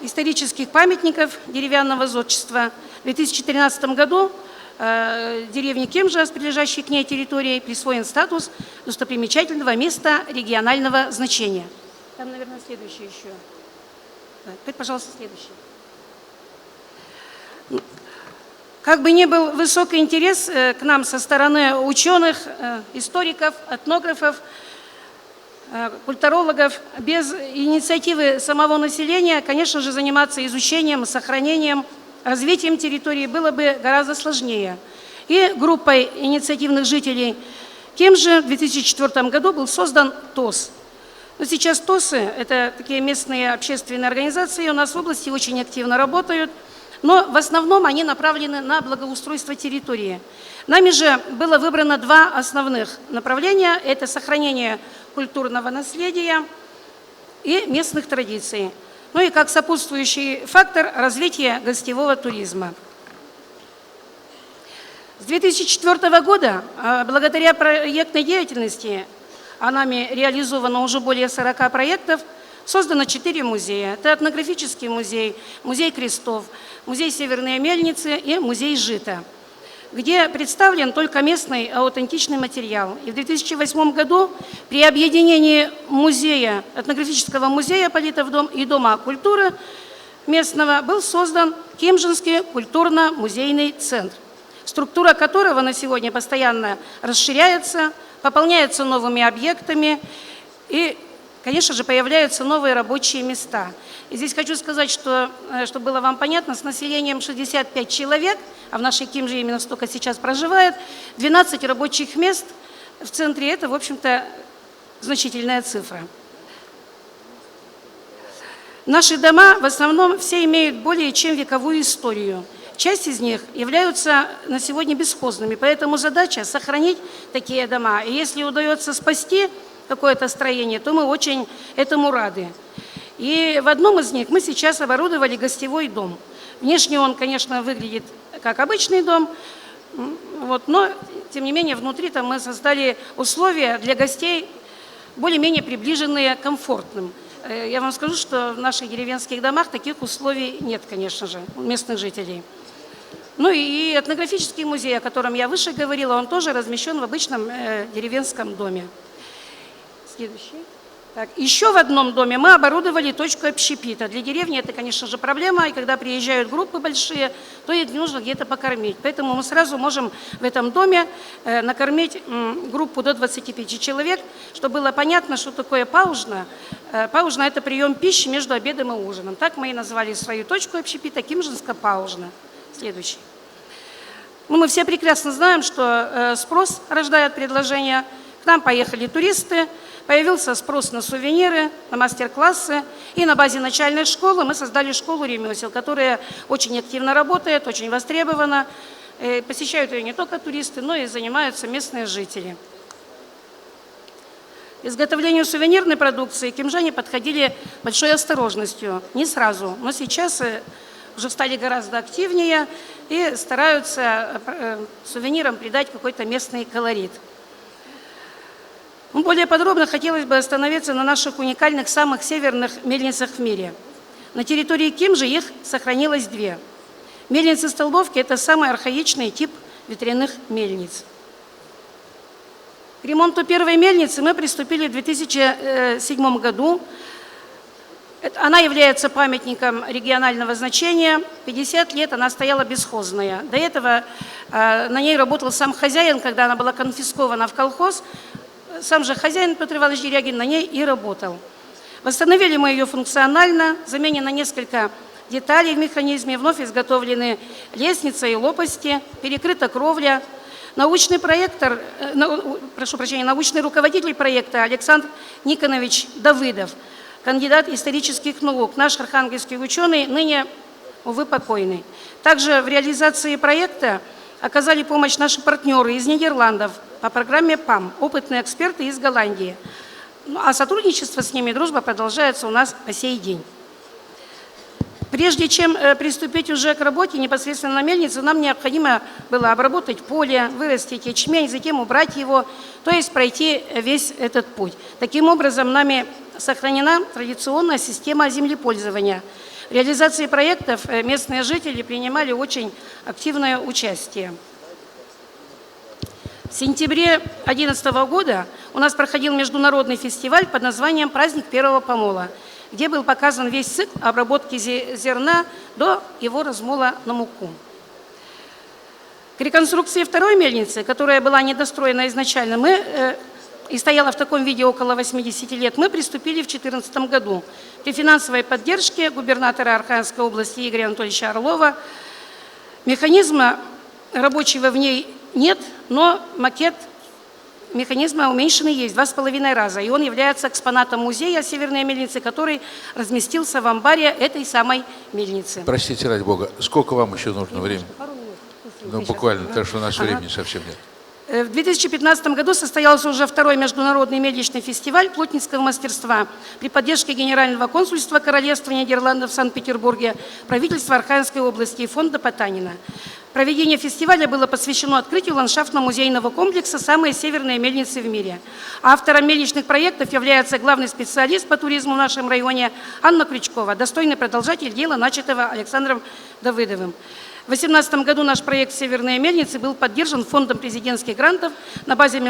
исторических памятников деревянного зодчества. В 2013 году деревне Кемжа с прилежащей к ней территорией присвоен статус достопримечательного места регионального значения. Там, наверное, следующий еще. Так, пожалуйста, следующий. Как бы ни был высокий интерес к нам со стороны ученых, историков, этнографов, культурологов, без инициативы самого населения, конечно же, заниматься изучением, сохранением, развитием территории было бы гораздо сложнее. И группой инициативных жителей Кемжи в 2004 году был создан ТОС. Но сейчас ТОСы – это такие местные общественные организации, у нас в области очень активно работают, но в основном они направлены на благоустройство территории. Нами же было выбрано два основных направления – это сохранение культурного наследия и местных традиций. Ну и как сопутствующий фактор – развитие гостевого туризма. С 2004 года, благодаря проектной деятельности, а нами реализовано уже более 40 проектов, создано 4 музея. Это этнографический музей, музей крестов, музей Северные Мельницы и музей Жита, где представлен только местный аутентичный материал. И в 2008 году при объединении музея, этнографического музея Политов дом и Дома культуры местного был создан Кемжинский культурно-музейный центр, структура которого на сегодня постоянно расширяется, пополняется новыми объектами и, конечно же, появляются новые рабочие места. И здесь хочу сказать, что, чтобы было вам понятно, с населением 65 человек, а в нашей Кемже именно столько сейчас проживает, 12 рабочих мест в центре – это, в общем-то, значительная цифра. Наши дома в основном все имеют более чем вековую историю. Часть из них являются на сегодня бесхозными, поэтому задача – сохранить такие дома. И если удается спасти какое-то строение, то мы очень этому рады. И в одном из них мы сейчас оборудовали гостевой дом. Внешне он, конечно, выглядит как обычный дом, но, тем не менее, внутри там мы создали условия для гостей более-менее приближенные к комфортным. Я вам скажу, что в наших деревенских домах таких условий нет, конечно же, у местных жителей. Ну и этнографический музей, о котором я выше говорила, он тоже размещен в обычном деревенском доме. Следующий. Так, еще в одном доме мы оборудовали точку общепита. Для деревни это, конечно же, проблема, и когда приезжают группы большие, то их нужно где-то покормить. Поэтому мы сразу можем в этом доме накормить группу до 25 человек, чтобы было понятно, что такое паужно. Паужно – это прием пищи между обедом и ужином. Так мы и назвали свою точку общепита Кемжинско-паужно. Следующий. Ну, мы все прекрасно знаем, что спрос рождает предложение. К нам поехали туристы, появился спрос на сувениры, на мастер-классы. И на базе начальной школы мы создали школу ремесел, которая очень активно работает, очень востребована. Посещают ее не только туристы, но и занимаются местные жители. К изготовлению сувенирной продукции кемжане подходили большой осторожностью. Не сразу, но сейчас уже стали гораздо активнее и стараются сувенирам придать какой-то местный колорит. Более подробно хотелось бы остановиться на наших уникальных самых северных мельницах в мире. На территории Кемжи их сохранилось 2. Мельницы-столбовки – это самый архаичный тип ветряных мельниц. К ремонту первой мельницы мы приступили в 2007 году. Она является памятником регионального значения. 50 лет она стояла бесхозная. До этого на ней работал сам хозяин, когда она была конфискована в колхоз. Сам же хозяин Петр Иванович Дерягин на ней и работал. Восстановили мы ее функционально, заменено несколько деталей в механизме, вновь изготовлены лестница и лопасти, перекрыта кровля. Научный руководитель проекта Александр Никонович Давыдов, кандидат исторических наук, наш архангельский ученый, ныне, увы, покойный. Также в реализации проекта оказали помощь наши партнеры из Нидерландов, по программе ПАМ, опытные эксперты из Голландии. Ну, а сотрудничество с ними, дружба продолжается у нас по сей день. Прежде чем приступить уже к работе непосредственно на мельнице, нам необходимо было обработать поле, вырастить ячмень, затем убрать его, то есть пройти весь этот путь. Таким образом, нами сохранена традиционная система землепользования. В реализации проектов местные жители принимали очень активное участие. В сентябре 2011 года у нас проходил международный фестиваль под названием «Праздник первого помола», где был показан весь цикл обработки зерна до его размола на муку. К реконструкции второй мельницы, которая была недостроена изначально, и стояла в таком виде около 80 лет, мы приступили в 2014 году. При финансовой поддержке губернатора Архангельской области Игоря Анатольевича Орлова. Механизма рабочего в ней нет, но макет механизма уменьшенный есть 2,5 раза. И он является экспонатом музея Северной мельницы, который разместился в амбаре этой самой мельницы. Простите, ради бога, сколько вам еще нужно времени? Ну, буквально, потому что у нас времени совсем нет. В 2015 году состоялся уже второй международный мельничный фестиваль плотницкого мастерства при поддержке Генерального консульства Королевства Нидерландов в Санкт-Петербурге, правительства Архангельской области и фонда Потанина. Проведение фестиваля было посвящено открытию ландшафтно-музейного комплекса «Самые северные мельницы в мире». Автором мельничных проектов является главный специалист по туризму в нашем районе Анна Крючкова, достойный продолжатель дела, начатого Александром Давыдовым. В 2018 году наш проект «Северные мельницы» был поддержан фондом президентских грантов на базе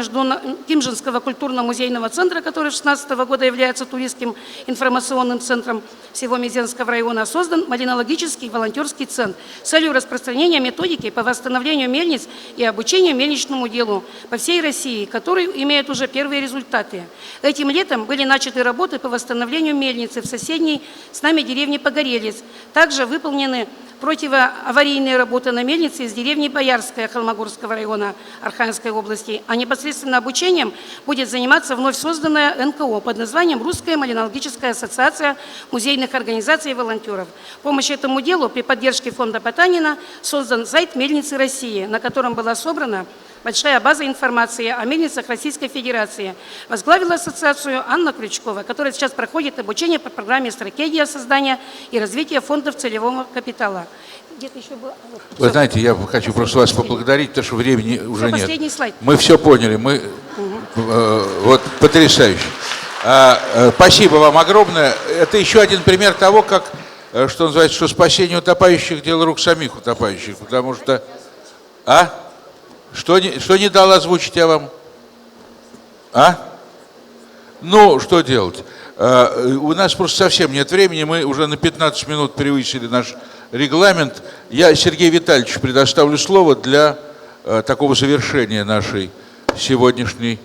Кимжинского культурно-музейного центра, который с 2016 года является туристским информационным центром всего Мезенского района. Создан малинологический волонтерский центр с целью распространения методики по восстановлению мельниц и обучению мельничному делу по всей России, который имеет уже первые результаты. Этим летом были начаты работы по восстановлению мельницы в соседней с нами деревне Погорелец. Также выполнены противоаварийные работы на мельнице из деревни Боярская Холмогорского района Архангельской области, а непосредственно обучением будет заниматься вновь созданная НКО под названием «Русская малинологическая ассоциация музейных организаций и волонтеров». В помощь этому делу при поддержке фонда Потанина создан сайт «Мельницы России», на котором была собрана большая база информации о мельницах Российской Федерации. Возглавила ассоциацию Анна Крючкова, которая сейчас проходит обучение по программе «Стратегия создания и развития фондов целевого капитала». Еще было... Вы знаете, я хочу просто вас поблагодарить, потому что времени уже нет. Последний слайд. Мы все поняли, вот потрясающе. Спасибо вам огромное. Это еще один пример того, как, что называется, что спасение утопающих – дело рук самих утопающих, потому что… Что не дал озвучить я вам? Ну, что делать? У нас просто совсем нет времени, мы уже на 15 минут превысили наш регламент. Я Сергею Витальевичу предоставлю слово для такого завершения нашей сегодняшней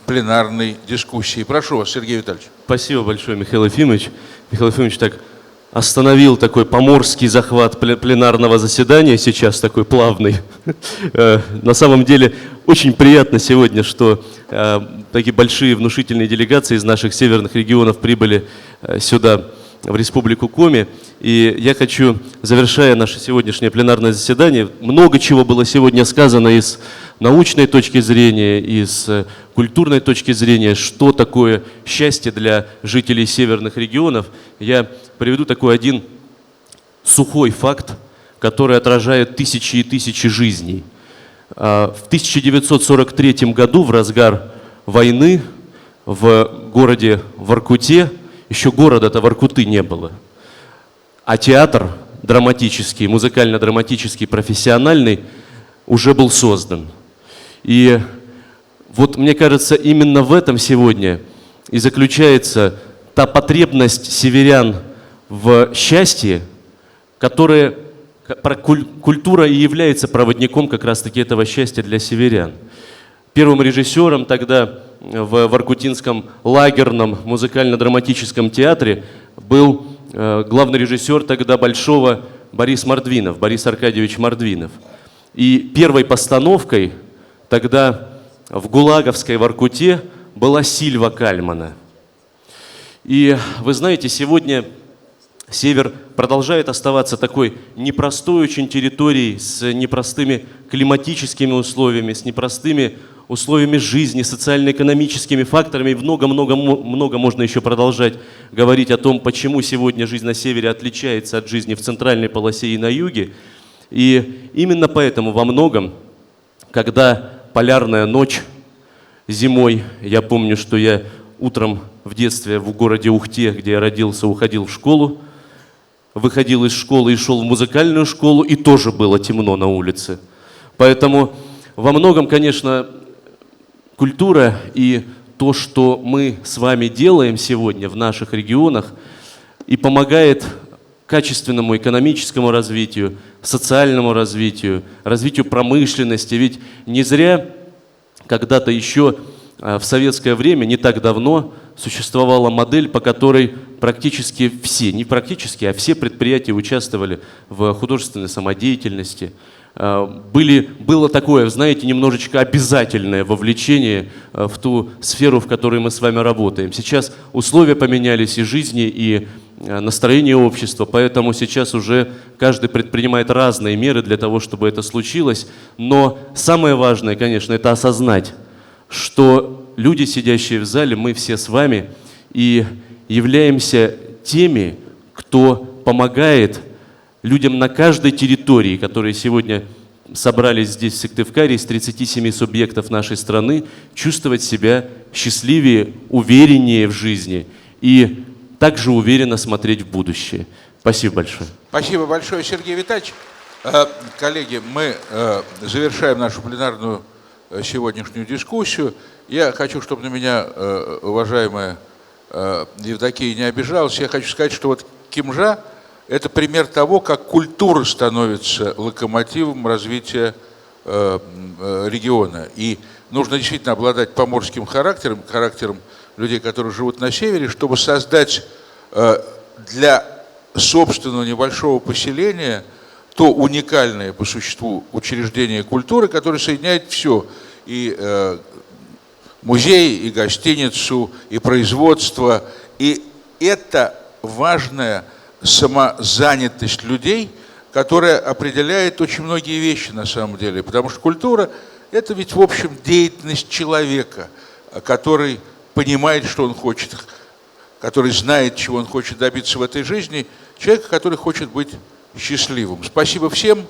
пленарной дискуссии. Прошу вас, Сергей Витальевич. Спасибо большое, Михаил Ефимович. Михаил Ефимович так остановил такой поморский захват пленарного заседания, сейчас такой плавный. На самом деле очень приятно сегодня, что такие большие внушительные делегации из наших северных регионов прибыли сюда, в Республику Коми. И я хочу, завершая наше сегодняшнее пленарное заседание, много чего было сегодня сказано и с научной точки зрения, и с культурной точки зрения, что такое счастье для жителей северных регионов. Я приведу такой один сухой факт, который отражает тысячи и тысячи жизней. В 1943 году, в разгар войны, в городе Воркуте, еще города-то Воркуты не было, а театр драматический, музыкально-драматический, профессиональный уже был создан. И вот мне кажется, именно в этом сегодня и заключается та потребность северян в счастье, которая культура и является проводником как раз-таки этого счастья для северян. Первым режиссером тогда в Воркутинском лагерном музыкально-драматическом театре был главный режиссер тогда Большого Борис Мордвинов, Борис Аркадьевич Мордвинов. И первой постановкой тогда в Гулаговской Воркуте была Сильва Кальмана. И вы знаете, сегодня Север продолжает оставаться такой непростой очень территорией с непростыми климатическими условиями, с непростыми условиями жизни, социально-экономическими факторами. И много-много можно еще продолжать говорить о том, почему сегодня жизнь на севере отличается от жизни в центральной полосе и на юге. И именно поэтому во многом, когда полярная ночь зимой, я помню, что я утром в детстве в городе Ухте, где я родился, уходил в школу, выходил из школы и шел в музыкальную школу, и тоже было темно на улице. Поэтому во многом, конечно, культура и то, что мы с вами делаем сегодня в наших регионах, и помогает качественному экономическому развитию, социальному развитию, развитию промышленности. Ведь не зря когда-то еще в советское время, не так давно, существовала модель, по которой практически все, не практически, а все предприятия участвовали в художественной самодеятельности. Было такое, знаете, немножечко обязательное вовлечение в ту сферу, в которой мы с вами работаем. Сейчас условия поменялись и жизни, и настроение общества, поэтому сейчас уже каждый предпринимает разные меры для того, чтобы это случилось. Но самое важное, конечно, это осознать, что люди, сидящие в зале, мы все с вами и являемся теми, кто помогает людям на каждой территории, которые сегодня собрались здесь, в Сыктывкаре, из 37 субъектов нашей страны, чувствовать себя счастливее, увереннее в жизни и также уверенно смотреть в будущее. Спасибо большое. Спасибо большое, Сергей Витальевич. Коллеги, мы завершаем нашу пленарную сегодняшнюю дискуссию. Я хочу, чтобы на меня уважаемая Евдокия не обижалась. Я хочу сказать, что вот Кимжа – это пример того, как культура становится локомотивом развития региона. И нужно действительно обладать поморским характером, характером людей, которые живут на севере, чтобы создать для собственного небольшого поселения то уникальное по существу учреждение культуры, которое соединяет все. И музей, и гостиницу, и производство. И это важная самозанятость людей, которая определяет очень многие вещи на самом деле. Потому что культура – это ведь, в общем, деятельность человека, который понимает, что он хочет, который знает, чего он хочет добиться в этой жизни, человека, который хочет быть счастливым. Спасибо всем.